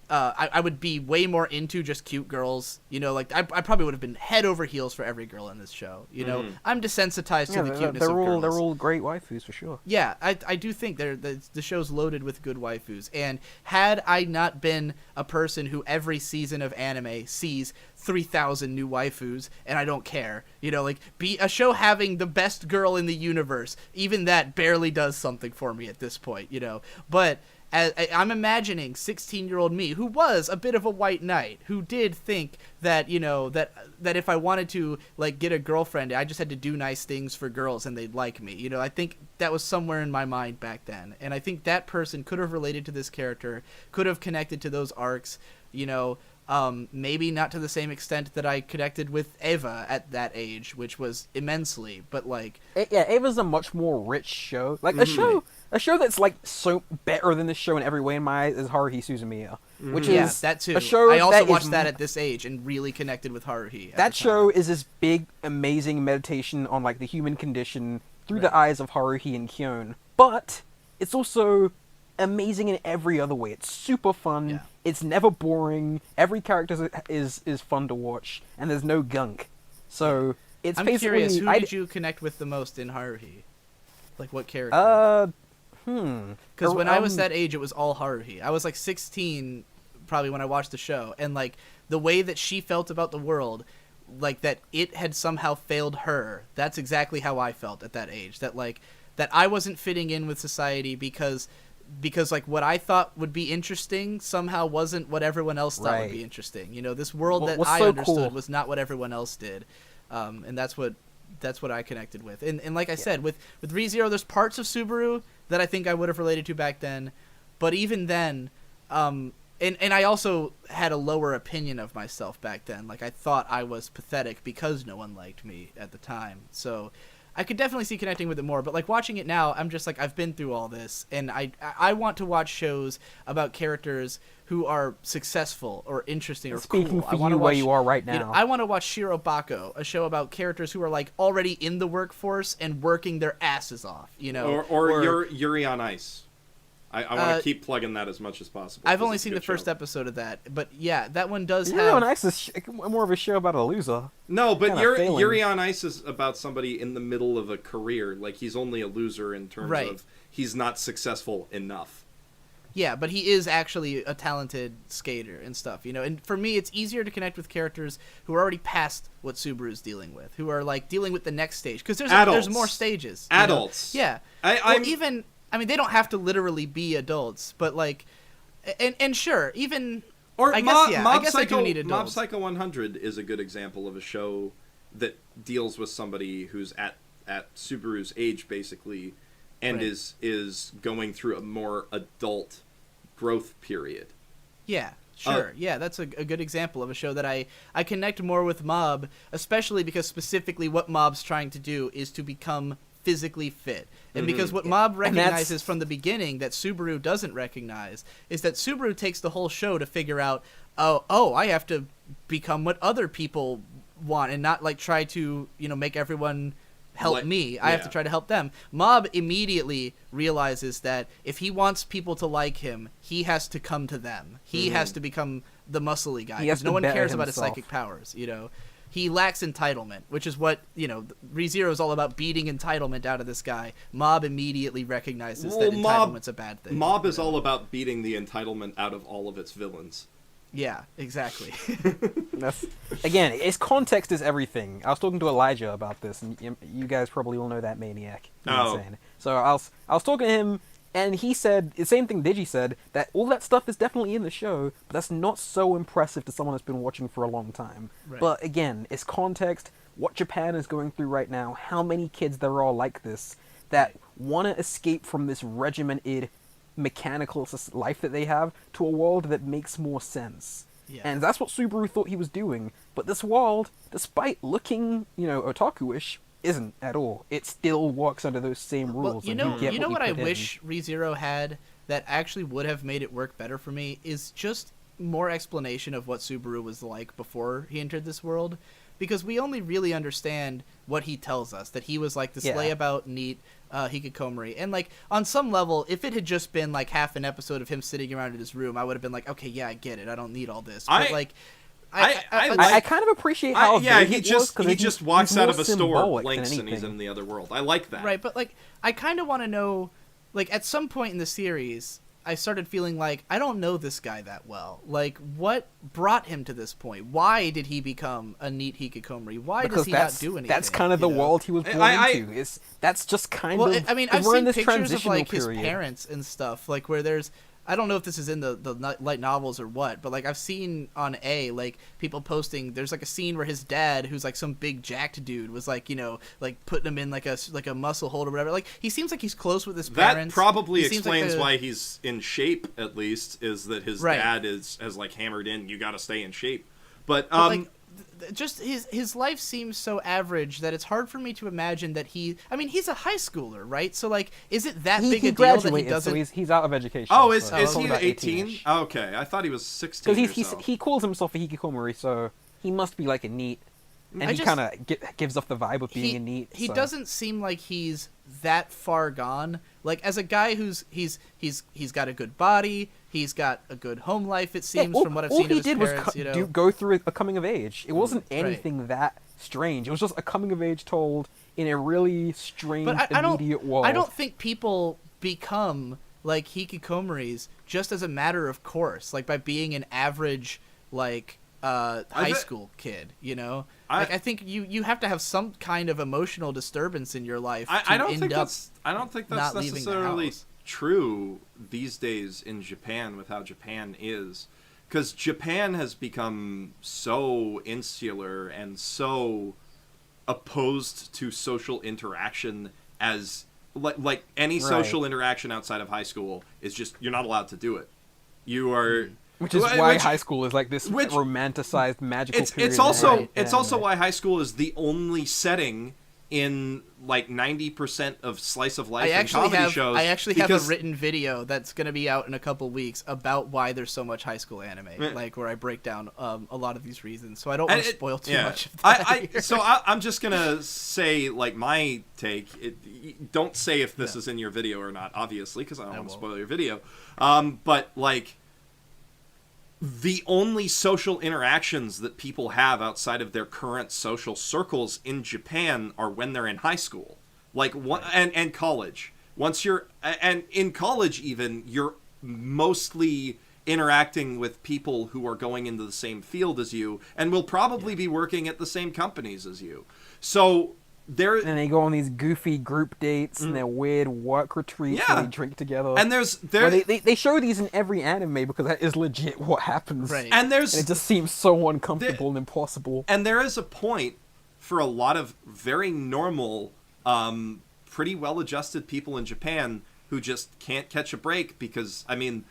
I would be way more into just cute girls. You know, like I probably would have been head over heels for every girl in this show. You know, I'm desensitized to the cuteness of girls. They're all great waifus for sure. Yeah, I do think the show's loaded with good waifus. And had I not been a person who every season of anime sees 3,000 new waifus and I don't care, you know, like be a show having the best girl in the universe, even that barely does something for me at this point, you know. But I'm imagining 16-year-old me, who was a bit of a white knight, who did think that, you know, that if I wanted to, like, get a girlfriend, I just had to do nice things for girls and they'd like me. You know, I think that was somewhere in my mind back then. And I think that person could have related to this character, could have connected to those arcs, you know, maybe not to the same extent that I connected with Eva at that age, which was immensely, but like... Yeah, Ava's a much more rich show. Like, a show that's, like, so better than this show in every way in my eyes is Haruhi Suzumiya. Which is that too. A show I also that watched that at this age and really connected with Haruhi. That show is this big, amazing meditation on, like, the human condition through the eyes of Haruhi and Kyon. But it's also amazing in every other way. It's super fun. Yeah. It's never boring. Every character is fun to watch, and there's no gunk. So it's I'm basically... curious, who did you connect with the most in Haruhi? Like, what character? Because when I was that age, it was all Haruhi. I was like 16, probably, when I watched the show, and like the way that she felt about the world, like that it had somehow failed her. That's exactly how I felt at that age. That like that I wasn't fitting in with society because like what I thought would be interesting somehow wasn't what everyone else thought would be interesting. You know, this world that I understood was not what everyone else did, and that's what I connected with. And like I said, with ReZero, there's parts of Subaru that I think I would have related to back then, but even then, and I also had a lower opinion of myself back then. Like, I thought I was pathetic because no one liked me at the time. So I could definitely see connecting with it more, but like watching it now, I'm just like, I've been through all this, and I want to watch shows about characters who are successful or interesting or Speaking cool. for you where you are right now. You know, I want to watch Shirobako, a show about characters who are like already in the workforce and working their asses off. You know, or Yuri on Ice. I want to keep plugging that as much as possible. I've only seen the first episode of that, but yeah, that one does Yuri have... on Ice is more of a show about a loser. No, but Yuri on Ice is about somebody in the middle of a career. Like, he's only a loser in terms of he's not successful enough. Yeah, but he is actually a talented skater and stuff, you know. And for me, it's easier to connect with characters who are already past what Subaru's dealing with, who are like dealing with the next stage, because there's more stages. Adults. You know? Yeah. I mean, they don't have to literally be adults, but like, and sure, even I guess I do need adults. Mob Psycho 100 is a good example of a show that deals with somebody who's at Subaru's age, basically, and is going through a more adult growth period. Yeah, sure. Yeah, that's a good example of a show that I connect more with Mob, especially because specifically what Mob's trying to do is to become physically fit. And because what Mob recognizes from the beginning that Subaru doesn't recognize is that Subaru takes the whole show to figure out, oh, I have to become what other people want and not like try to, you know, make everyone help me. I have to try to help them. Mob immediately realizes that if he wants people to like him, he has to come to them. He has to become the muscly guy, because no one cares about his psychic powers, you know. He lacks entitlement, which is what, you know, ReZero is all about, beating entitlement out of this guy. Mob immediately recognizes that entitlement's a bad thing. Mob is all about beating the entitlement out of all of its villains. Yeah, exactly. Again, its context is everything. I was talking to Elijah about this, and you guys probably all know that maniac. Insane. So I was talking to him, and he said the same thing Digi said, that all that stuff is definitely in the show, but that's not so impressive to someone that's been watching for a long time. Right. But again, it's context, what Japan is going through right now, how many kids there are like this that want to escape from this regimented, mechanical life that they have to a world that makes more sense. Yeah. And that's what Subaru thought he was doing, but this world, despite looking, you know, otaku-ish, isn't at all. It still works under those same rules. Well, you know what I wish ReZero had that actually would have made it work better for me is just more explanation of what Subaru was like before he entered this world. because we only really understand what he tells us, that he was like this layabout neat hikikomori. And like on some level, if it had just been like half an episode of him sitting around in his room, I would have been like, okay, yeah, I get it. I don't need all this. But I kind of appreciate how he just walks out of a store, blinks, and he's in the other world. I like that. Right, but like I kind of want to know, like at some point in the series, I started feeling like I don't know this guy that well. Like, what brought him to this point? Why did he become a neat hikikomori? Why does he not do anything? That's kind of the world he was born into. That's just kind of. I mean, I've seen pictures of like his parents and stuff, like where there's. I don't know if this is in the light novels or what, but like I've seen on like people posting. There's like a scene where his dad, who's like some big jacked dude, was like like putting him in like a muscle hold or whatever. Like he seems like he's close with his parents. That probably explains why he's in shape. At least is that his dad has like hammered in. You got to stay in shape, but just his life seems so average that it's hard for me to imagine that he's a high schooler, right? So like, is it that big a deal that he doesn't? So he's out of education. Oh, is he 18? Okay, I thought he was 16. Because he calls himself a hikikomori, so he must be like a neat. And he kind of gives off the vibe of being a neat. He doesn't seem like he's that far gone. Like as a guy he's got a good body, he's got a good home life. It seems from what I've seen of his parents. All he did was go through a coming of age. It wasn't anything that strange. It was just a coming of age told in a really strange, immediate world. I don't think people become like hikikomoris just as a matter of course, like by being an average like high school kid, you know. I think you have to have some kind of emotional disturbance in your life. I don't think that's necessarily true these days in Japan with how Japan is, because Japan has become so insular and so opposed to social interaction as like any social interaction outside of high school is just you're not allowed to do it. You are. Which is why high school is like this romanticized magical period. It's also why high school is the only setting in like 90% of slice of life and comedy shows. I actually have a written video that's going to be out in a couple weeks about why there's so much high school anime, like where I break down a lot of these reasons. So I don't want to spoil too much of that. I'm just going to say like my take. Don't say if this is in your video or not, obviously, because I don't want to spoil your video. But like, the only social interactions that people have outside of their current social circles in Japan are when they're in high school, like and college. And in college even, you're mostly interacting with people who are going into the same field as you and will probably be working at the same companies as you. So and they go on these goofy group dates and their weird work retreats where they drink together. And they show these in every anime because that is legit what happens. Right. And it just seems so uncomfortable and impossible. And there is a point for a lot of very normal, pretty well-adjusted people in Japan who just can't catch a break because, I mean,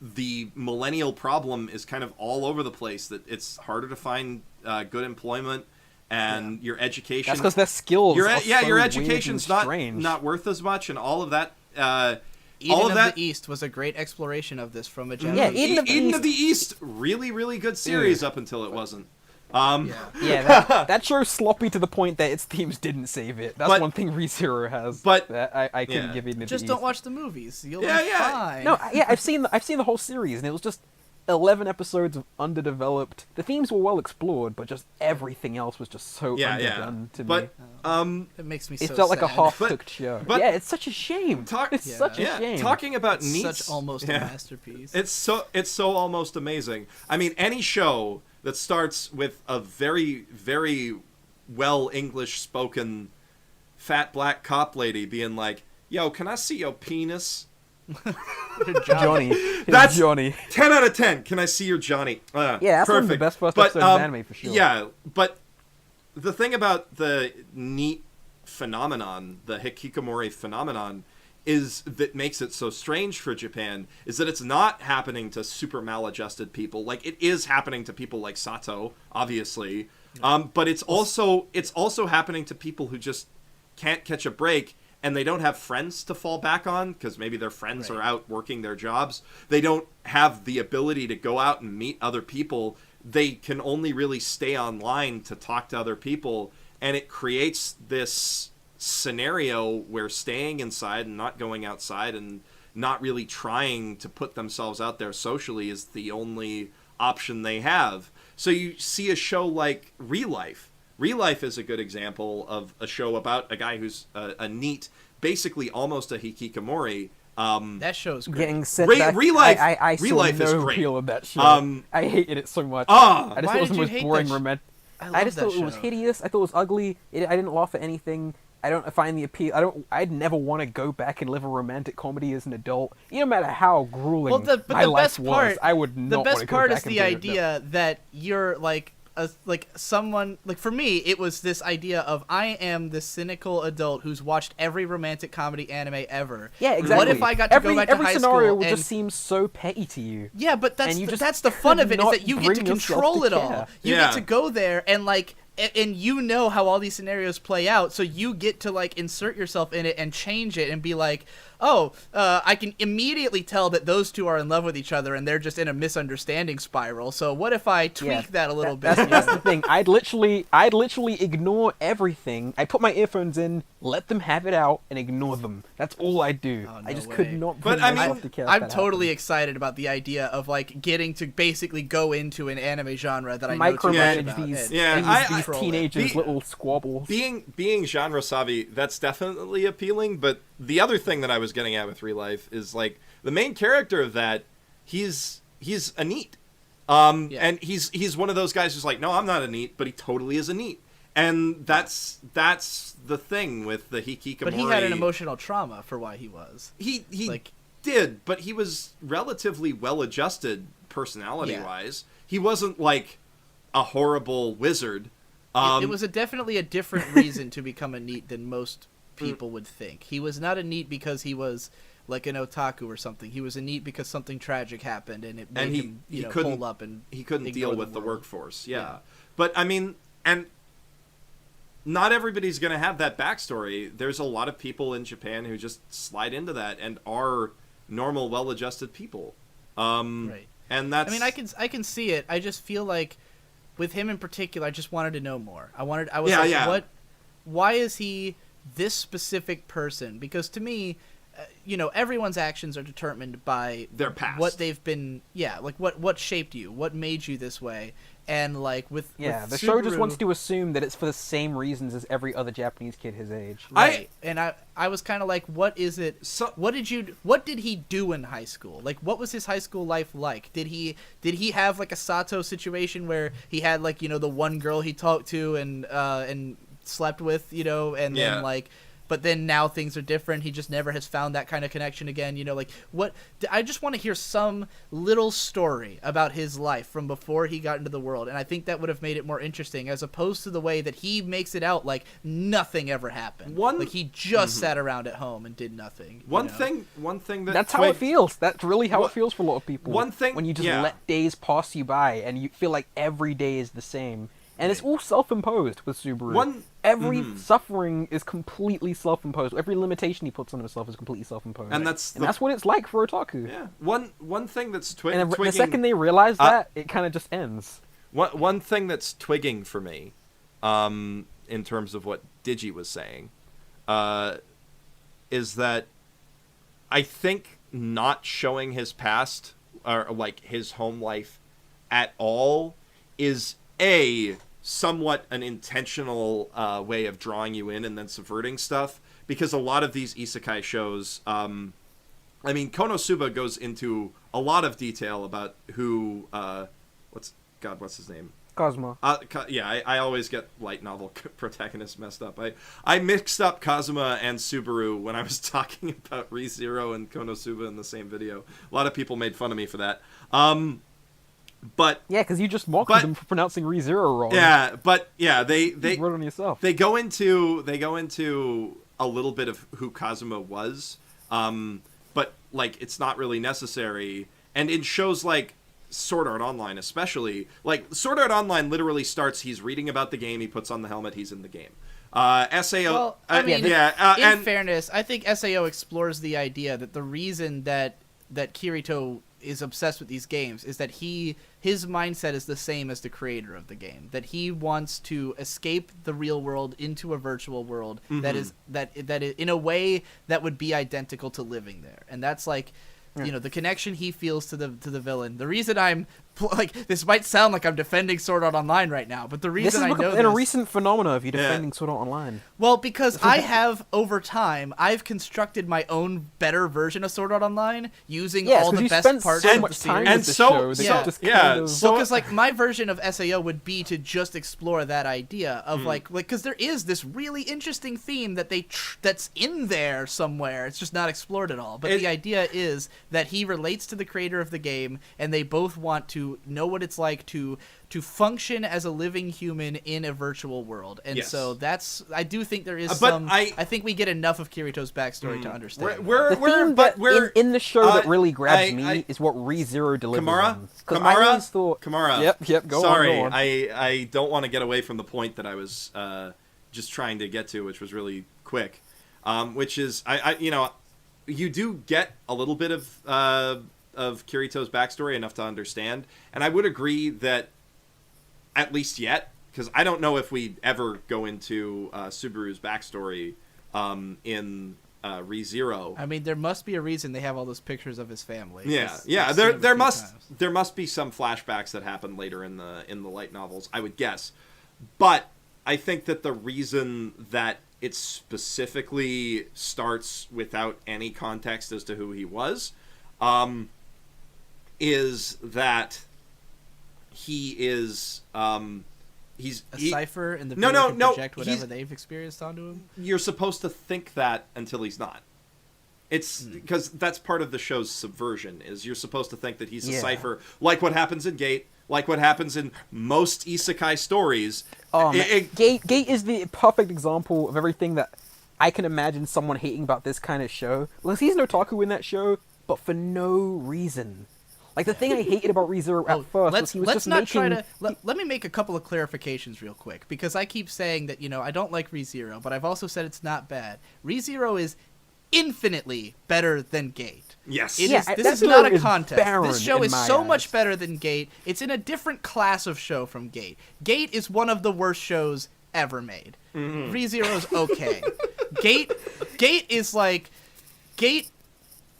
the millennial problem is kind of all over the place, that it's harder to find good employment. And your education. That's because their skills. Your education's not worth as much, and all of that. Eden of the East was a great exploration of this from a Japanese. Yeah, Eden of the East, really, really good series up until it wasn't. That show's sloppy to the point that its themes didn't save it. That's one thing ReZero has. But that I couldn't give Eden of the East. Just don't watch the movies. You'll be fine. No, I've seen the whole series, and it was just 11 episodes of underdeveloped. The themes were well explored, but just everything else was just so underdone to me. It makes me so sad. It felt like a half-cooked show. It's such a shame. Such a shame. Talking about neat, such almost a masterpiece. It's so almost amazing. I mean, any show that starts with a very, very well English spoken fat black cop lady being like, "Yo, can I see your penis?" Johnny. That's Johnny. 10 out of 10. Can I see your Johnny? That's one of the best first episodes of anime for sure. Yeah, but the thing about the neat phenomenon, the hikikomori phenomenon, is that makes it so strange for Japan is that it's not happening to super maladjusted people. Like, it is happening to people like Sato, obviously, but it's also happening to people who just can't catch a break. And they don't have friends to fall back on because maybe their friends are out working their jobs. They don't have the ability to go out and meet other people they can only really stay online to talk to other people, and it creates this scenario where staying inside and not going outside and not really trying to put themselves out there socially is the only option they have. So you see a show like Real Life. Real Life is a good example of a show about a guy who's a NEET, basically almost a hikikomori. That show's great. Getting set back. Real Life, I Real saw Life no is great. appeal of that show. I hated it so much. Ah, I just why thought it was did the you most hate boring that romantic. I just love thought that it was show. hideous. I thought it was ugly. I didn't laugh at anything. I don't find the appeal. I'd never want to go back and live a romantic comedy as an adult. No matter how grueling But my the life best part, was, I would not the want to best go part back is and the do it. idea that you're like someone like for me it was this idea of I am this cynical adult who's watched every romantic comedy anime ever. Yeah, exactly. What if I got to go back to every high scenario school would and just seem so petty to you. yeah, but And you just that's the fun of it is could that you not get to bring yourself control to it all. care. You Yeah. get to go there and like and you know how all these scenarios play out, so you get to like insert yourself in it and change it and be like, oh, I can immediately tell that those two are in love with each other and they're just in a misunderstanding spiral. So what if I tweak that a little bit? That's the thing. I'd literally ignore everything. I put my earphones in, let them have it out, and ignore them. That's all I do. Oh, no I just way. could not But, bring I mean, myself to care. if I'm that totally happened. excited about the idea of like getting to basically go into an anime genre that I know too much Micromanage about. these, and- Yeah, and I- these control it. teenagers' little squabbles. being genre savvy, that's definitely appealing. But the other thing that I was getting at with Real Life is like the main character of that, he's a NEET, and he's one of those guys who's like, no, I'm not a NEET, but he totally is a NEET, and that's the thing with the hikikomori. But he had an emotional trauma for why he was. He like did, but he was relatively well adjusted personality wise. He wasn't like a horrible wizard. It was definitely a different reason to become a NEET than most people would think. He was not a NEET because he was like an otaku or something. He was a NEET because something tragic happened and it made him couldn't pull up and he couldn't ignore deal with the world. workforce. Yeah. But I mean, and not everybody's going to have that backstory. There's a lot of people in Japan who just slide into that and are normal, well-adjusted people. Right. And that's. I mean, I can see it. I just feel like with him in particular, I just wanted to know more. I was like, why is he this specific person? Because to me, everyone's actions are determined by their past. What they've been, like what shaped you, what made you this way. And like with the show just wants to assume that it's for the same reasons as every other Japanese kid his age. Right. And I was kind of like, what is it? What did he do in high school? Like, what was his high school life like? Did he have like a Sato situation where he had like the one girl he talked to and slept with, and then like. But then now things are different. He just never has found that kind of connection again. Like what? I just want to hear some little story about his life from before he got into the world, and I think that would have made it more interesting, as opposed to the way that he makes it out like nothing ever happened. Like he just sat around at home and did nothing. One thing that's how it feels. That's really how it feels for a lot of people. One thing when you just let days pass you by and you feel like every day is the same. And it's all self-imposed with Subaru. Every suffering is completely self-imposed. Every limitation he puts on himself is completely self-imposed. And that's what it's like for otaku. Yeah. One thing that's And twigging... the second they realize that, it kind of just ends. One thing that's twigging for me, in terms of what Digi was saying, is that I think not showing his past, or like his home life at all, is somewhat an intentional way of drawing you in and then subverting stuff, because a lot of these isekai shows, Konosuba goes into a lot of detail about who what's his name? Kazuma. I always get light novel protagonists messed up. I mixed up Kazuma and Subaru when I was talking about ReZero and Konosuba in the same video. A lot of people made fun of me for that. But because you just mocked them for pronouncing ReZero wrong. Yeah, but they wrote on yourself. They go into a little bit of who Kazuma was, but like it's not really necessary. And in shows like Sword Art Online, especially, like Sword Art Online literally starts. He's reading about the game. He puts on the helmet. He's in the game. Sao. Well, in and fairness, I think Sao explores the idea that the reason that Kirito is obsessed with these games is that his mindset is the same as the creator of the game, that he wants to escape the real world into a virtual world that is in a way that would be identical to living there. And that's like, you know, the connection he feels to the villain. The reason I'm like, this might sound like I'm defending Sword Art Online right now, but the reason I know a recent phenomena of you defending Sword Art Online. Well, because I have, over time, I've constructed my own better version of Sword Art Online using all the best parts of the series. And so because like my version of SAO would be to just explore that idea of like because there is this really interesting theme that that's in there somewhere. It's just not explored at all. But the idea is that he relates to the creator of the game, and they both want to know what it's like to function as a living human in a virtual world. And so I do think there is I think we get enough of Kirito's backstory to understand. In the show that really grabs me is what ReZero delivers on. Kamara. Yep, go Sorry, on. I don't want to get away from the point that I was just trying to get to, which was really quick. Which is, you know, you do get a little bit of Kirito's backstory, enough to understand. And I would agree that, at least yet, because I don't know if we ever go into Subaru's backstory in ReZero. I mean, there must be a reason they have all those pictures of his family. Yeah. There must be some flashbacks that happen later in the light novels, I would guess. But I think that the reason that it specifically starts without any context as to who he was, is that he is he's a cipher, and the viewer can project whatever they've experienced onto him. You're supposed to think that until he's not. It's because that's part of the show's subversion. Is you're supposed to think that he's a cipher, like what happens in Gate, like what happens in most isekai stories. Gate is the perfect example of everything that I can imagine someone hating about this kind of show. Like, he's an otaku in that show, but for no reason. Like, the thing I hated about ReZero at first was he was just making... Let me make a couple of clarifications real quick, because I keep saying that, you know, I don't like ReZero, but I've also said it's not bad. ReZero is infinitely better than Gate. Yes. This is not a contest. This show is so much better than Gate. It's in a different class of show from Gate. Gate is one of the worst shows ever made. ReZero's okay. Gate is like... Gate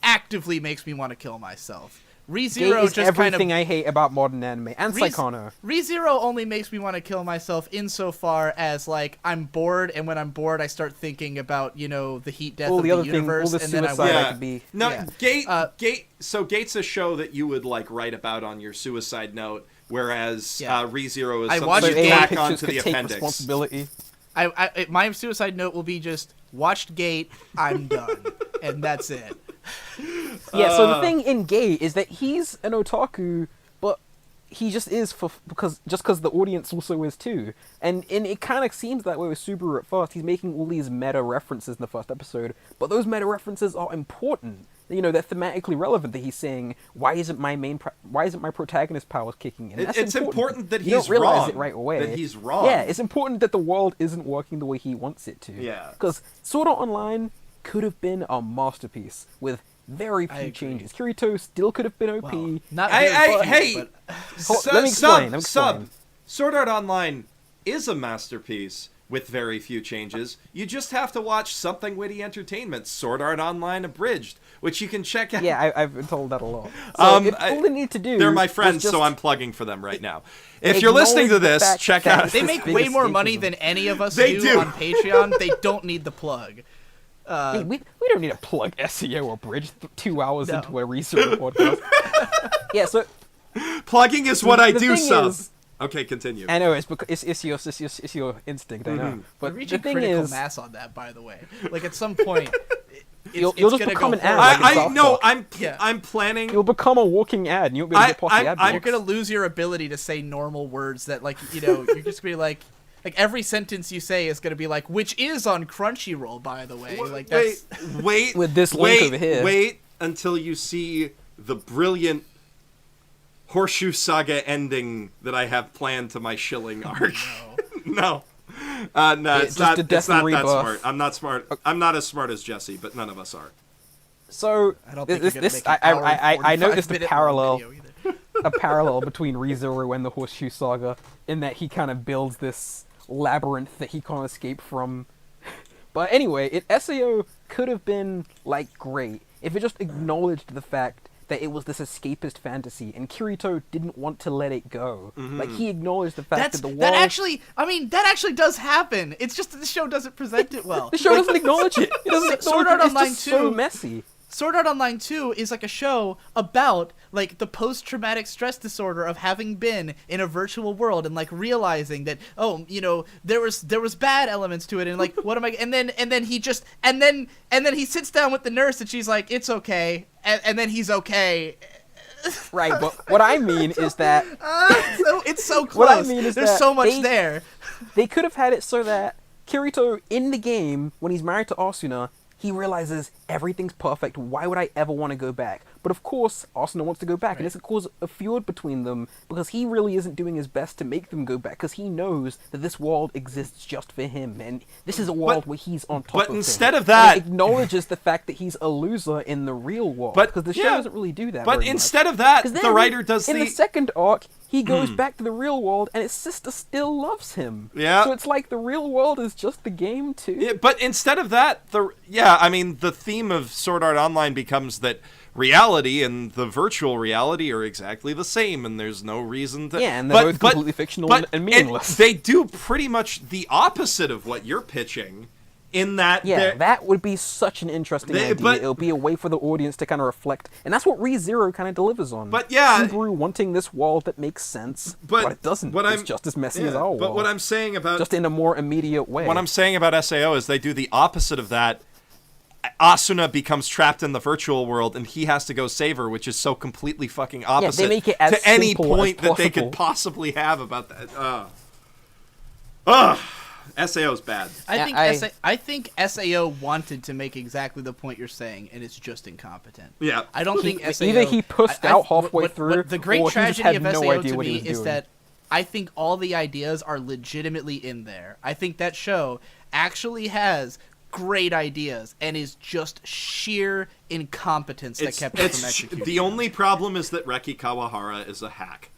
actively makes me want to kill myself. ReZero is just everything I hate about modern anime, and Psychono. ReZero only makes me want to kill myself insofar as, like, I'm bored, and when I'm bored, I start thinking about, you know, the heat death of the universe, and then I could be. No, Gate. So Gate's a show that you would like write about on your suicide note, whereas ReZero is something you tack onto the appendix. Responsibility. My suicide note will be just watched Gate. I'm done, and that's it. Yeah, so the thing in Gate is that he's an otaku, but he just is because the audience also is too. And it kind of seems that way with Subaru at first. He's making all these meta references in the first episode, but those meta references are important. You know, they're thematically relevant. That he's saying, why isn't my protagonist powers kicking in? It's important that he's wrong. You don't realize wrong. It right away. That he's wrong. Yeah, it's important that the world isn't working the way he wants it to. Yeah. Because Sword Art Online could have been a masterpiece with very few changes. Kirito still could have been OP. Well, not let me explain. Sword Art Online is a masterpiece with very few changes. You just have to watch Something Witty Entertainment, Sword Art Online Abridged, which you can check out. Yeah, I've been told that a lot. So all they need to do... They're my friends, so I'm plugging for them right now. If you're listening to this, check out... They make way more money than any of us do on Patreon. They don't need the plug. We don't need to plug SEO or Bridge 2 hours into a research podcast. Yeah, so... Plugging is what I do, sub. Okay, continue. I know, it's your instinct, I know. But we're reaching critical mass on that, by the way. Like, at some point... You'll just become an ad. I'm planning. You'll become a walking ad, and you'll be able to get past the ad blocks. You're gonna lose your ability to say normal words that, like, you know, you're just gonna be like every sentence you say is gonna be like, which is on Crunchyroll, by the way. Like, that's... Wait. With this link over here. Wait until you see the brilliant Horseshoe Saga ending that I have planned to my Shilling arc. No. It's not that smart. I'm not smart. I'm not as smart as Jesse, but none of us are. So I don't think this, you're gonna this make an hour and I 45 noticed a minute long parallel. video either. A parallel between ReZero and the Horseshoe Saga in that he kind of builds this labyrinth that he can't escape from. But anyway, SAO could have been, like, great if it just acknowledged the fact that it was this escapist fantasy, and Kirito didn't want to let it go. Like, he acknowledged the fact that the world... That actually does happen. It's just that the show doesn't present it well. The show doesn't acknowledge it. It doesn't Sword acknowledge Art it. Online It's just so 2 messy. Sword Art Online 2 is like a show about like the post-traumatic stress disorder of having been in a virtual world and like realizing that there was bad elements to it and like what am I and then he sits down with the nurse and she's like it's okay and then he's okay. Right, but what I mean is that it's so close. What I mean is there's that so much there. They could have had it so that Kirito in the game when he's married to Asuna, he realizes everything's perfect. Why would I ever want to go back? But of course, Asuna wants to go back, and this causes a feud between them because he really isn't doing his best to make them go back because he knows that this world exists just for him, and this is a world where he's on top of But instead things. of that, and it acknowledges the fact that he's a loser in the real world because the show doesn't really do that. But very instead much. of that, 'Cause the then, writer does in the second arc. He goes back to the real world, and his sister still loves him. Yeah. So it's like the real world is just the game too. Yeah, but instead of that, the theme of Sword Art Online becomes that reality and the virtual reality are exactly the same, and there's no reason to... Yeah, and they're both completely fictional and meaningless. And they do pretty much the opposite of what you're pitching, in that... Yeah, that would be such an interesting idea. It'll be a way for the audience to kind of reflect, and that's what ReZero kind of delivers on. But yeah... Subaru wanting this world that makes sense, but it doesn't. It's just as messy as our world. But what I'm saying about... Just in a more immediate way. What I'm saying about SAO is they do the opposite of that. Asuna becomes trapped in the virtual world, and he has to go save her, which is so completely fucking opposite they make it as to any simple point as that they possible. could possibly have about that. SAO's bad. I think SAO wanted to make exactly the point you're saying, and it's just incompetent. Yeah. I don't think SAO... Either he pushed out halfway through, what the great or he just tragedy had of no SAO idea to what he me was is doing. that I think all the ideas are legitimately in there. I think that show actually has great ideas and is just sheer incompetence that kept it from executing. The only problem is that Reki Kawahara is a hack.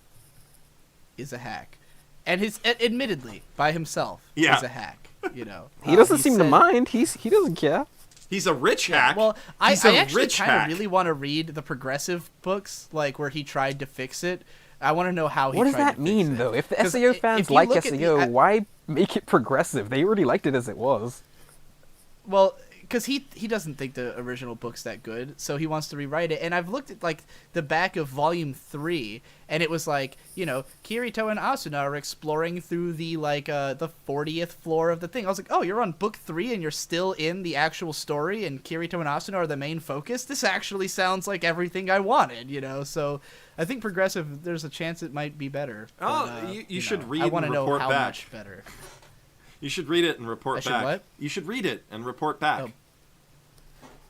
Is a hack. And his admittedly by himself is a hack, you know. He doesn't seem to mind. He doesn't care. He's a rich hack. Well, I actually kind of really want to read the progressive books, like where he tried to fix it. I want to know how he What does tried that to mean, fix it. though? If the 'Cause SAO fans if you like look at SAO, why make it progressive? They already liked it as it was. Well, because he doesn't think the original book's that good, so he wants to rewrite it. And I've looked at like the back of Volume 3, and it was like, Kirito and Asuna are exploring through the the 40th floor of the thing. I was like, oh, you're on book 3 and you're still in the actual story, and Kirito and Asuna are the main focus. This actually sounds like everything I wanted, So I think progressive. There's a chance it might be better. You should read. I want to know report how back. much better. You should read it and report back. What? You should read it and report back.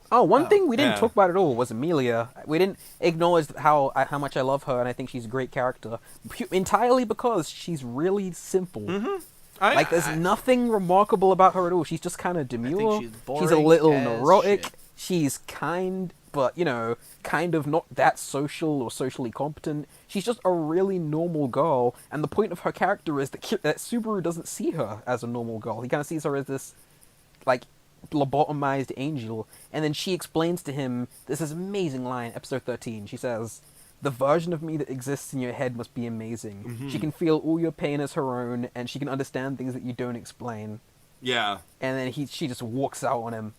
One thing we didn't talk about at all was Amelia. We didn't acknowledge how much I love her, and I think she's a great character. Entirely because she's really simple. Mm-hmm. There's nothing remarkable about her at all. She's just kind of demure. She's a little as neurotic. shit. She's kind, but, kind of not that social or socially competent. She's just a really normal girl, and the point of her character is that Subaru doesn't see her as a normal girl. He kind of sees her as this, lobotomized angel, and then she explains to him this amazing line, episode 13. She says, "The version of me that exists in your head must be amazing. Mm-hmm. She can feel all your pain as her own, and she can understand things that you don't explain." Yeah. And then she just walks out on him.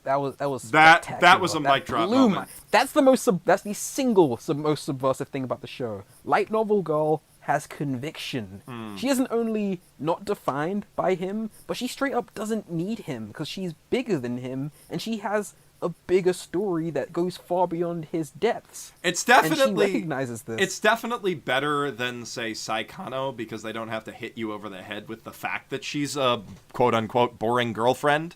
That was that spectacular. was a That mic drop blew moment. That's the most subversive thing about the show. Light novel girl has conviction. She isn't only not defined by him, but she straight up doesn't need him because she's bigger than him, and she has a bigger story that goes far beyond his depths. It's definitely, and she recognizes this. It's definitely better than, say, Saikano, because they don't have to hit you over the head with the fact that she's a quote-unquote boring girlfriend.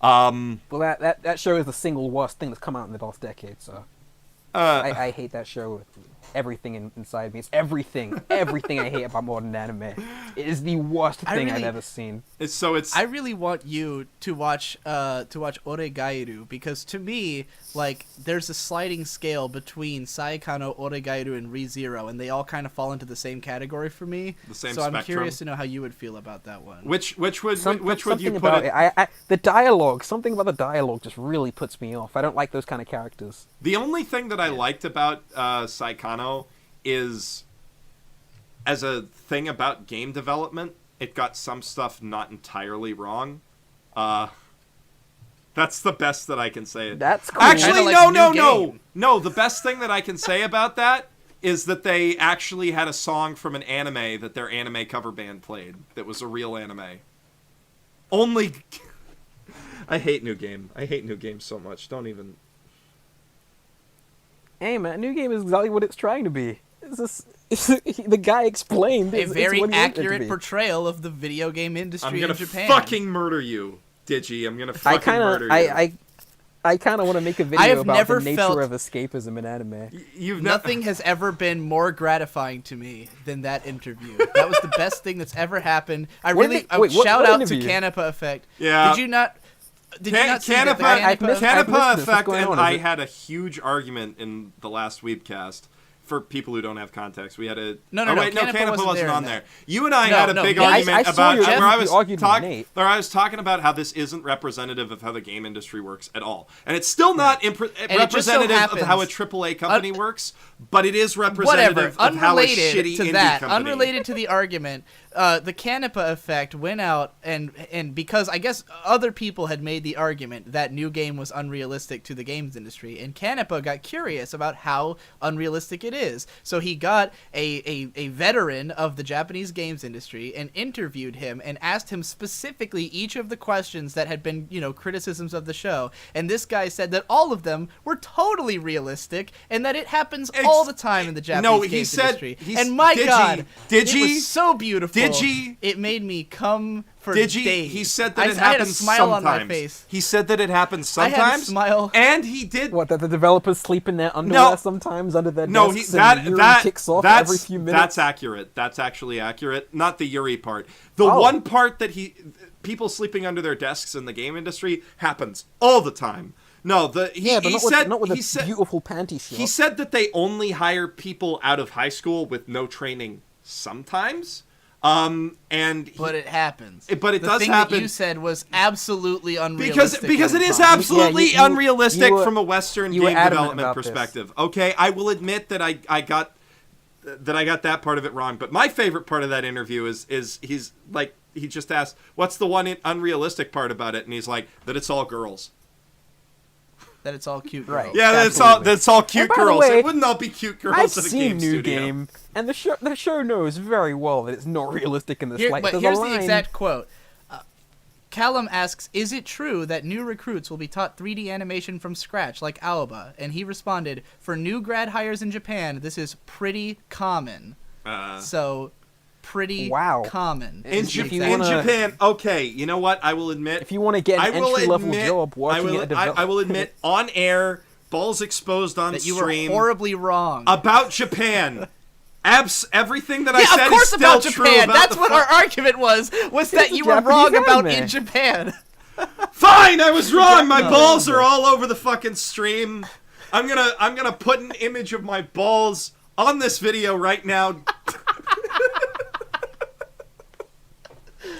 Well, that show is the single worst thing that's come out in the last decade, so I hate that show everything inside me. It's everything I hate about modern anime. It is the worst thing I've ever seen. I really want you to watch Oregairu, because to me, like, there's a sliding scale between Saekano, Oregairu, and ReZero, and they all kind of fall into the same category for me. The same so spectrum. I'm curious to know how you would feel about that one. Which would you put about it? The dialogue, something about the dialogue just really puts me off. I don't like those kind of characters. The only thing that I liked about Saekano is, as a thing about game development, it got some stuff not entirely wrong. That's the best that I can say. That's cool. Actually, like no. The best thing that I can say about that is that they actually had a song from an anime that their anime cover band played that was a real anime. Only... I hate New Game. I hate New Game so much. Don't even... Hey man, New Game is exactly what it's trying to be. The guy explained. A very accurate portrayal of the video game industry in Japan. I'm gonna fucking murder you, Digi. I'm gonna fucking murder you. I kind of want to make a video about the nature of escapism in anime. Nothing has ever been more gratifying to me than that interview. That was the best thing that's ever happened. Shout out to Canepa Effect. Yeah. Did you not see that Canepa Effect and I had a huge argument in the last Weebcast. For people who don't have context, we had a... Canepa wasn't on there. You and I had a big argument about where I was talking about how this isn't representative of how the game industry works at all. And it's still not representative of how a AAA company works, but it is representative of how a shitty indie company... Unrelated to the argument, the Canepa Effect went out, and because I guess other people had made the argument that New Game was unrealistic to the games industry, and Canepa got curious about how unrealistic it is. So he got a veteran of the Japanese games industry and interviewed him and asked him specifically each of the questions that had been, criticisms of the show. And this guy said that all of them were totally realistic and that it happens all the time in the Japanese games industry. And my God, it was so beautiful. It made me come for days. He said that it happens sometimes. I had a smile on my face. He said that it happens sometimes. I had a smile. And he did... What, that the developers sleep in their underwear sometimes under their desks and Yuri kicks off every few minutes? That's accurate. That's actually accurate. Not the Yuri part. The one part that people sleeping under their desks in the game industry happens all the time. No, not with a beautiful panty shot. He said that they only hire people out of high school with no training sometimes. But it happens. But it does happen. The thing that you said was absolutely unrealistic. Because it is absolutely unrealistic from a Western game development perspective. Okay, I will admit that I got that part of it wrong. But my favorite part of that interview is he's like, he just asked, "What's the one unrealistic part about it?" And he's like, "That it's all girls." That it's all cute girls. Right. Yeah, that's all cute girls. It wouldn't all be cute girls I've at a seen game New studio. Game, and the show knows very well that it's not realistic in the slightest. But here's the exact quote. Callum asks, "Is it true that new recruits will be taught 3D animation from scratch like Aoba?" And he responded, "For new grad hires in Japan, this is pretty common." Pretty common. In Japan, okay, you know what? I will admit. If you want to get an entry-level job working at a development... I will admit, on air, balls exposed on that stream... you were horribly wrong. About Japan. Everything that I said of course is still about true Japan. about That's what our argument was that you were wrong about in Japan. Fine, I was wrong. My balls are all over the fucking stream. I'm gonna put an image of my balls on this video right now.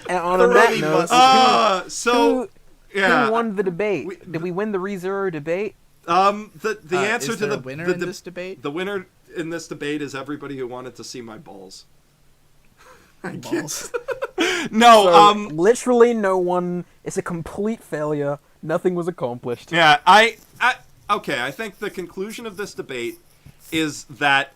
And on that note, who won the debate? Did we win the ReZero debate? The answer to the winner in this debate? The winner in this debate is everybody who wanted to see my balls. Balls. No, literally no one. It's a complete failure. Nothing was accomplished. Yeah, okay. I think the conclusion of this debate is that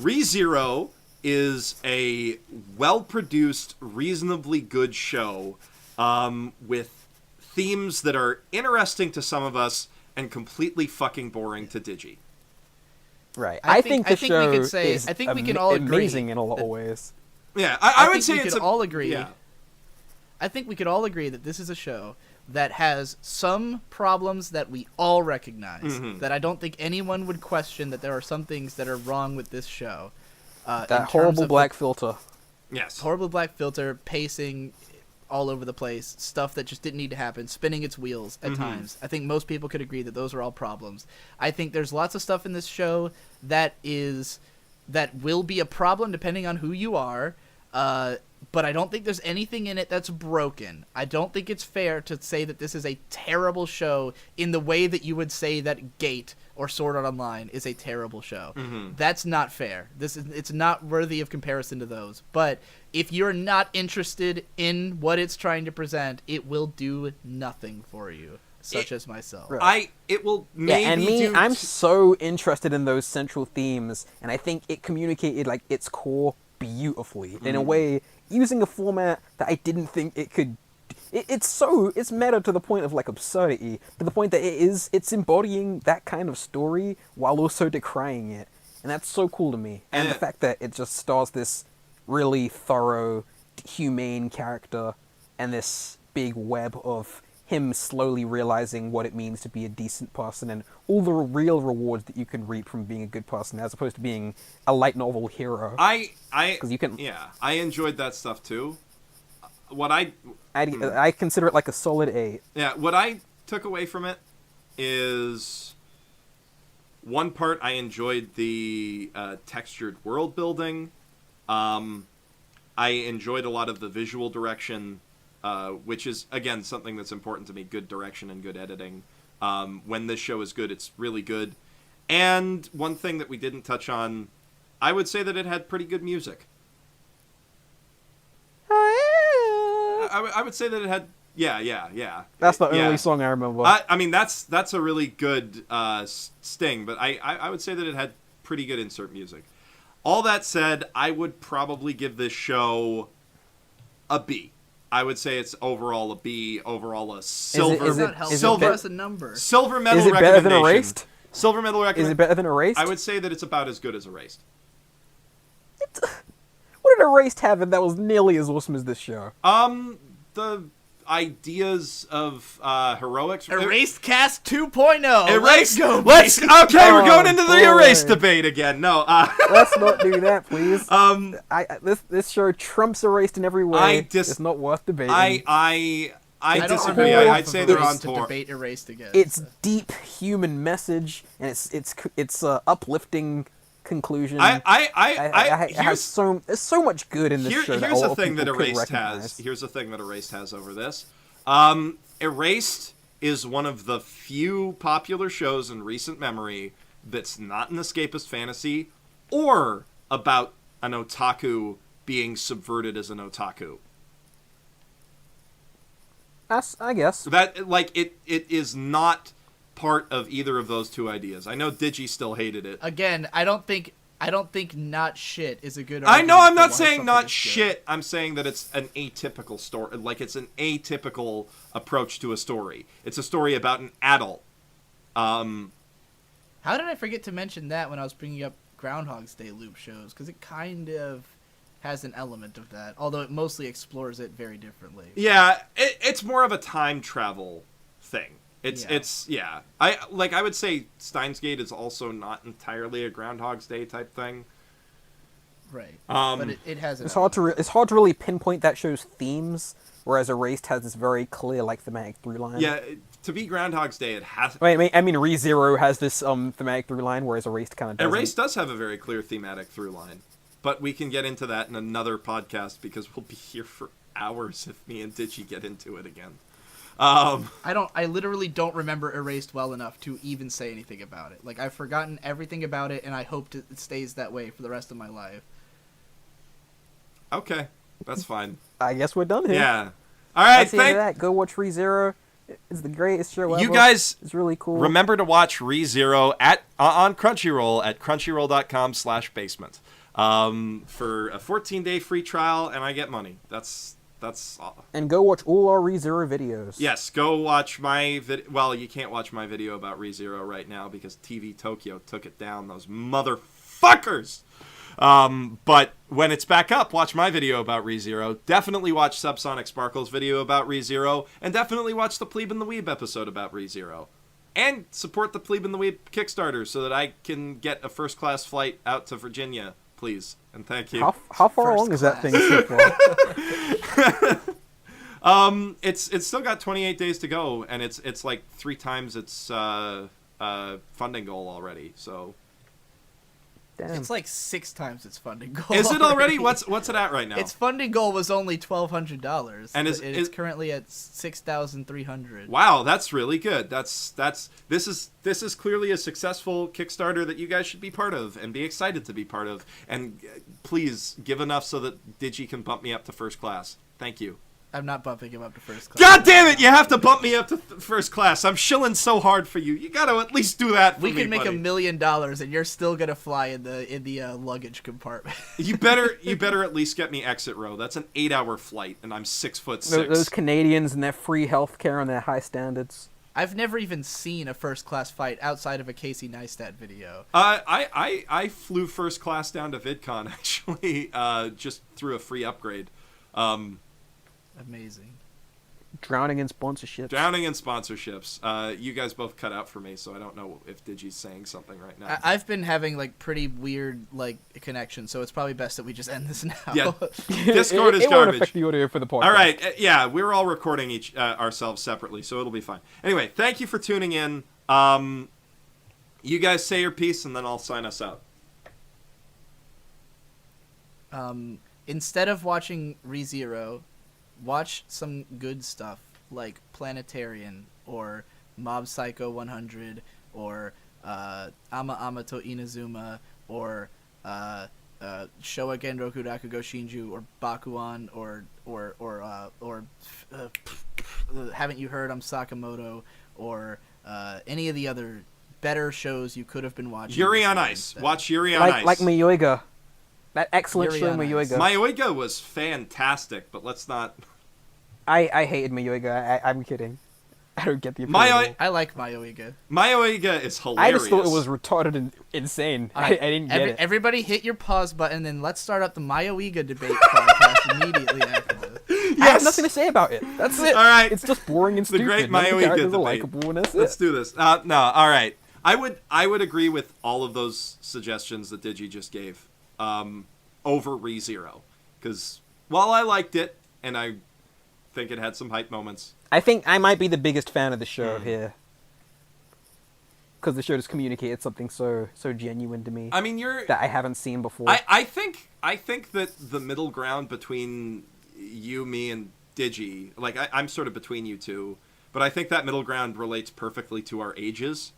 ReZero is a well-produced, reasonably good show with themes that are interesting to some of us and completely fucking boring to Digi. Right. I think the show is we can all agree amazing in a lot of ways. Yeah, I would say we could all agree. Yeah. I think we could all agree that this is a show that has some problems that we all recognize, that I don't think anyone would question, that there are some things that are wrong with this show. That horrible black filter. Yes. Horrible black filter, pacing all over the place, stuff that just didn't need to happen, spinning its wheels at times. I think most people could agree that those are all problems. I think there's lots of stuff in this show that will be a problem depending on who you are, but I don't think there's anything in it that's broken. I don't think it's fair to say that this is a terrible show in the way that you would say that Gate or Sword Art Online is a terrible show. That's not fair. It's not worthy of comparison to those. But if you're not interested in what it's trying to present, it will do nothing for you, such as myself. Right. It will maybe I'm so interested in those central themes, and I think it communicated like its core beautifully in a way, using a format that I didn't think it could. It's meta to the point of like absurdity, to the point that it's embodying that kind of story while also decrying it, and that's so cool to me. And the fact that it just stars this really thorough, humane character and this big web of him slowly realizing what it means to be a decent person and all the real rewards that you can reap from being a good person, as opposed to being a light novel hero. I enjoyed that stuff too. I consider it like a solid 8. Yeah, what I took away from it is one part I enjoyed the textured world building. I enjoyed a lot of the visual direction, which is, again, something that's important to me, good direction and good editing. When this show is good, it's really good. And one thing that we didn't touch on, I would say that it had pretty good music. I would say that it had... Yeah. That's the only song I remember. I mean, that's a really good sting, but I would say that it had pretty good insert music. All that said, I would probably give this show a B. I would say it's overall a B, overall a silver. Is it silver as a number? Silver medal Is it better than Erased? Silver medal recommendation. Is it better than Erased? I would say that it's about as good as Erased. What did Erased have that was nearly as awesome as this show? The ideas of heroics. Erased Cast 2.0. Erased. Let's go. Okay, we're going into the boy. Erased debate again. No. Let's not do that, please. This show trumps Erased in every way. It's not worth debating. I disagree. I'd say they're on to tour. debate Erased again. Its deep human message and its uplifting conclusion. There's so much good in this show. Here's the thing that Erased has. Here's the thing that Erased has over this. Erased is one of the few popular shows in recent memory that's not an escapist fantasy or about an otaku being subverted as an otaku. I guess that it is not part of either of those two ideas. I know Digi still hated it. Again, I don't think not shit is a good I argument. know I'm not for why saying something not is shit. good. I'm saying that it's an atypical story. Like, it's an atypical approach to a story. It's a story about an adult. How did I forget to mention that when I was bringing up Groundhog's Day loop shows? Because it kind of has an element of that, although it mostly explores it very differently. Yeah, it's more of a time travel thing. I would say Steins Gate is also not entirely a Groundhog's Day type thing. Right. But it has. It's hard to really pinpoint that show's themes, whereas Erased has this very clear thematic through line. Yeah, to be Groundhog's Day, it has. Wait, I mean, ReZero has this thematic through line, whereas Erased kind of doesn't. Erased does have a very clear thematic through line, but we can get into that in another podcast because we'll be here for hours if me and Digi get into it again. I literally don't remember Erased well enough to even say anything about it. Like, I've forgotten everything about it, and I hope it stays that way for the rest of my life. Okay, that's fine. I guess we're done here. Yeah. All right, that's the end of that. Go watch ReZero. It's the greatest show ever. You guys, it's really cool. Remember to watch ReZero on Crunchyroll at crunchyroll.com/basement for a 14-day free trial, and I get money. That's all. And go watch all our ReZero videos. Yes, go watch my video. Well, you can't watch my video about ReZero right now because TV Tokyo took it down. Those motherfuckers. But when it's back up, watch my video about ReZero. Definitely watch Subsonic Sparkle's video about ReZero. And definitely watch the Plebe and the Weeb episode about ReZero. And support the Plebe and the Weeb Kickstarter so that I can get a first-class flight out to Virginia, please. And thank you. How far along is that thing so far? It's still got 28 days to go, and it's like 3 times its funding goal already. So Damn. It's like 6 times its funding goal. is it already? What's it at right now? Its funding goal was only $1,200, and it's currently at $6,300. Wow, that's really good. This is clearly a successful Kickstarter that you guys should be part of and be excited to be part of. And please give enough so that Digi can bump me up to first class. Thank you. I'm not bumping him up to first class. God damn it! You have to bump me up to first class. I'm shilling so hard for you. You got to at least do that for me, We can make buddy. $1 million, and you're still gonna fly in the luggage compartment. You better at least get me exit row. That's an 8-hour flight, and I'm 6'6". Those Canadians and their free healthcare and their high standards. I've never even seen a first class fight outside of a Casey Neistat video. I flew first class down to VidCon actually, just through a free upgrade. Amazing. Drowning in sponsorships. Drowning in sponsorships. You guys both cut out for me, so I don't know if Digi's saying something right now. I've been having like pretty weird like connection, so it's probably best that we just end this now. Yeah. Discord is it won't garbage. affect the audio for the podcast. All right, yeah, we're all recording ourselves separately, so it'll be fine. Anyway, thank you for tuning in. You guys say your piece, and then I'll sign us out. Instead of watching ReZero, watch some good stuff like Planetarian or Mob Psycho 100 or Ama Amato Inazuma or Showa Genroku Rakugo Shinju or Bakuan or Haven't You Heard I'm Sakamoto or any of the other better shows you could have been watching. Yuri on Ice. Watch Yuri on Ice. Like Miyoiga. That excellent Yuri show, on Miyoiga. Mayoiga was fantastic, but let's not... I hated Miyoiga. I'm kidding. I don't get the appeal. I like Mayoiga. Mayoiga is hilarious. I just thought it was retarded and insane. I didn't get it. Everybody hit your pause button and let's start up the Mayoiga debate podcast immediately after this. I have nothing to say about it. That's it. All right. It's just boring and The stupid. great None of the Mayoiga characters are debate. likable, and that's Let's it. do this. No, all right. I would agree with all of those suggestions that Digi just gave over ReZero. Because while I liked it, and I think it had some hype moments. I think I might be the biggest fan of the show here. Because the show just communicated something so genuine to me I mean, that I haven't seen before. I think that the middle ground between you, me, and Digi, like I'm sort of between you two, but I think that middle ground relates perfectly to our ages.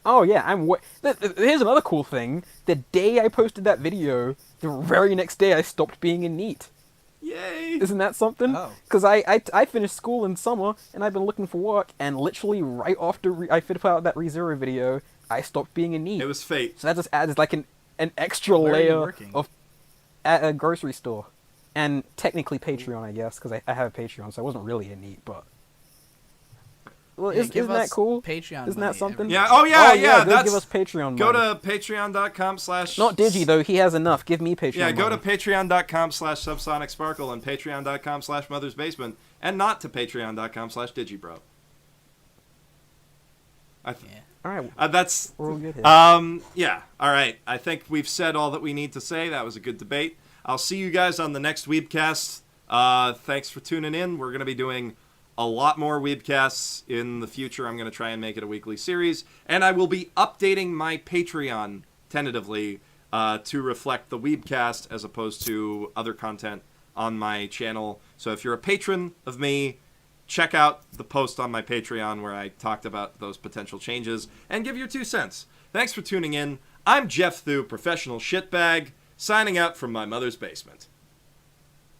Oh yeah, here's another cool thing. The day I posted that video, the very next day I stopped being in NEET. Yay! Isn't that something? Oh. Because I finished school in summer, and I've been looking for work, and literally right after I put out that ReZero video, I stopped being in NEET. It was fate. So that just adds like an extra Where are you layer working? of at a grocery store. And technically Patreon, I guess, because I have a Patreon, so I wasn't really in NEET, but... Well, Yeah, isn't give that us cool? Patreon Isn't money that something? every- Yeah. Oh yeah. Go That's give us Patreon go money. to patreon.com/ Not Digi, though. He has enough. Give me Patreon Yeah, go to money. patreon.com/subsonicsparkle and patreon.com/mothers basement, and not to patreon.com/digibro. Yeah. All right, That's we're all good here. yeah. All right. I think we've said all that we need to say. That was a good debate. I'll see you guys on the next Weebcast. Thanks for tuning in. We're going to be doing a lot more Weebcasts in the future. I'm going to try and make it a weekly series, and I will be updating my Patreon tentatively to reflect the Weebcast as opposed to other content on my channel. So if you're a patron of me, check out the post on my Patreon where I talked about those potential changes and give your 2 cents. Thanks for tuning in. I'm Geoff Thu, professional shitbag, signing out from my mother's basement.